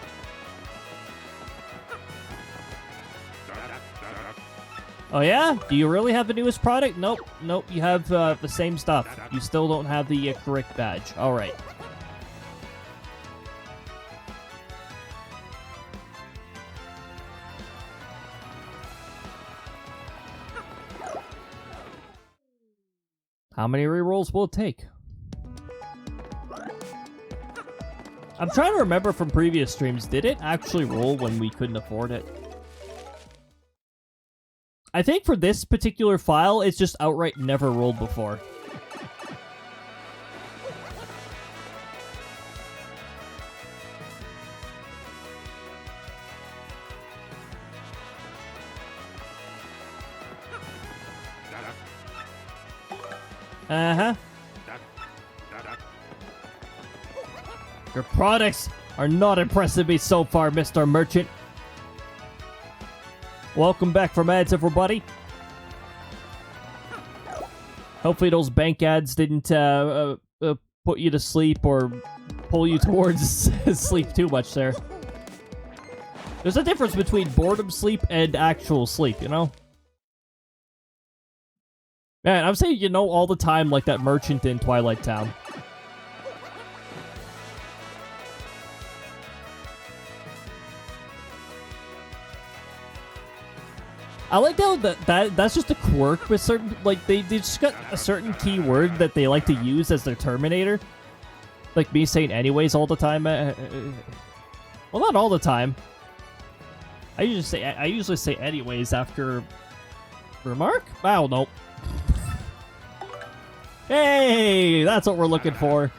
Oh yeah? Do you really have the newest product? Nope. Nope, you have the same stuff. You still don't have the correct badge. Alright. How many rerolls will it take? I'm trying to remember from previous streams, did it actually roll when we couldn't afford it? I think for this particular file, it's just outright never rolled before. Uh-huh. Your products are not impressing me so far, Mr. Merchant. Welcome back from ads, everybody. Hopefully those bank ads didn't put you to sleep or pull you towards sleep too much there. There's a difference between boredom sleep and actual sleep, you know? Man, I'm saying you know all the time like that merchant in Twilight Town. I like how that's just a quirk with certain, like, they just got a certain keyword that they like to use as their Terminator. Like me saying anyways all the time. Well, not all the time. I usually say anyways after remark? I don't know. Hey, that's what we're looking for.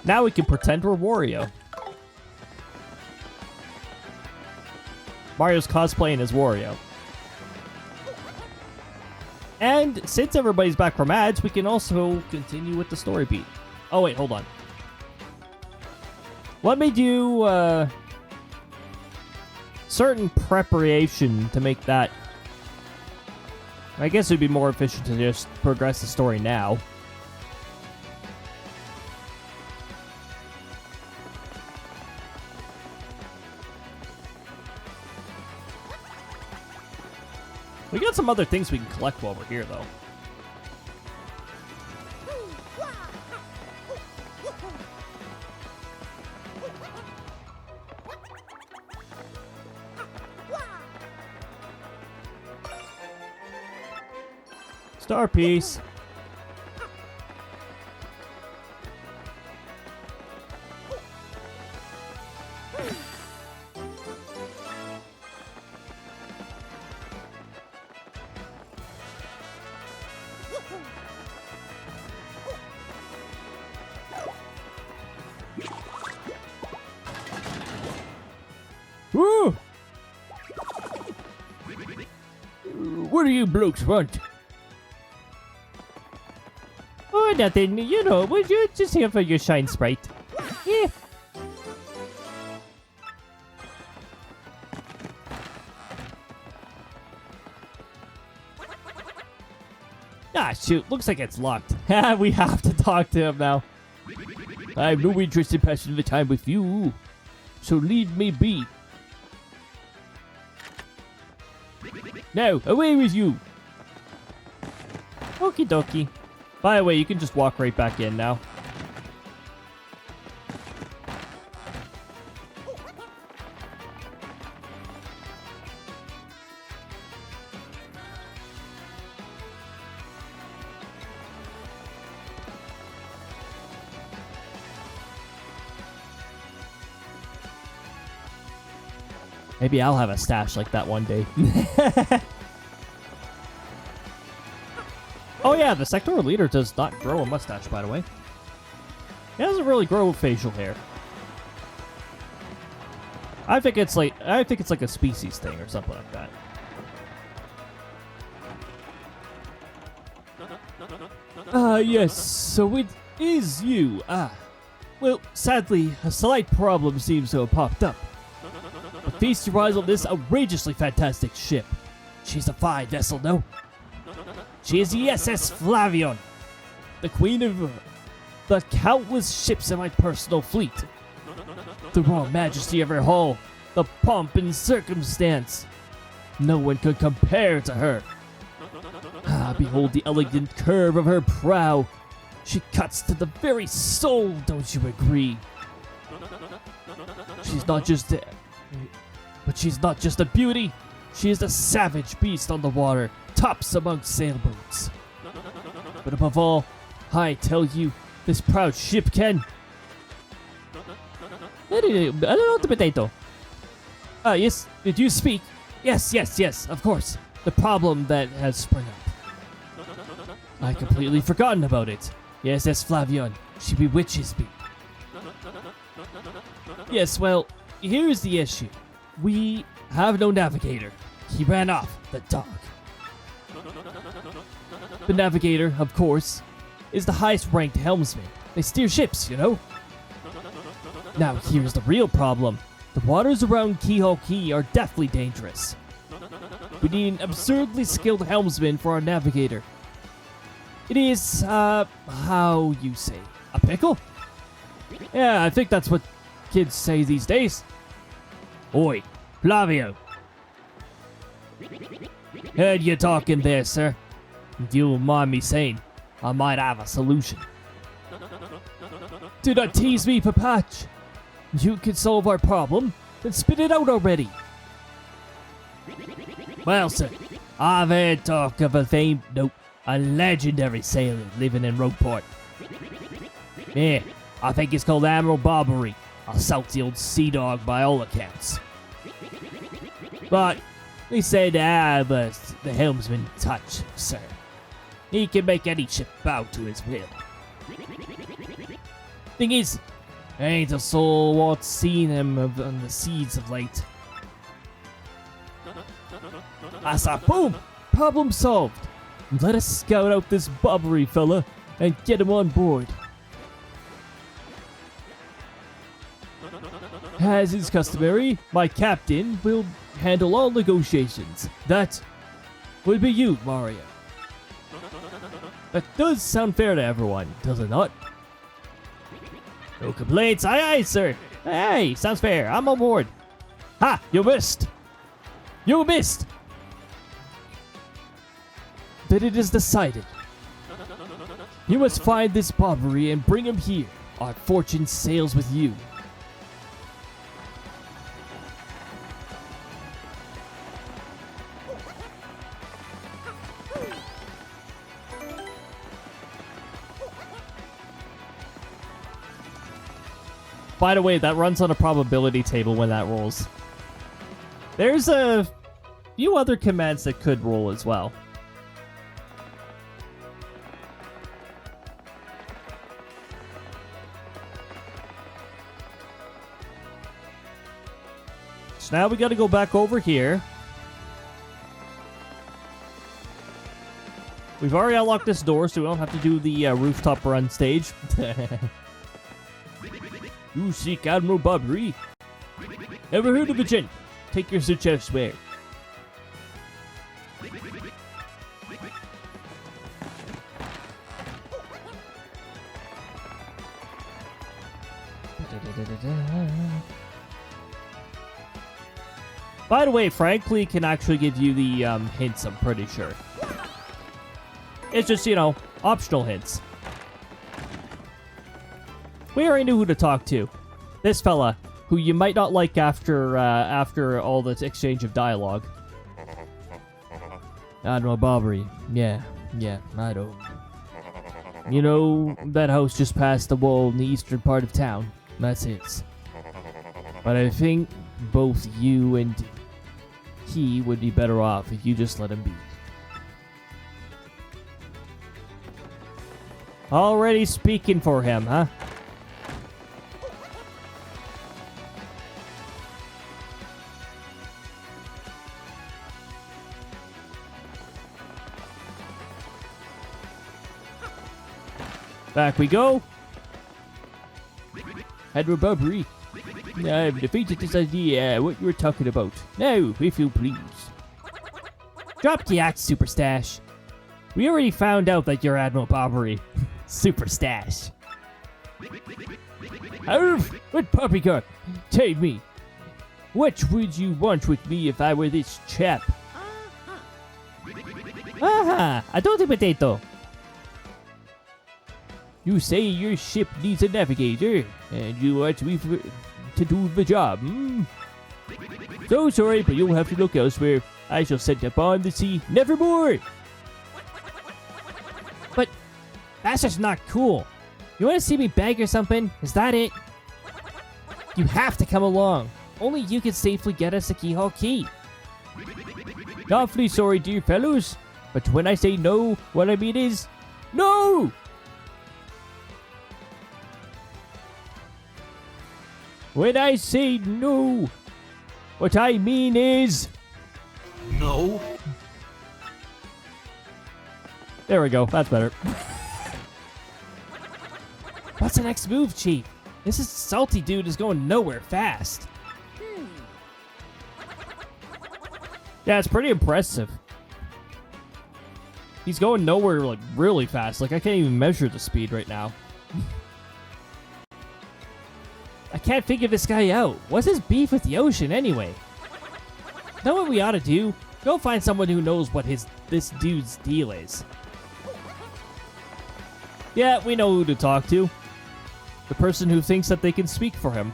Now we can pretend we're Wario. Mario's cosplaying as Wario. And since everybody's back from ads, we can also continue with the story beat. Oh wait, hold on. Let me do certain preparation to make that. I guess it'd be more efficient to just progress the story now. We got some other things we can collect while we're here, though. Star piece. Woo! What do you blokes want? Oh, nothing. You know, we're just here for your shine sprite. Yeah. Ah, shoot. Looks like it's locked. We have to talk to him now. I have no interest in passing the time with you, so leave me be. Now, away with you. Okie dokie. By the way, you can just walk right back in now. Maybe I'll have a stash like that one day. Oh yeah, the sectoral leader does not grow a mustache, by the way. He doesn't really grow facial hair. I think it's like a species thing or something like that. Yes, so it is you. Well, sadly, a slight problem seems to have popped up. But feast your eyes on this outrageously fantastic ship. She's a fine vessel, no? She is the SS Flavion, the queen of the countless ships in my personal fleet. The raw majesty of her hull, the pomp and circumstance. No one could compare to her. Behold the elegant curve of her prow. She cuts to the very soul, don't you agree? She's not just a beauty. She is a savage beast on the water, tops among sailboats. But above all, I tell you, this proud ship can... Potato. Yes, did you speak? Yes, of course. The problem that has sprung up. I completely forgotten about it. Yes, that's Flavion. She bewitches me. Yes, well, here's the issue. We have no navigator. He ran off, the dog. The navigator, of course, is the highest ranked helmsman. They steer ships, you know? Now, here's the real problem. The waters around Keyhole Key are deathly dangerous. We need an absurdly skilled helmsman for our navigator. It is, how you say, a pickle? Yeah, I think that's what kids say these days. Oi, Flavio. Heard you talking there, sir. If you don't mind me saying, I might have a solution. Do not tease me, Papach. You can solve our problem, then spit it out already. Well, sir, I've heard talk of a legendary sailor living in Rogueport. Yeah, I think it's called Admiral Barbary, a salty old sea dog by all accounts. But they said the helmsman touch, sir. He can make any ship bow to his will. Thing is, Ain't a soul what's seen him on the seas of late. Asa, boom! Problem solved. Let us scout out this Bobbery fella and get him on board. As is customary, my captain will handle all negotiations. That will be you, Mario. That does sound fair to everyone, does it not? No complaints, aye aye, sir. Hey, sounds fair, I'm on board. Ha, you missed. You missed. Then it is decided. You must find this Bobbery and bring him here. Our fortune sails with you. By the way, that runs on a probability table when that rolls. There's a few other commands that could roll as well. So now we gotta go back over here. We've already unlocked this door, so we don't have to do the rooftop run stage. You seek Admiral Bobbery? Ever heard of a gent? Take your search elsewhere. By the way, Frankly can actually give you the hints, I'm pretty sure. It's just, you know, optional hints. We already knew who to talk to. This fella, who you might not like after all the exchange of dialogue. Admiral Bobbery. Yeah, I know. You know, that house just past the wall in the eastern part of town? That's his. But I think both you and he would be better off if you just let him be. Already speaking for him, huh? Back we go. Admiral Bobbery. I've defeated this idea, what you were talking about. Now, if you please. Drop the axe, Super Stash. We already found out that you're Admiral Bobbery. Super Stash. Arf! What poppycock? Tell me. What would you want with me if I were this chap? Aha! I don't potato. You say your ship needs a navigator, and you want me to do the job, hmm? So sorry, but you'll have to look elsewhere. I shall set upon the sea nevermore! But that's just not cool. You want to see me beg or something? Is that it? You have to come along. Only you can safely get us a keyhole key. Awfully sorry, dear fellows, but when I say no, what I mean is no! When I say no, what I mean is... No. There we go, that's better. What's the next move, Chief? This is salty dude is going nowhere fast. Yeah, it's pretty impressive. He's going nowhere, like, really fast. Like, I can't even measure the speed right now. I can't figure this guy out. What's his beef with the ocean, anyway? Know what we ought to do? Go find someone who knows what this dude's deal is. Yeah, we know who to talk to. The person who thinks that they can speak for him.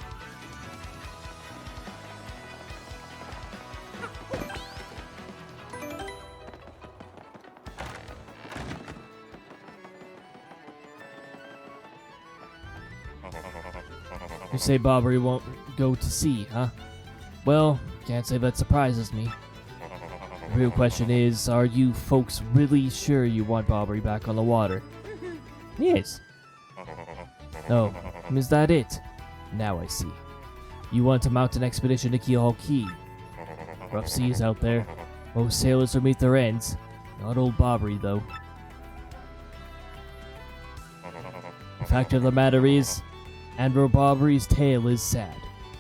You say Bobbery won't go to sea, huh? Well, can't say that surprises me. The real question is, are you folks really sure you want Bobbery back on the water? Yes. No, is that it? Now I see. You want to mount an expedition to Keyhole Key. Rough seas out there. Most sailors will meet their ends. Not old Bobbery, though. The fact of the matter is, Admiral Bobbery's tale is sad.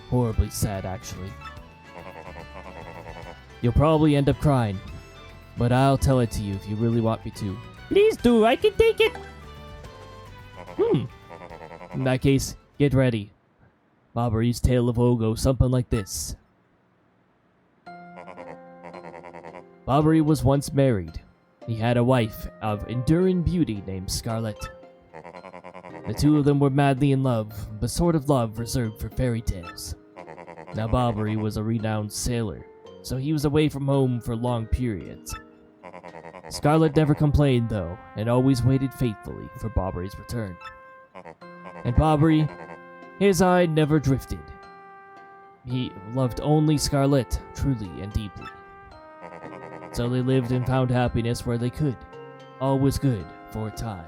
Horribly sad, actually. You'll probably end up crying, but I'll tell it to you if you really want me to. Please do, I can take it. In that case, get ready. Bobbery's tale of woe goes something like this. Bobbery was once married. He had a wife of enduring beauty named Scarlet. The two of them were madly in love, but sort of love reserved for fairy tales. Now Bobbery was a renowned sailor, so he was away from home for long periods. Scarlet never complained though, and always waited faithfully for Bobbery's return. And Bobbery, his eye never drifted. He loved only Scarlet, truly and deeply. So they lived and found happiness where they could. All was good for a time.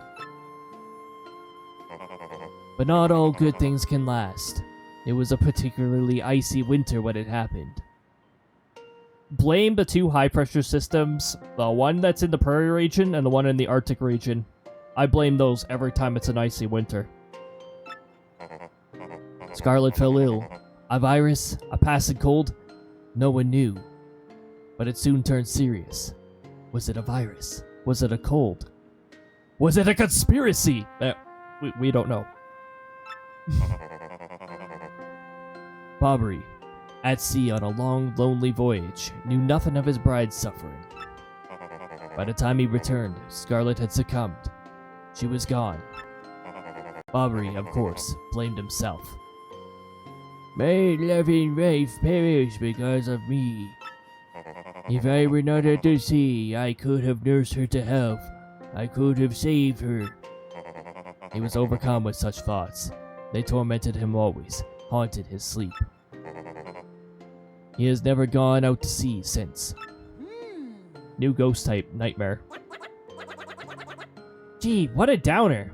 But not all good things can last. It was a particularly icy winter when it happened. Blame the two high-pressure systems, the one that's in the prairie region and the one in the Arctic region. I blame those every time it's an icy winter. Scarlet fell ill. A virus, a passing cold, no one knew. But it soon turned serious. Was it a virus? Was it a cold? Was it a conspiracy? We don't know. Bobbery, at sea on a long, lonely voyage, knew nothing of his bride's suffering. By the time he returned, Scarlet had succumbed. She was gone. Bobbery, of course, blamed himself. My loving wife perished because of me. If I were not at the sea, I could have nursed her to health. I could have saved her. He was overcome with such thoughts. They tormented him always, haunted his sleep. He has never gone out to sea since. New ghost type, nightmare. Gee, what a downer.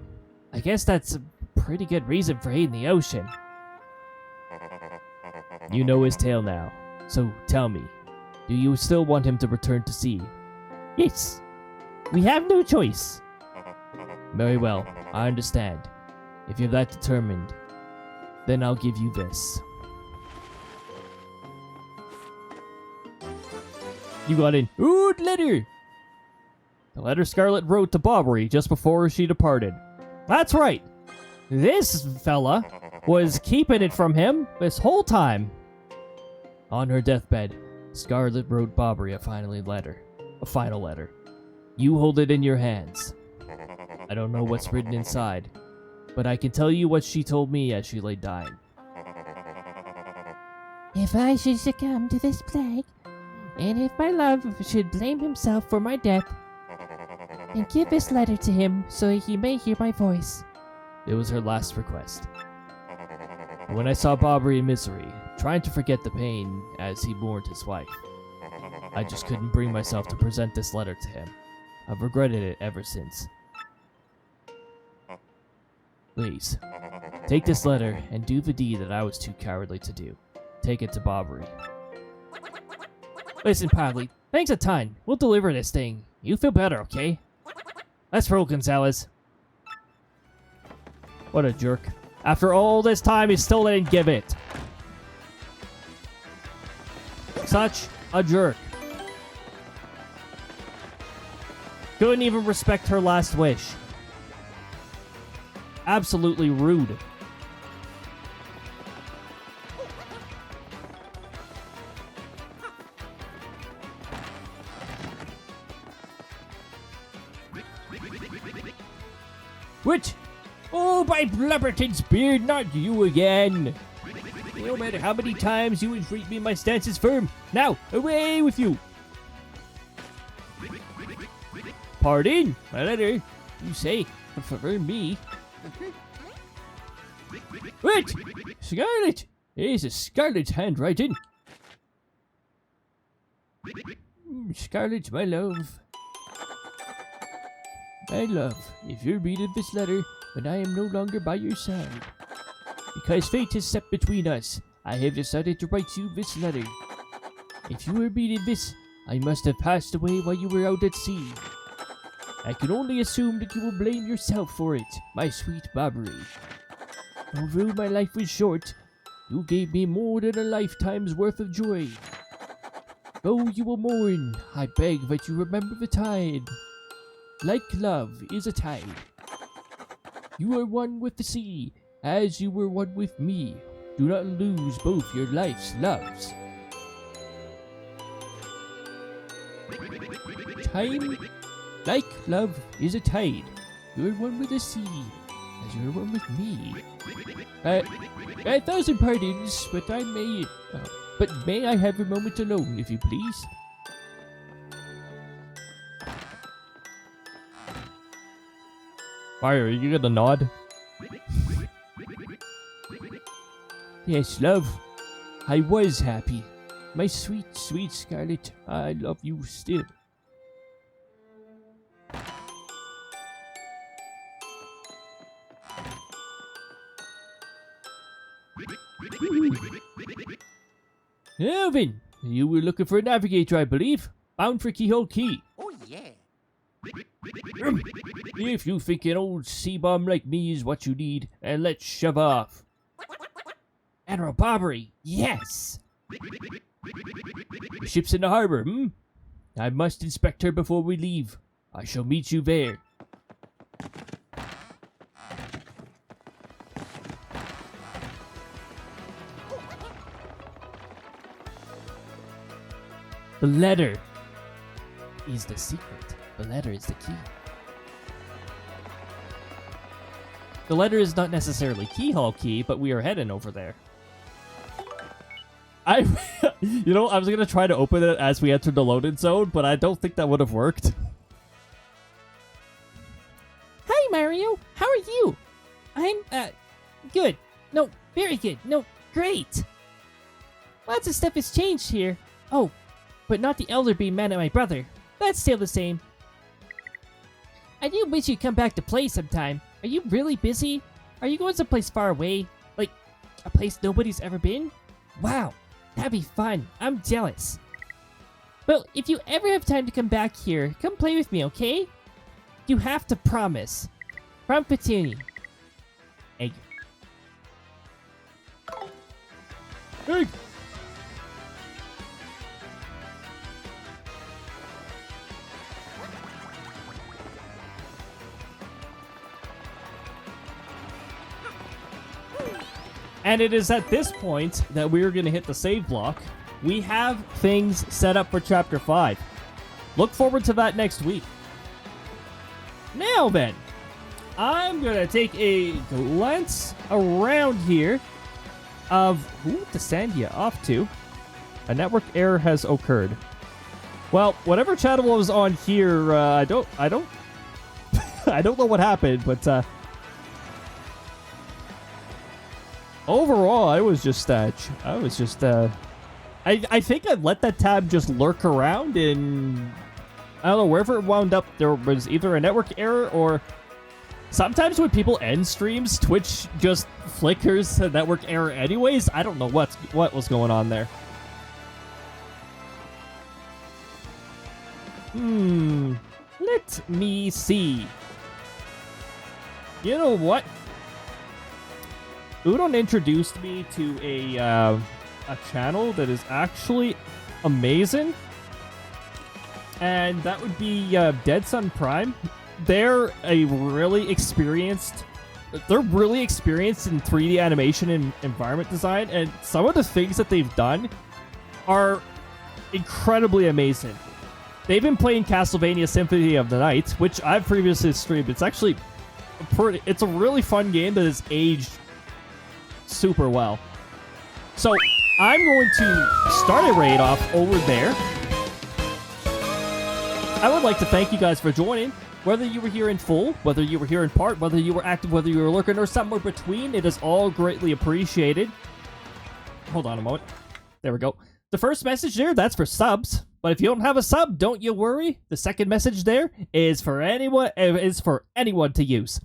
I guess that's a pretty good reason for hating the ocean. You know his tale now, so tell me, do you still want him to return to sea? Yes. We have no choice. Very well, I understand. If you're that determined, then I'll give you this. You got an ood letter. The letter Scarlet wrote to Bobbery just before she departed. That's right. This fella was keeping it from him this whole time. On her deathbed, Scarlet wrote Bobbery a final letter. You hold it in your hands. I don't know what's written inside, but I can tell you what she told me as she lay dying. If I should succumb to this plague, and if my love should blame himself for my death, then give this letter to him so he may hear my voice. It was her last request. When I saw Bobbery in misery, trying to forget the pain as he mourned his wife, I just couldn't bring myself to present this letter to him. I've regretted it ever since. Please, take this letter and do the deed that I was too cowardly to do. Take it to Bobbery. Listen, Padley, thanks a ton. We'll deliver this thing. You feel better, okay? Let's roll, Gonzalez. What a jerk. After all this time, he still didn't give it. Such a jerk. Couldn't even respect her last wish. Absolutely rude. What? Oh, by Blubberton's beard, not you again. No matter how many times you entreat me, my stance is firm. Now, away with you. Pardon, my letter. You say, for me. What? Scarlet! Here's a Scarlet's handwriting. Scarlet, my love. My love, if you're reading this letter, then I am no longer by your side. Because fate is set between us, I have decided to write you this letter. If you are reading this, I must have passed away while you were out at sea. I can only assume that you will blame yourself for it, my sweet Barbary. Although my life was short, you gave me more than a lifetime's worth of joy. Though you will mourn, I beg that you remember the tide. Like love is a tide. You are one with the sea, as you were one with me. Do not lose both your life's loves. Time, like love, is a tide. You are one with the sea, as you are one with me. 1,000 pardons, but may I have a moment alone, if you please? Fire, are you gonna nod? Yes, love. I was happy. My sweet, sweet Scarlet, I love you still. Elvin, you were looking for a navigator, I believe. Bound for Keyhole Key. Oh, yeah. If you think an old sea bomb like me is what you need, and let's shove off. Admiral Barbary, yes! The ship's in the harbor, hmm? I must inspect her before we leave. I shall meet you there. The letter is the secret. The letter is the key. The letter is not necessarily keyhole key, but we are heading over there. You know, I was gonna try to open it as we entered the loaded zone, but I don't think that would have worked. Hi, Mario. How are you? I'm, good. No, very good. No, great. Lots of stuff has changed here. Oh, but not the Elder being mad at my brother. That's still the same. I do wish you'd come back to play sometime. Are you really busy? Are you going someplace far away? Like, a place nobody's ever been? Wow, that'd be fun. I'm jealous. Well, if you ever have time to come back here, come play with me, okay? You have to promise. From Petuni. Egg. Hey! And it is at this point that we are going to hit the save block. We have things set up for Chapter 5. Look forward to that next week. Now then, I'm going to take a glance around here of who to send you off to. A network error has occurred. Well, whatever channel was on here, I don't I don't know what happened, but overall, I think I let that tab just lurk around, and I don't know, wherever it wound up, there was either a network error or sometimes when people end streams, Twitch just flickers a network error anyways. I don't know what was going on there. Let me see. You know what? Udon introduced me to a channel that is actually amazing, and that would be Dead Sun Prime. They're really experienced in 3D animation and environment design, and some of the things that they've done are incredibly amazing. They've been playing Castlevania Symphony of the Night, which I've previously streamed. It's actually it's a really fun game that has aged super well. So I'm going to start a raid off over there. I would like to thank you guys for joining. Whether you were here in full, whether you were here in part, whether you were active, whether you were lurking, or somewhere between, it is all greatly appreciated. Hold on a moment. There we go. The first message there, that's for subs. But if you don't have a sub, don't you worry. The second message there is for anyone to use.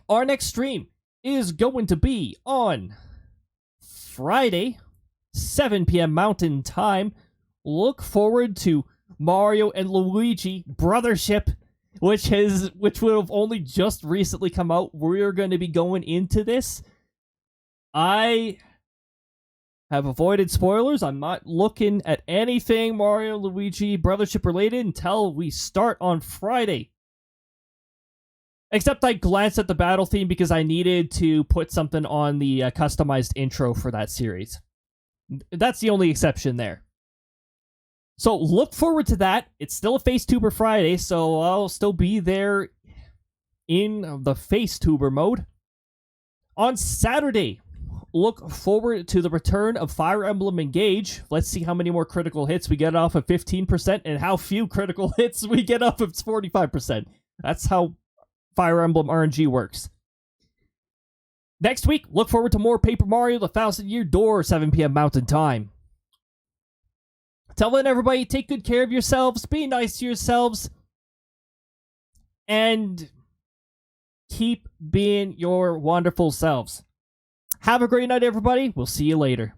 Our next stream is going to be on Friday, 7 p.m. Mountain Time. Look forward to Mario and Luigi Brothership, which would have only just recently come out. We're going to be going into this. I have avoided spoilers. I'm not looking at anything Mario and Luigi Brothership related until we start on Friday. Except I glanced at the battle theme because I needed to put something on the customized intro for that series. That's the only exception there. So look forward to that. It's still a FaceTuber Friday, so I'll still be there in the FaceTuber mode. On Saturday, look forward to the return of Fire Emblem Engage. Let's see how many more critical hits we get off of 15% and how few critical hits we get off of 45%. That's how Fire Emblem RNG works. Next week, look forward to more Paper Mario The 1000-Year Door, 7 p.m. Mountain Time. Telling everybody, take good care of yourselves, be nice to yourselves, and keep being your wonderful selves. Have a great night, everybody. We'll see you later.